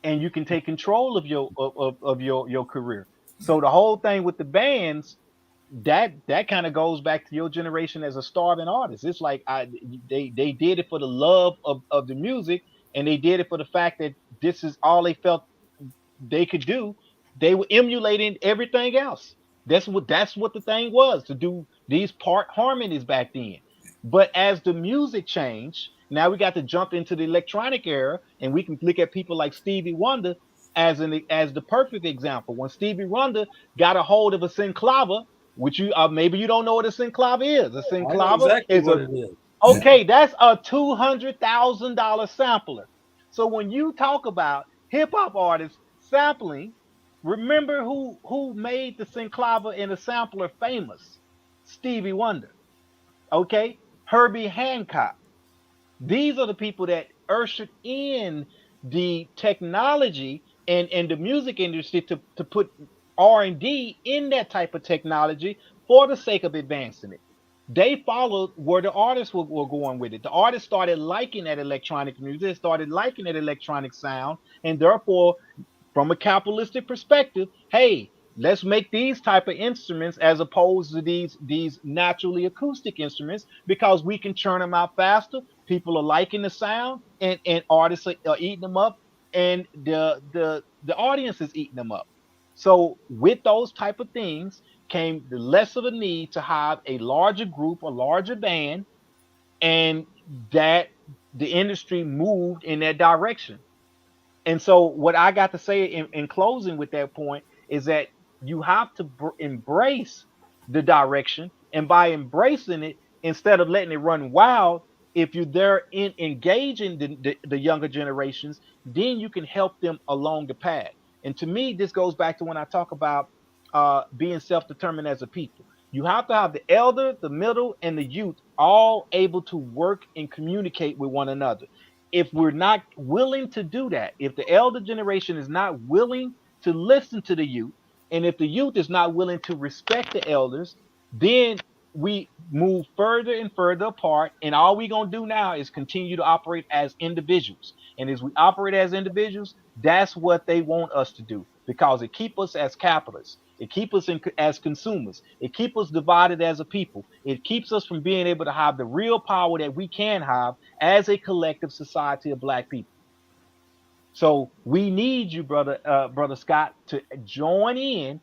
and you can take control of your career. So the whole thing with the bands, that kind of goes back to your generation as a starving artist. It's like they did it for the love of the music, and they did it for the fact that this is all they felt they could do. They were emulating everything else. That's what the thing was, to do these part harmonies back then. But as the music changed, now we got to jump into the electronic era, and we can look at people like Stevie Wonder as the perfect example. When Stevie Wonder got a hold of a synclava, which you maybe you don't know what a synclava is. A I know synclava exactly is what a it is. Okay, that's a $200,000 sampler. So when you talk about hip hop artists sampling, remember who made the synclava and the sampler famous? Stevie Wonder. Okay, Herbie Hancock. These are the people that ushered in the technology and the music industry to put R&D in that type of technology for the sake of advancing it. They followed where the artists were going with it. The artists started liking that electronic music, started liking that electronic sound, and therefore, from a capitalistic perspective, hey, let's make these type of instruments as opposed to these naturally acoustic instruments, because we can churn them out faster. People are liking the sound, and artists are eating them up, and the audience is eating them up. So with those type of things came the less of a need to have a larger group, a larger band, and that the industry moved in that direction. And so, what I got to say in closing with that point is that you have to embrace the direction, and by embracing it, instead of letting it run wild, If you're there in engaging the younger generations, then you can help them along the path. And to me, this goes back to when I talk about being self-determined as a people. You have to have the elder, the middle, and the youth all able to work and communicate with one another. If we're not willing to do that, if the elder generation is not willing to listen to the youth, and if the youth is not willing to respect the elders, then we move further and further apart. And all we're going to do now is continue to operate as individuals. And as we operate as individuals, that's what they want us to do, because it keeps us as capitalists. It keeps us as consumers. It keeps us divided as a people. It keeps us from being able to have the real power that we can have as a collective society of black people. So we need you, brother Scott, to join in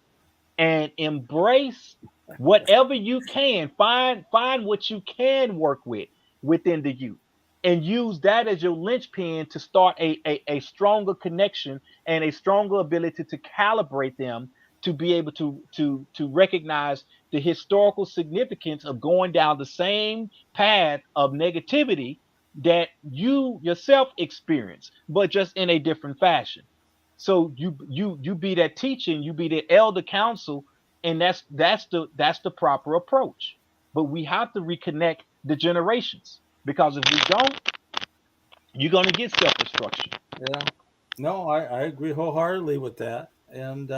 and embrace whatever you can. Find what you can work with within the youth, and use that as your linchpin to start a stronger connection and a stronger ability to calibrate them to be able to recognize the historical significance of going down the same path of negativity that you yourself experience, but just in a different fashion. So you be that teaching, you be the elder council, and that's the proper approach. But we have to reconnect the generations, because if we don't, you're gonna get self destruction. Yeah. No, I agree wholeheartedly with that. And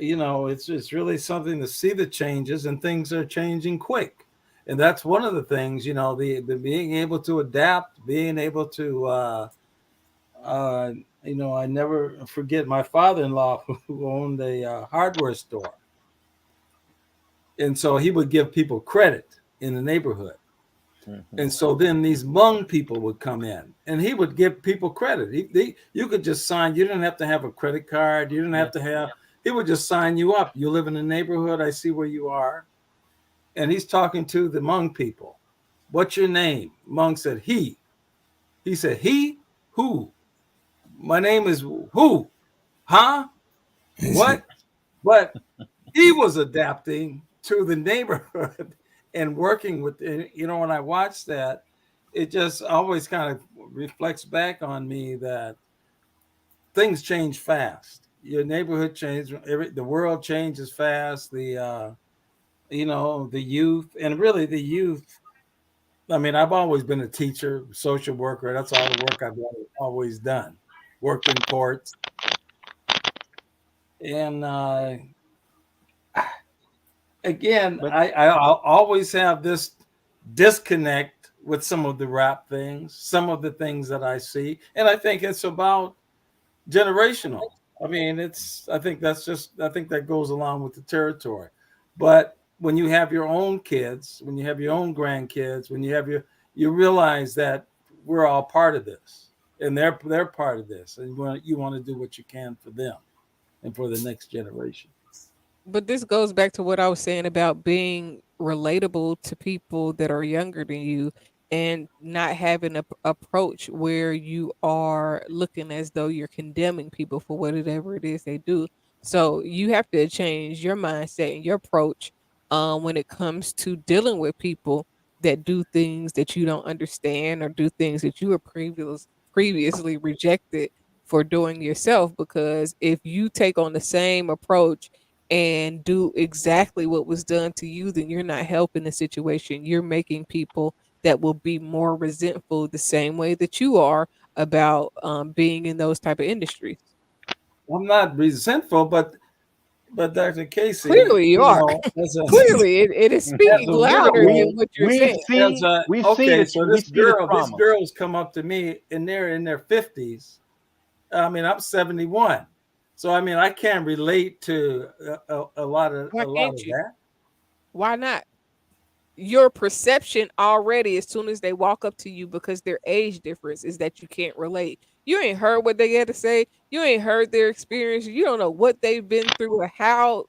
you know, it's really something to see the changes, and things are changing quick. And that's one of the things, you know, the being able to adapt, being able to uh you know, I never forget my father-in-law who owned a hardware store. And so he would give people credit in the neighborhood. Mm-hmm. And so then these Hmong people would come in, and he would give people credit. You could just sign. You didn't have to have a credit card. You didn't Yeah. have to have. He would just sign you up. You live in the neighborhood. I see where you are. And he's talking to the Hmong people. What's your name? Hmong said, he. He said, he? Who? My name is who? Huh? What? But he was adapting to the neighborhood and working with, you know, when I watched that, it just always kind of reflects back on me that things change fast. Your neighborhood changes, the world changes fast. You know, the youth, and really the youth. I mean, I've always been a teacher, social worker. That's all the work I've always done. Worked in courts, and again, But I'll always have this disconnect with some of the rap things, some of the things that I see, and I think it's about generational. I mean, I think that's just, I think that goes along with the territory. But when you have your own kids, when you have your own grandkids, when you have you realize that we're all part of this, and they're part of this, and you want to do what you can for them and for the next generation. But this goes back to what I was saying about being relatable to people that are younger than you, and not having a approach where you are looking as though you're condemning people for whatever it is they do. So you have to change your mindset and your approach when it comes to dealing with people that do things that you don't understand, or do things that you were previously rejected for doing yourself. Because if you take on the same approach and do exactly what was done to you, then you're not helping the situation. You're making people that will be more resentful the same way that you are about being in those type of industries. I'm not resentful, but Dr. Casey, Clearly, you you are. know, as a Clearly, it is as speaking a louder widower, than what you're we saying. as see a we see okay, the so we see the these trauma. girls come up to me and they're in their 50s. I mean, I'm 71. So I mean, I can't relate to Why a lot can't of you? that. Why not? Your perception already, as soon as they walk up to you, because their age difference, is that you can't relate. You ain't heard what they had to say. You ain't heard their experience. You don't know what they've been through, or how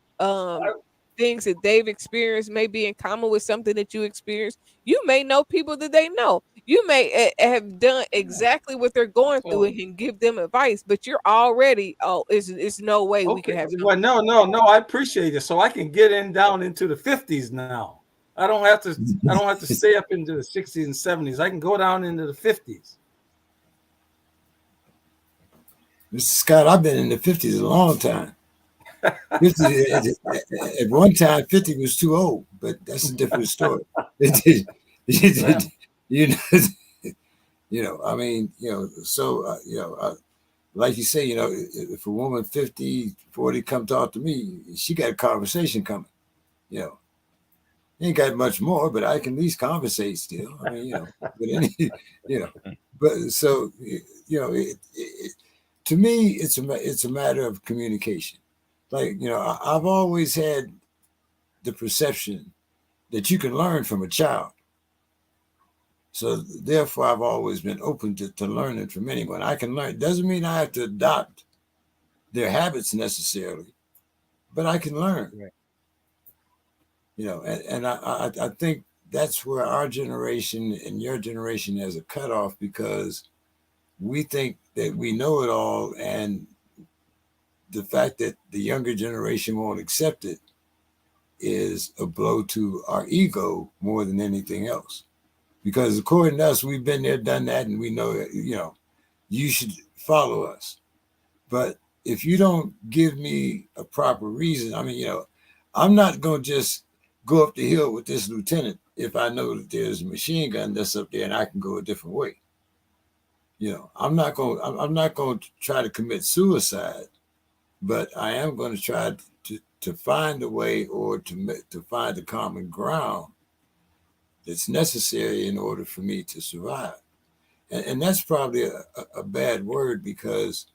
things that they've experienced may be in common with something that you experienced. You may know people that they know. You may have done exactly what they're going through So and can give them advice, but you're already, oh, it's no way we okay, can have well, something. no, I appreciate it. So I can get in down into the 50s now. I don't have to. I don't have to stay up into the 60s and 70s. I can go down into the 50s. Mr. Scott, I've been in the 50s a long time. 50, at one time, 50 was too old, but that's a different story. Yeah. you know, I mean, so, like you say, if a woman 50, 40 come talk to me, she got a conversation coming, you know. Ain't got much more, but I can at least conversate still. I mean, but any, you know, but so, to me, it's a matter of communication. Like, I've always had the perception that you can learn from a child. So therefore, I've always been open to learning from anyone. I can learn. Doesn't mean I have to adopt their habits necessarily, but I can learn. Right. And I think that's where our generation and your generation has a cutoff because we think that we know it all, and the fact that the younger generation won't accept it is a blow to our ego more than anything else. Because according to us, we've been there, done that, and we know that, you should follow us. But if you don't give me a proper reason, I mean, I'm not going to just go up the hill with this lieutenant if I know that there's a machine gun that's up there and I can go a different way. I'm not going to try to commit suicide, but I am going to try to find a way or to find a common ground that's necessary in order for me to survive. And that's probably a bad word because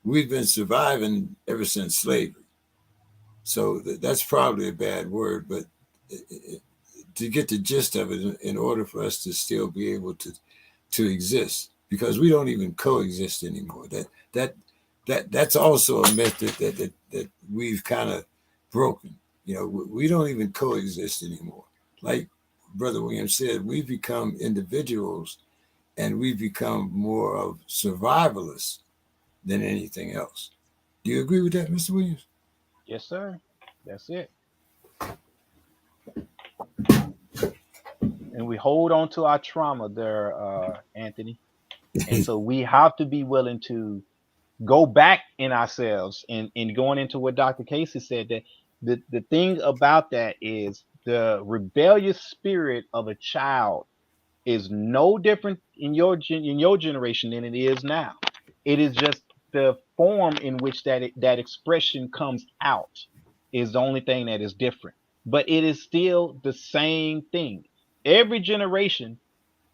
we've been surviving ever since slavery. So that's probably a bad word, but to get the gist of it, in order for us to still be able to exist, because we don't even coexist anymore. That's also a myth that we've kind of broken. We don't even coexist anymore. Like Brother William said, we've become individuals and we've become more of survivalists than anything else. Do you agree with that, Mr. Williams? Yes, sir. That's it. And we hold on to our trauma there, Anthony. And so we have to be willing to go back in ourselves and going into what Dr. Casey said, that the thing about that is the rebellious spirit of a child is no different in your generation than it is now. It is just the form in which that expression comes out is the only thing that is different. But it is still the same thing. Every generation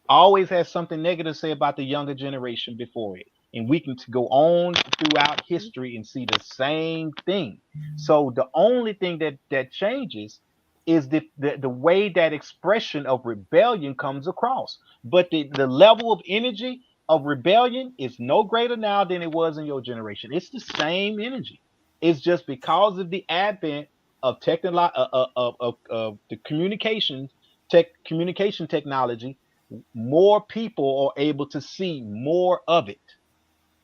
always has something negative to say about the younger generation before it. And we can go on throughout history and see the same thing. So the only thing that changes is the way that expression of rebellion comes across. But the level of energy of rebellion is no greater now than it was in your generation. It's the same energy. It's just because of the advent of of the communication technology, more people are able to see more of it.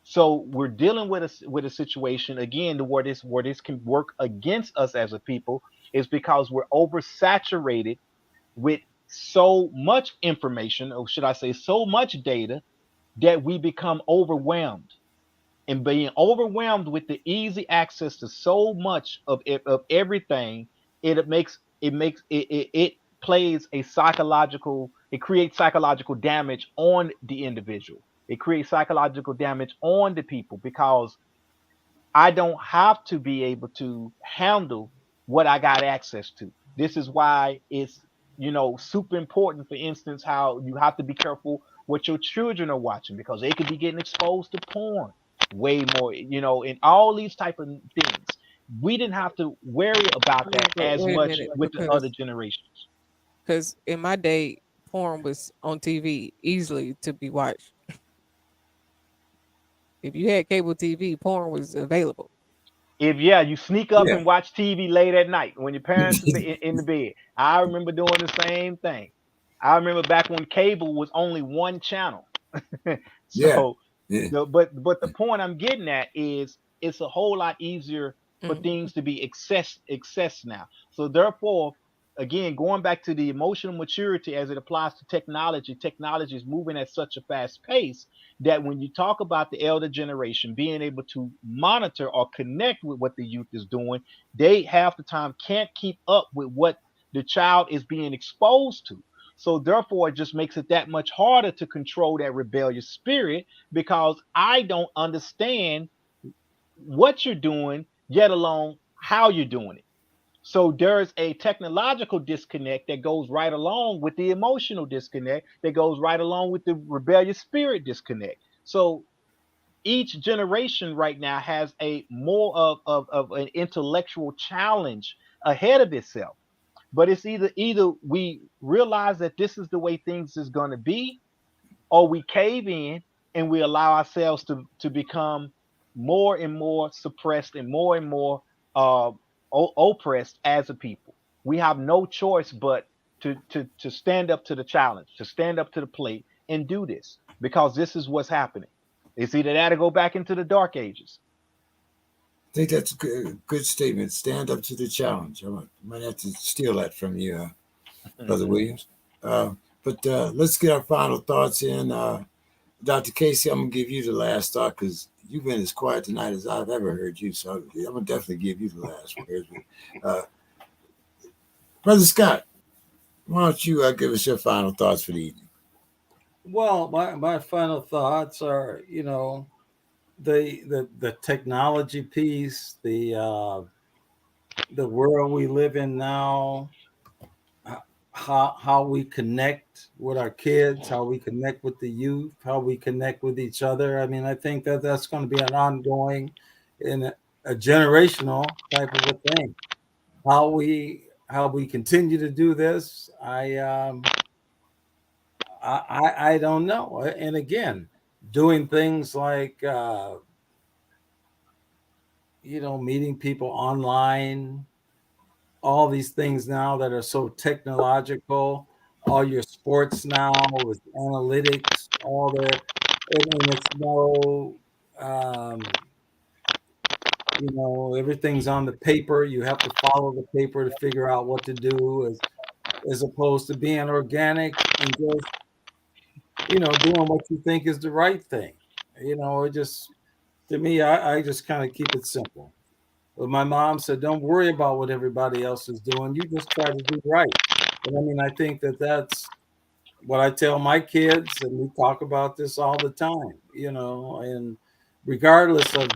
So we're dealing with a situation again to where this can work against us as a people is because we're oversaturated with so much information, or should I say so much data, that we become overwhelmed. And being overwhelmed with the easy access to so much of everything, it plays a psychological, it creates psychological damage on the individual. It creates psychological damage on the people because I don't have to be able to handle what I got access to. This is why it's, super important, for instance, how you have to be careful what your children are watching because they could be getting exposed to porn way more, and all these type of things. We didn't have to worry about Yeah, that but as wait a much minute, with the other generations. because in my day, porn was on TV easily to be watched. If you had cable TV, porn was available. If yeah, you sneak up Yeah. and watch TV late at night when your parents are in the bed. I remember doing the same thing. I remember back when cable was only one channel. Yeah. So Yeah. but the point I'm getting at is it's a whole lot easier for Mm. things to be access now. So therefore, again, going back to the emotional maturity as it applies to technology, technology is moving at such a fast pace that when you talk about the elder generation being able to monitor or connect with what the youth is doing, they half the time can't keep up with what the child is being exposed to. So therefore, it just makes it that much harder to control that rebellious spirit because I don't understand what you're doing, yet alone how you're doing it. So there's a technological disconnect that goes right along with the emotional disconnect that goes right along with the rebellious spirit disconnect. So each generation right now has a more of an intellectual challenge ahead of itself. But it's either we realize that this is the way things is going to be, or we cave in and we allow ourselves to become more and more suppressed and more uh, oppressed as a people. We have no choice but to stand up to the challenge, to stand up to the plate and do this because this is what's happening. It's either that or go back into the dark ages. I think that's a good statement. Stand up to the challenge. Might have to steal that from you, Brother Williams. Uh, but let's get our final thoughts in. Dr. Casey, I'm going to give you the last thought because you've been as quiet tonight as I've ever heard you. So I'm going to definitely give you the last word. Uh, Brother Scott, why don't you give us your final thoughts for the evening? Well, my final thoughts are, the technology piece, the world we live in now, how we connect with our kids, how we connect with the youth, how we connect with each other. I mean, I think that that's going to be an ongoing and a generational type of a thing. How we continue to do this, I don't know. And again, doing things like meeting people online, all these things now that are so technological, all your sports now with analytics, all the, and it's no, um, everything's on the paper. You have to follow the paper to figure out what to do, as opposed to being organic and just, doing what you think is the right thing. It just, to me, I just kind of keep it simple. But my mom said, "Don't worry about what everybody else is doing. You just try to do right." And I mean, I think that that's what I tell my kids, and we talk about this all the time. And regardless of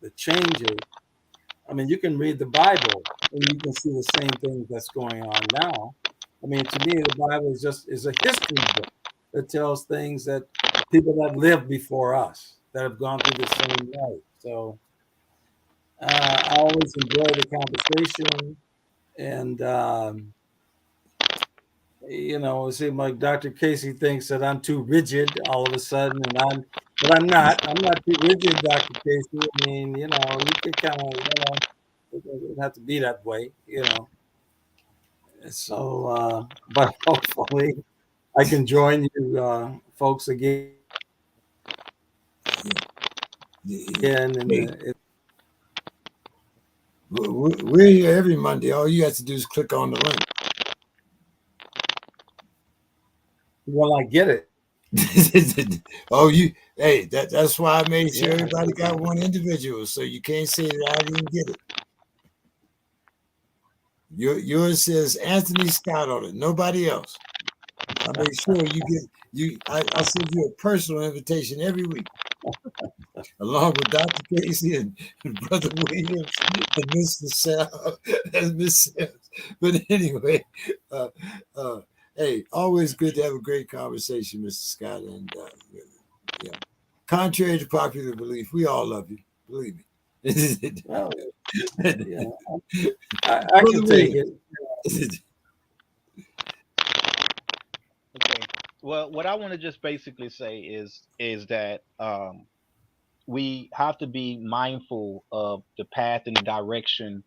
the changes, I mean, you can read the Bible and you can see the same things that's going on now. I mean, to me, the Bible is a history book that tells things that people that lived before us that have gone through the same life. So I always enjoy the conversation, and it seems like Dr. Casey thinks that I'm too rigid all of a sudden, but I'm not. I'm not too rigid, Dr. Casey. I mean, you could kind of, it doesn't have to be that way. So, but hopefully, I can join you folks again Hey, we're here every Monday. All you have to do is click on the link. when I get it. Oh, hey, that's why I made sure Yeah. everybody got one individual, so you can't say that I didn't get it. Yours says Anthony Scott on it, nobody else. I make sure you get you. I send you a personal invitation every week, along with Dr. Casey and Brother Williams and Mr. Sal and Miss Sims. But anyway, uh, uh, hey, always good to have a great conversation, Mr. Scott. And yeah, contrary to popular belief, we all love you. Believe me. Well, Brother yeah, I can take it. Williams. Okay. Well, what I want to just basically say is that we have to be mindful of the path and the direction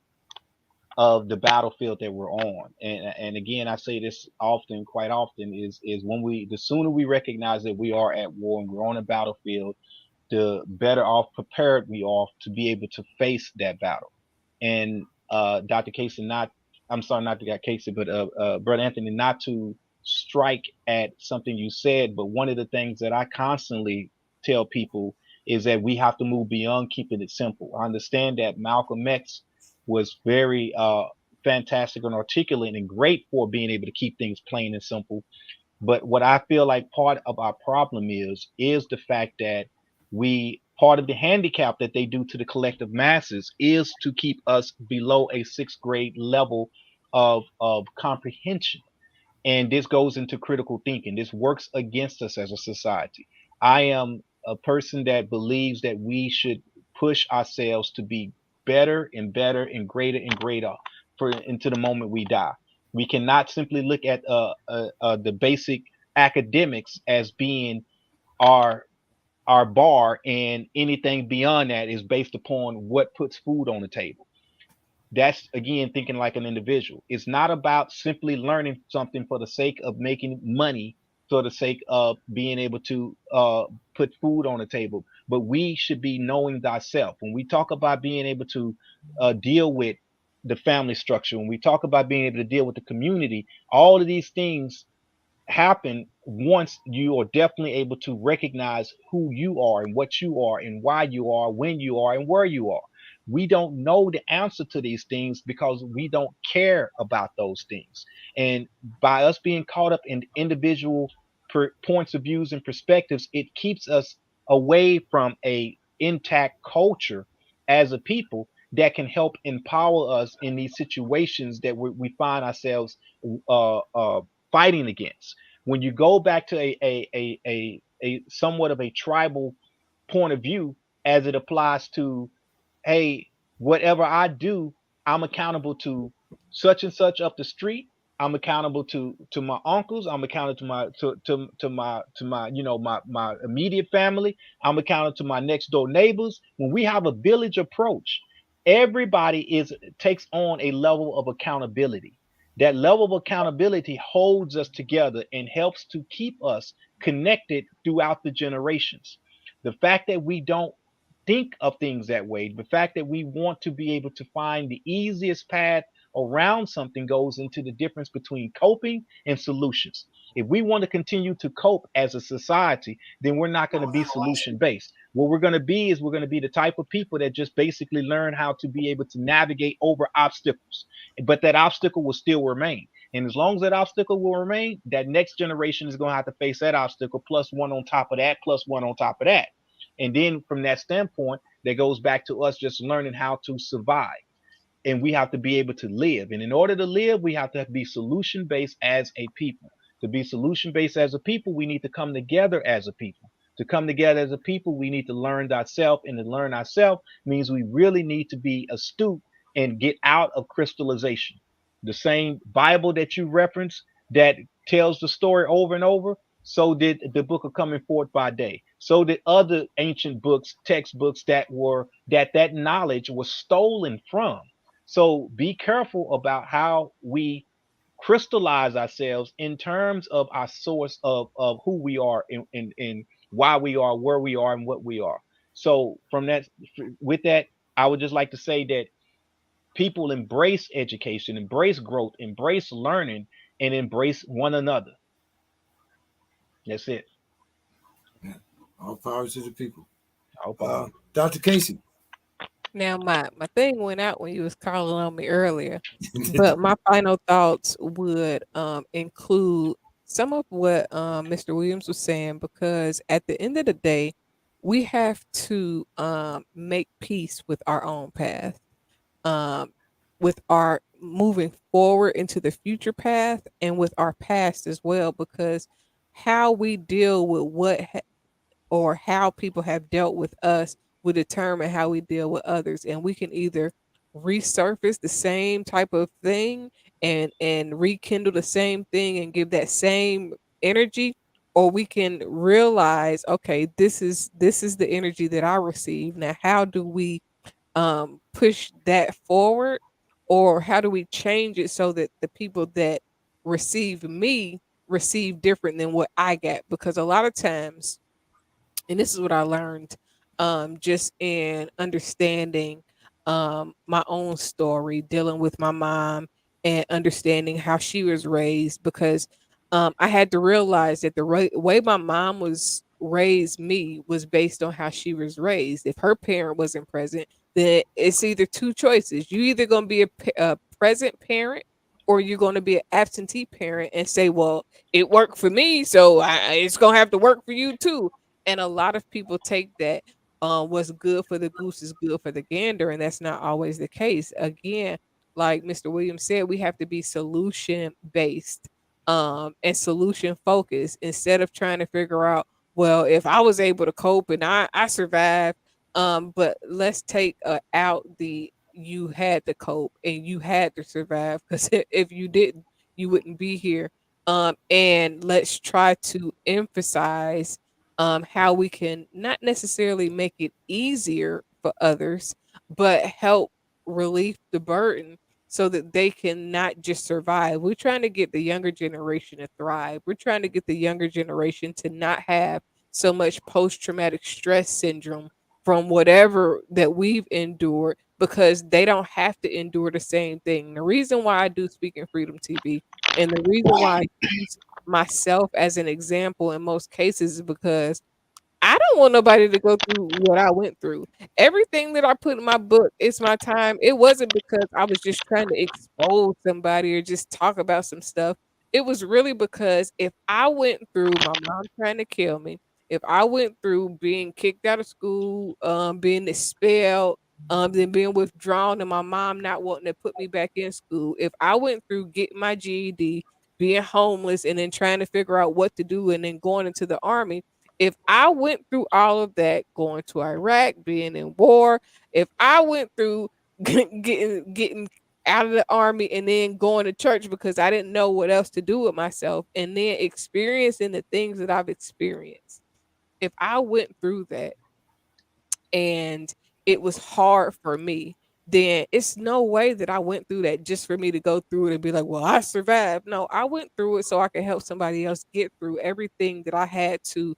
of the battlefield that we're on. And again, I say this often, quite often, is when the sooner we recognize that we are at war and we're on a battlefield, the better off prepared we are to be able to face that battle. And Dr. Casey, not I'm sorry, not to get Casey, but brother Anthony, not to strike at something you said, but one of the things that I constantly tell people is that we have to move beyond keeping it simple. I understand that Malcolm X was very fantastic and articulate and great for being able to keep things plain and simple, but what I feel like part of our problem is the fact that we part of the handicap that they do to the collective masses is to keep us below a sixth grade level of comprehension. And this goes into critical thinking. This works against us as a society. I am a person that believes that we should push ourselves to be better and better and greater for into the moment we die. We cannot simply look at the basic academics as being our our bar, and anything beyond that is based upon what puts food on the table. That's again thinking like an individual. It's not about simply learning something for the sake of making money, for the sake of being able to put food on the table, but we should be knowing thyself. When we talk about being able to deal with the family structure, when we talk about being able to deal with the community, all of these things happen once you are definitely able to recognize who you are and what you are and why you are, when you are, and where you are. We don't know the answer to these things because we don't care about those things. And by us being caught up in individual points of views and perspectives, it keeps us away from a intact culture as a people that can help empower us in these situations that we find ourselves uh, uh, fighting against. When you go back to a somewhat of a tribal point of view as it applies to, hey, whatever I do, I'm accountable to such and such up the street. I'm accountable to my uncles. I'm accountable to my my immediate family. I'm accountable to my next door neighbors. When we have a village approach, everybody is takes on a level of accountability. That level of accountability holds us together and helps to keep us connected throughout the generations. The fact that we don't think of things that way, the fact that we want to be able to find the easiest path around something goes into the difference between coping and solutions. If we want to continue to cope as a society, then we're not going to be solution based. What we're going to be is we're going to be the type of people that just basically learn how to be able to navigate over obstacles, but that obstacle will still remain. And as long as that obstacle will remain, that next generation is going to have to face that obstacle plus one on top of that, plus one on top of that. And then from that standpoint, that goes back to us just learning how to survive, and we have to be able to live. And in order to live, we have to be solution based as a people. To be solution based as a people, we need to come together as a people. To come together as a people, we need to learn ourselves, and to learn ourselves means we really need to be astute and get out of crystallization. The same Bible that you reference that tells the story over and over, so did the book of Coming Forth by Day. So did other ancient books, textbooks that knowledge was stolen from. So be careful about how we crystallize ourselves in terms of our source of who we are, and why we are, where we are, and what we are. So from that, with that, I would just like to say that people embrace education, embrace growth, embrace learning, and embrace one another. That's it. Yeah. All powers to the people. All power. Dr. Casey. Now my thing went out when you was calling on me earlier, but my final thoughts would include some of what Mr. Williams was saying, because at the end of the day, we have to make peace with our own path, um, with our moving forward into the future path, and with our past as well, because how we deal with or how people have dealt with us will determine how we deal with others. And we can either resurface the same type of thing and rekindle the same thing and give that same energy, or we can realize, okay, this is the energy that I receive. Now how do we push that forward, or how do we change it so that the people that receive me receive different than what I got? Because a lot of times, and this is what I learned just in understanding my own story, dealing with my mom and understanding how she was raised, because I had to realize that the way my mom was raised me was based on how she was raised. If her parent wasn't present, then it's either two choices. You either going to be a present parent, or you're going to be an absentee parent and say, well, it worked for me, so it's going to have to work for you too. And a lot of people take that, what's good for the goose is good for the gander, and that's not always the case. Again, like Mr. Williams said, we have to be solution based, and solution focused, instead of trying to figure out, well, if I was able to cope and I survived, but let's take out the you had to cope and you had to survive, because if you didn't, you wouldn't be here. And let's try to emphasize how we can not necessarily make it easier for others, but help relieve the burden so that they can not just survive. We're trying to get the younger generation to thrive. We're trying to get the younger generation to not have so much post traumatic stress syndrome from whatever that we've endured, because they don't have to endure the same thing. The reason why I do Speak in Freedom TV, and the reason why I use myself as an example in most cases, is because I don't want nobody to go through what I went through. Everything that I put in my book, it's my time. It wasn't because I was just trying to expose somebody or just talk about some stuff. It was really because if I went through my mom trying to kill me, if I went through being kicked out of school, being expelled, then being withdrawn, and my mom not wanting to put me back in school, if I went through getting my GED, being homeless, and then trying to figure out what to do, and then going into the army, if I went through all of that, going to Iraq, being in war, if I went through getting out of the army and then going to church because I didn't know what else to do with myself, and then experiencing the things that I've experienced, if I went through that and it was hard for me, then it's no way that I went through that just for me to go through it and be like, well, I survived. No, I went through it so I could help somebody else get through everything that I had to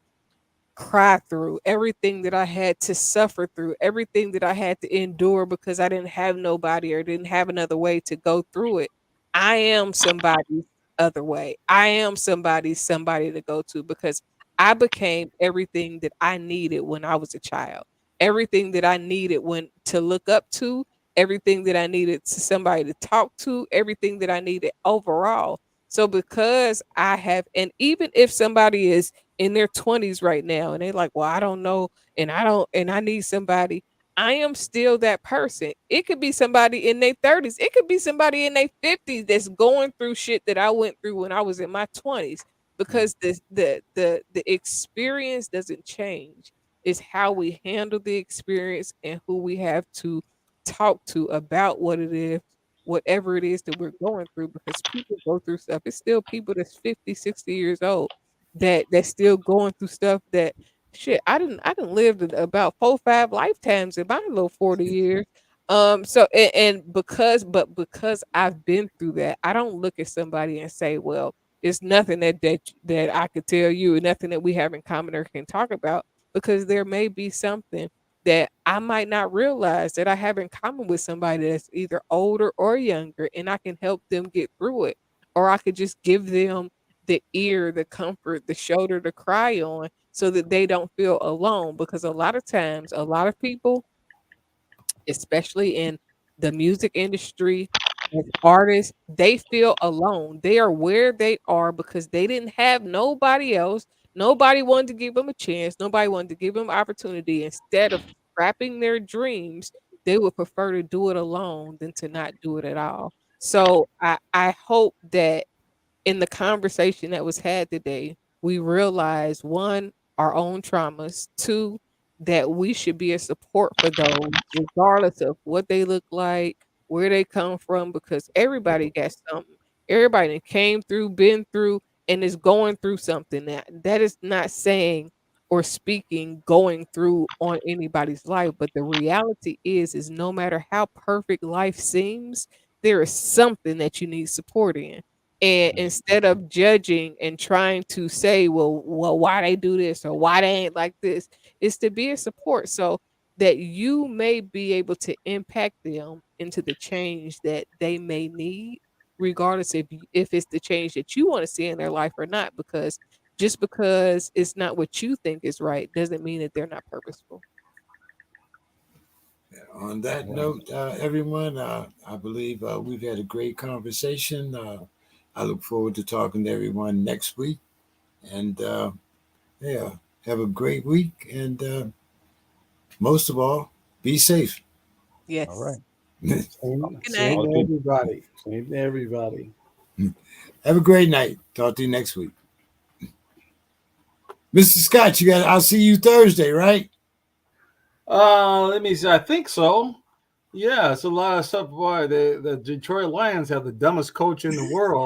cry through, everything that I had to suffer through, everything that I had to endure because I didn't have nobody or didn't have another way to go through it. I am somebody's other way. I am somebody to go to, because I became everything that I needed when I was a child. Everything that I needed when to look up to, everything that I needed to somebody to talk to, everything that I needed overall. So because I have, and even if somebody is in their 20s right now and they're like, well, I don't know, and I don't, and I need somebody, I am still that person. It could be somebody in their 30s, it could be somebody in their 50s that's going through shit that I went through when I was in my 20s, because the experience doesn't change. It's how we handle the experience and who we have to talk to about what it is, whatever it is that we're going through, because people go through stuff. It's still people that's 50, 60 years old that's still going through stuff that, shit, I didn't live about 4, 5 lifetimes in my little 40 years. So and because I've been through that, I don't look at somebody and say, well, it's nothing that I could tell you, nothing that we have in common or can talk about, because there may be something that I might not realize that I have in common with somebody that's either older or younger, and I can help them get through it. Or I could just give them the ear, the comfort, the shoulder to cry on, so that they don't feel alone. Because a lot of times, a lot of people, especially in the music industry, as artists, they feel alone. They are where they are because they didn't have nobody else. Nobody wanted to give them a chance. Nobody wanted to give them opportunity. Instead of scrapping their dreams, they would prefer to do it alone than to not do it at all. So I hope that in the conversation that was had today, we realized, one, our own traumas, two, that we should be a support for those, regardless of what they look like, where they come from, because everybody got something. Everybody that came through, been through, and is going through something. That is not saying or speaking going through on anybody's life, but the reality is no matter how perfect life seems, there is something that you need support in. And instead of judging and trying to say, well, why they do this or why they ain't like this, is to be a support so that you may be able to impact them into the change that they may need. regardless if it's the change that you want to see in their life or not. Because just because it's not what you think is right doesn't mean that they're not purposeful. On that Right. note, everyone, I believe we've had a great conversation. I look forward to talking to everyone next week. And yeah, have a great week. And most of all, be safe. All Yes. right. Same, Good same night. Y'all to too. everybody. Same to everybody. Have a great night. Talk to you next week. Mr. Scott, you got I'll see you Thursday, right? Let me see. I think so. Yeah, it's a lot of stuff. Boy, the Detroit Lions have the dumbest coach in the world.